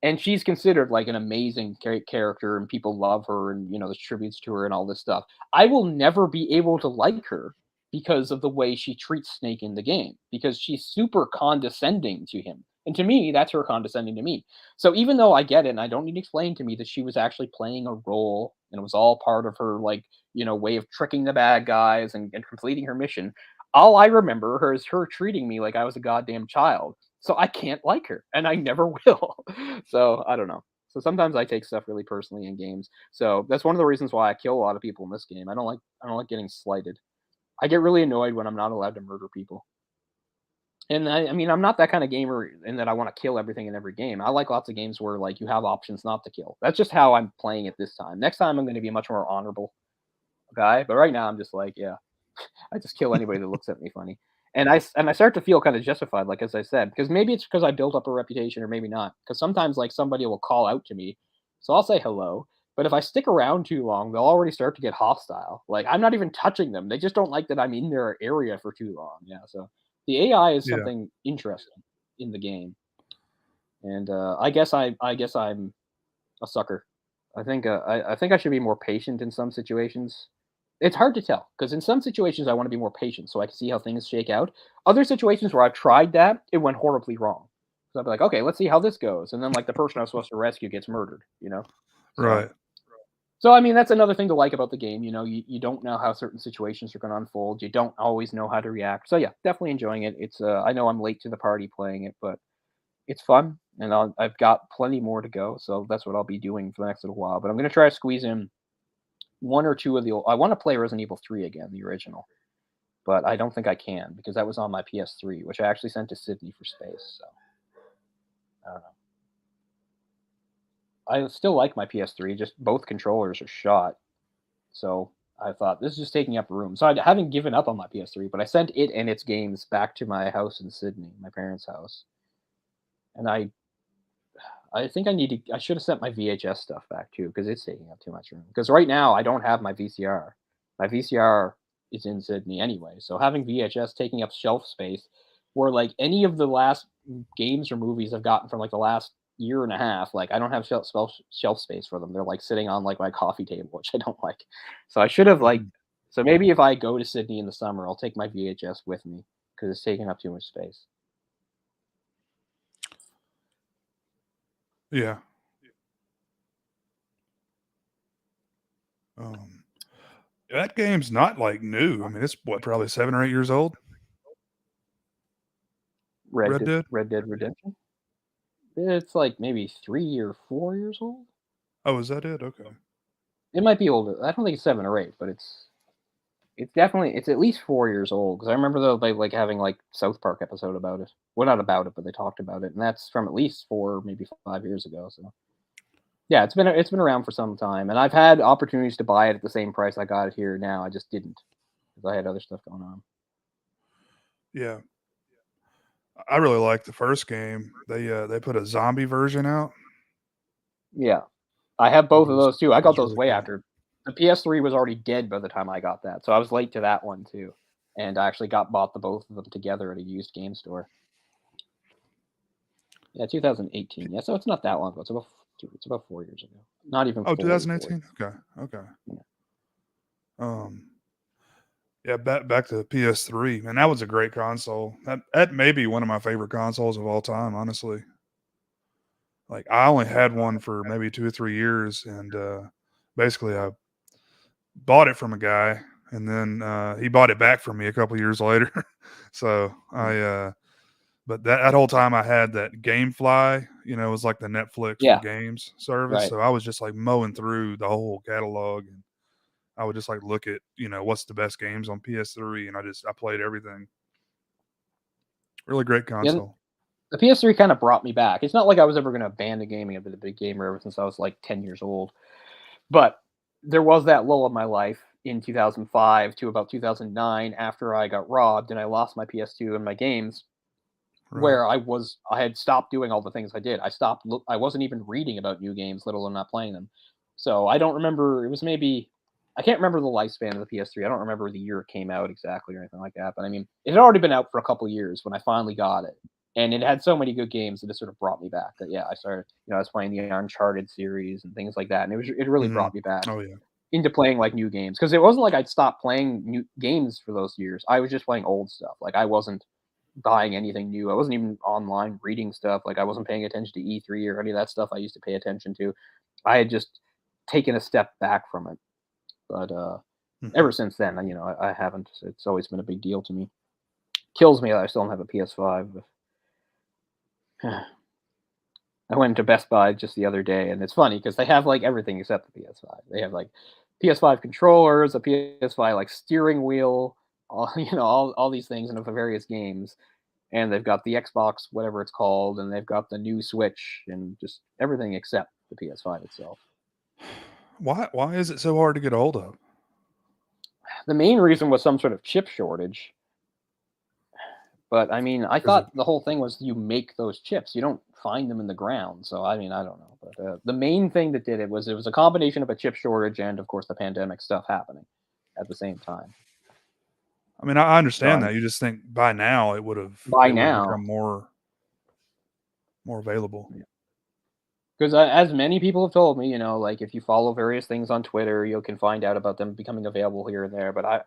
and she's considered like an amazing character, and people love her, and there's tributes to her and all this stuff. I will never be able to like her because of the way she treats Snake in the game, because she's super condescending to him, and to me that's her condescending to me. So even though I get it, and I don't need to explain to me that she was actually playing a role and it was all part of her, like, way of tricking the bad guys and completing her mission, all I remember her is her treating me like I was a goddamn child. So I can't like her, and I never will. So I don't know. So sometimes I take stuff really personally in games. So that's one of the reasons why I kill a lot of people in this game. I don't like getting slighted. I get really annoyed when I'm not allowed to murder people. And I mean, I'm not that kind of gamer in that I want to kill everything in every game. I like lots of games where like you have options not to kill. That's just how I'm playing it this time. Next time I'm going to be a much more honorable guy, but right now I'm just like, yeah, I just kill anybody that looks at me funny. And I start to feel kind of justified, like as I said, because maybe it's because I built up a reputation, or maybe not. Because sometimes like somebody will call out to me, so I'll say hello. But if I stick around too long, they'll already start to get hostile. Like I'm not even touching them; they just don't like that I'm in their area for too long. Yeah, so the AI is Yeah. something interesting in the game, and I guess I'm a sucker. I think I should be more patient in some situations. It's hard to tell because in some situations I want to be more patient so I can see how things shake out. Other situations where I've tried that, it went horribly wrong. So I'll be like, okay, let's see how this goes, and then like the person I was supposed to rescue gets murdered. So Right. so I mean that's another thing to like about the game. You don't know how certain situations are going to unfold. You don't always know how to react. So yeah, definitely enjoying it. It's I know I'm late to the party playing it, but it's fun, and I've got plenty more to go, so that's what I'll be doing for the next little while. But I'm gonna try to squeeze in one or two of the old. I want to play Resident Evil 3 again, the original, but I don't think I can because that was on my PS3, which I actually sent to Sydney for space. So I don't know. I still like my PS3, just both controllers are shot. So I thought this is just taking up room. So I haven't given up on my PS3, but I sent it and its games back to my house in Sydney, my parents' house, and I think I should have sent my VHS stuff back too because it's taking up too much room. Because right now I don't have my VCR. My VCR is in Sydney anyway, so having VHS taking up shelf space, where like any of the last games or movies I've gotten from like the last year and a half, like I don't have shelf space for them. They're like sitting on like my coffee table, which I don't like. So I should have like. Mhm. So maybe if I go to Sydney in the summer, I'll take my VHS with me because it's taking up too much space. Yeah. Um, that game's not like new. I mean, it's what, probably 7 or 8 years old. Red Dead. Red Dead Redemption. It's like maybe 3 or 4 years old? Oh, is that it? Okay. It might be older. I don't think it's 7 or 8, but it's at least 4 years old. Because I remember though they, like, having, like, South Park episode about it. Well, not about it, but they talked about it, and that's from at least 4, maybe 5 years ago, so yeah, it's been around for some time, and I've had opportunities to buy it at the same price I got it here now, I just didn't because I had other stuff going on. Yeah. I really like the first game. They put a zombie version out, Yeah. I have which both of those too. I got was those really way cool. after. The PS3 was already dead by the time I got that, so I was late to that one too. And I actually bought the both of them together at a used game store. Yeah, 2018. Yeah, so it's not that long ago. It's about 4 years ago. Not even Oh, fully 4 2018. years. Okay. Okay. Yeah. Um, yeah, back to the PS3, man. That was a great console. That may be one of my favorite consoles of all time, honestly. Like I only had one for maybe 2 or 3 years, and basically I bought it from a guy, and then he bought it back from me a couple years later. So Mm. but that whole time I had that GameFly, it was like the Netflix for Yeah. games service. Right. So I was just like mowing through the whole catalog, and I would just like look at what's the best games on PS3, and I played everything. Really great Yeah. console. The PS3 kind of brought me back. It's not like I was ever going to abandon gaming. I've been a big gamer ever since I was like 10 years old. But there was that lull of my life in 2005 to about 2009 after I got robbed and I lost my PS2 and my games, Right. where I had stopped doing all the things I did. I wasn't even reading about new games, let alone not playing them. So I don't remember. It was maybe I can't remember the lifespan of the PS3. I don't remember the year it came out exactly or anything like that. But I mean, it had already been out for a couple years when I finally got it. and it had so many good games that it sort of brought me back. That yeah, I started, I was playing the Uncharted series and things like that, and it really Hmm. brought me back Oh yeah. into playing like new games because it wasn't like I'd stopped playing new games for those years. I was just playing old stuff. Like I wasn't buying anything new. I wasn't even online reading stuff. Like I wasn't paying attention to E3 or any of that stuff I used to pay attention to. I had just taken a step back from it. But Hmm. ever since then, I haven't. It's always been a big deal to me. Kills me that I still don't have a PS5. I went to Best Buy just the other day, and it's funny because they have like everything except the PS5. They have like PS5 controllers, a PS5 like steering wheel, all all these things, and for various games. And they've got the Xbox, whatever it's called, and they've got the new Switch, and just everything except the PS5 itself. Why is it so hard to get a hold of? The main reason was some sort of chip shortage. But I mean, I Is it thought the whole thing was you make those chips. You don't find them in the ground. So I mean, I don't know. But the main thing that did it was a combination of a chip shortage and, of course, the pandemic stuff happening at the same time. I mean, I So understand that. You just think by now by it would have now, become more available. because as many people have told me, like if you follow various things on Twitter, you can find out about them becoming available here and there. But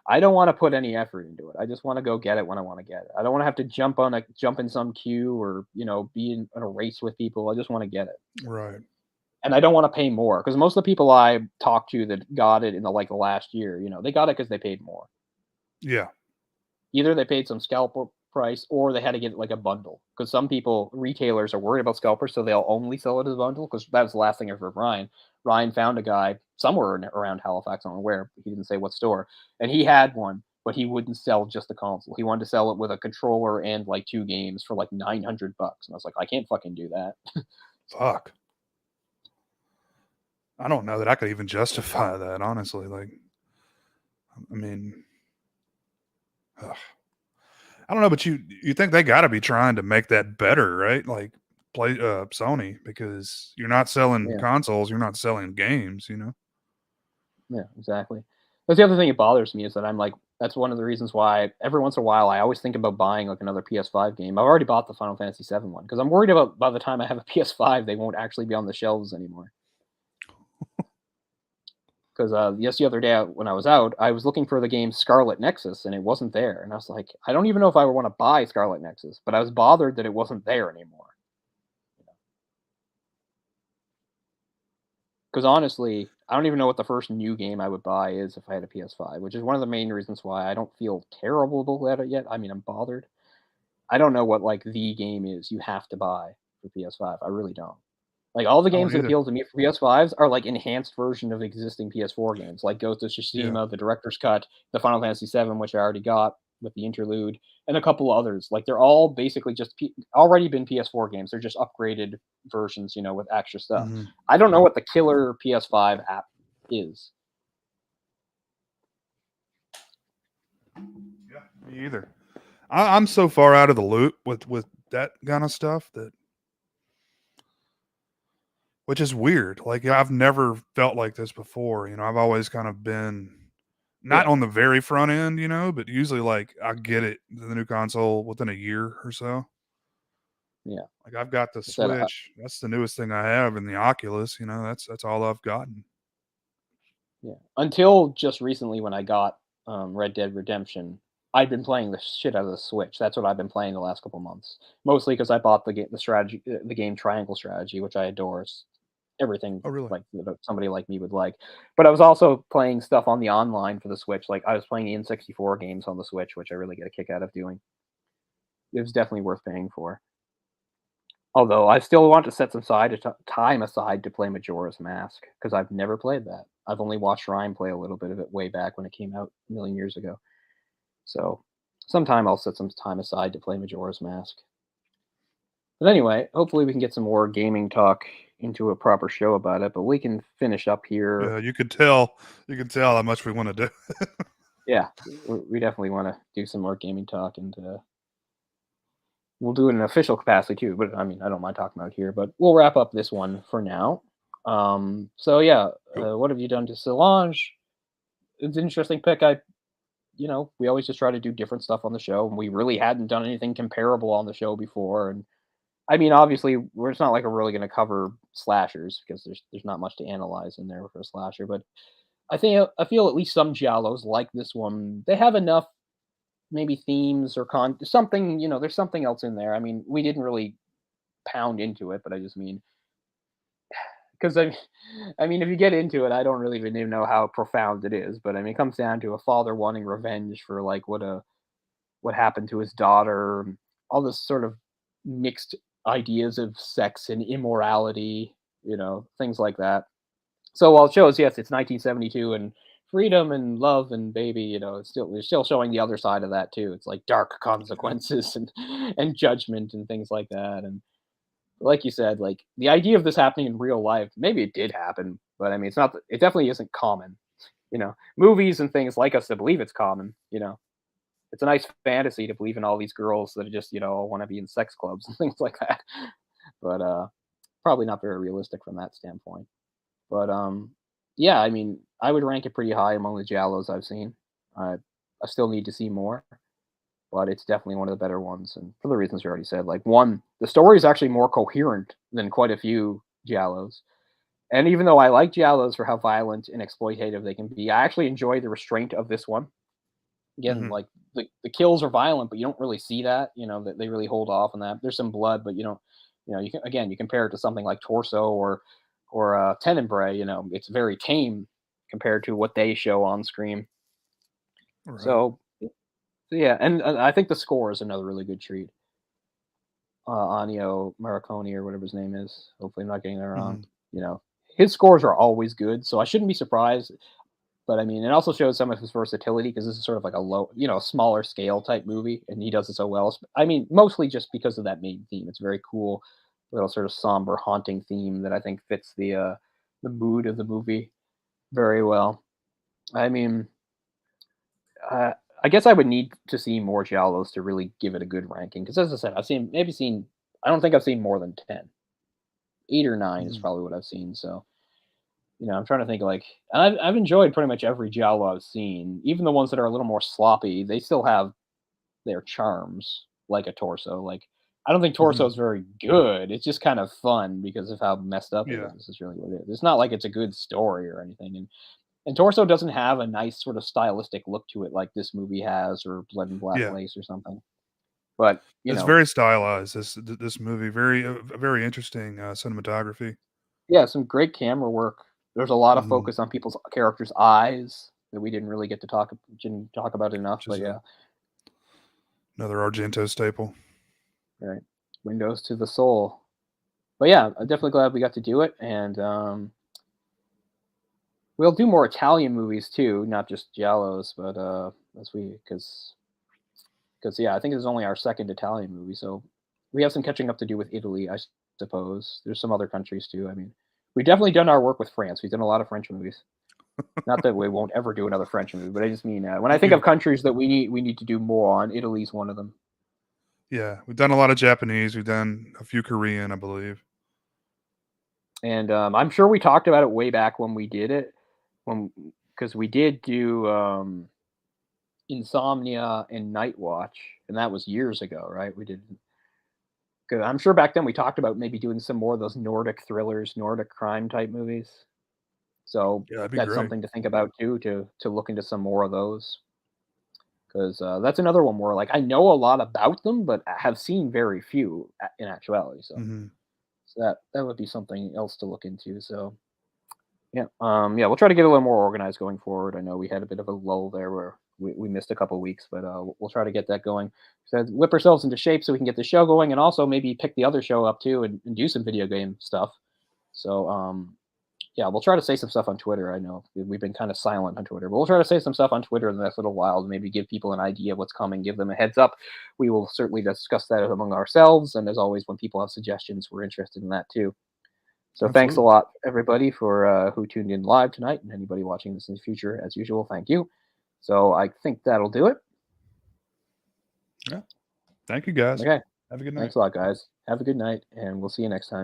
I don't want to put any effort into it. I just want to go get it when I want to get it. I don't want to have to jump in some queue or be in a race with people. I just want to get it. Right. And I don't want to pay more because most of the people I talked to that got it in the last year, they got it because they paid more. Yeah. Either they paid some scalper price or they had to get like a bundle. Because some people, retailers, are worried about scalpers, so they'll only sell it as a bundle. Because that was the last thing I heard from Ryan. Ryan found a guy somewhere around Halifax, I don't know where, he didn't say what store, and he had one, but he wouldn't sell just the console. He wanted to sell it with a controller and like 2 games for like $900. And I was like, I can't fucking do that. So Fuck. I don't know that I could even justify that, honestly. Like, I mean, ugh. I don't know, but you think they got to be trying to make that better, right? Like, play Sony, because you're not selling yeah. consoles, you're not selling games. You know. Yeah, exactly. That's the other thing that bothers me is that I'm like, that's one of the reasons why every once in a while I always think about buying like another PS5 game. I've already bought the Final Fantasy VII one because I'm worried about by the time I have a PS5, they won't actually be on the shelves anymore. Because just the other day when I was out, I was looking for the game Scarlet Nexus and it wasn't there, and I was like, I don't even know if I would want to buy Scarlet Nexus, but I was bothered that it wasn't there anymore. Because honestly, I don't even know what the first new game I would buy is if I had a PS5, which is one of the main reasons why I don't feel terrible about it yet. I mean, I'm bothered. I don't know what like the game is you have to buy for PS5. I really don't. Like all the I games don't that either. appeal to me for PS5s are like enhanced version of existing PS4 games, like Ghost of Yeah. Tsushima, the Director's Cut, the Final Fantasy VII, which I already got with the interlude, and a couple others. Like they're all basically just already been PS4 games. They're just upgraded versions, with extra stuff. Hmm. I don't know what the killer PS5 app is. Yeah. Me either. I'm so far out of the loop with that kind of stuff that, which is weird. Like, I've never felt like this before. You know, I've always kind of been not Yeah, on the very front end, but usually like I get it the new console within a year or so. yeah. Like, I've got the I said, Switch. That's the newest thing I have, and the Oculus. That's all I've gotten. yeah. Until just recently, when I got Red Dead Redemption, I'd been playing the shit out of the Switch. That's what I've been playing the last couple months. Mostly because I bought the game Triangle Strategy, which I adore. It's everything Oh, really? like that somebody like me would like. But I was also playing stuff on the online for the Switch. Like I was playing the N64 games on the Switch, which I really get a kick out of doing. It was definitely worth paying for. Although I still want to set some time aside to play Majora's Mask because I've never played that. I've only watched Ryan play a little bit of it way back when it came out a million years ago. So sometime I'll set some time aside to play Majora's Mask. But anyway, hopefully we can get some more gaming talk into a proper show about it. But we can finish up here. Yeah, you could tell. You can tell how much we want to do. Yeah, we definitely want to do some more gaming talk, and we'll do it in an official capacity too. But I mean, I don't mind talking about it here. But we'll wrap up this one for now. So yeah, Cool. what have you done to Solange? It's an interesting pick. I we always just try to do different stuff on the show, and we really hadn't done anything comparable on the show before. And I mean, obviously, it's not like we're really going to cover slashers because there's not much to analyze in there for a slasher. But I feel at least some giallos like this one, they have enough maybe themes or something. There's something else in there. I mean, we didn't really pound into it, but I just mean because I mean, if you get into it, I don't really even know how profound it is. But I mean, it comes down to a father wanting revenge for like what happened to his daughter, all this sort of mixed ideas of sex and immorality, things like that. So while it shows, yes, it's 1972 and freedom and love and baby, they're still showing the other side of that too. It's like dark Yeah. consequences and judgment and things like that. And like you said, like the idea of this happening in real life, maybe it did happen, but I mean, it's not. It definitely isn't common. Movies and things like us to believe it's common. It's a nice fantasy to believe in all these girls that just want to be in sex clubs and things like that. But probably not very realistic from that standpoint. But yeah, I mean, I would rank it pretty high among the giallos I've seen. I still need to see more, but it's definitely one of the better ones, and for the reasons you already said. Like one, the story is actually more coherent than quite a few giallos. And even though I like giallos for how violent and exploitative they can be, I actually enjoy the restraint of this one. Again, Hmm. like the kills are violent, but you don't really see that. That they really hold off on that. There's some blood, but you don't. You compare it to something like Torso or Tenebrae. It's very tame compared to what they show on screen. Right. So yeah, and I think the score is another really good treat. Ennio Morricone or whatever his name is. Hopefully, I'm not getting that wrong. Hmm. You know, his scores are always good, so I shouldn't be surprised. But I mean, it also shows some of his versatility because this is sort of like a smaller scale type movie, and he does it so well. I mean, mostly just because of that main theme. It's very cool, little sort of somber, haunting theme that I think fits the mood of the movie very well. I mean, uh, I guess I would need to see more giallos to really give it a good ranking. Because as I said, I've seen. I don't think I've seen more than 10. 8 or 9 is Hmm. probably what I've seen. So I'm trying to think like, and I've enjoyed pretty much every giallo I've seen, even the ones that are a little more sloppy. They still have their charms, like a Torso. Like I don't think Torso Hmm. is very good. It's just kind of fun because of how messed up it Yeah. is. Is really what it is. It's not like it's a good story or anything. And Torso doesn't have a nice sort of stylistic look to it like this movie has, or Blood and Black Yeah. Lace or something. But It's very stylized. This movie very very interesting cinematography. yeah, some great camera work. There's a lot of Hmm. focus on people's characters' eyes that we didn't really get to didn't talk about enough. Which But is yeah, another Argento staple. right. Windows to the soul. But yeah, I'm definitely glad we got to do it, and we'll do more Italian movies too, not just giallos. But as we because yeah, I think this is only our second Italian movie, so we have some catching up to do with Italy, I suppose. There's some other countries too. I mean, we've definitely done our work with France. We've done a lot of French movies. Not that we won't ever do another French movie, but I just mean when I think We've of countries that we need to do more on, Italy's one of them. Yeah, we've done a lot of Japanese. We've done a few Korean, I believe. And I'm sure we talked about it way back when we did it, when because we did do Insomnia and Night Watch, and that was years ago, right? We did. Cause I'm sure back then we talked about maybe doing some more of those Nordic thrillers, Nordic crime type movies. So Yeah, that'd be that's great. something to think about too, to look into some more of those. Because that's another one where like I know a lot about them, but I have seen very few in actuality. Hmm. So that would be something else to look into. So yeah, yeah, we'll try to get a little more organized going forward. I know we had a bit of a lull there where we missed a couple weeks, but we'll try to get that going. So whip ourselves into shape so we can get the show going, and also maybe pick the other show up too and do some video game stuff. So yeah, we'll try to say some stuff on Twitter. I know we've been kind of silent on Twitter, but we'll try to say some stuff on Twitter in the next little while to maybe give people an idea of what's coming, give them a heads up. We will certainly discuss that among ourselves, and as always, when people have suggestions, we're interested in that too. So thanks a Absolutely. lot, everybody, for who tuned in live tonight, and anybody watching this in the future, as usual. Thank you. So I think that'll do it. Yeah. Thank you, guys. Okay. Have a good night. Thanks a lot, guys. Have a good night, and we'll see you next time.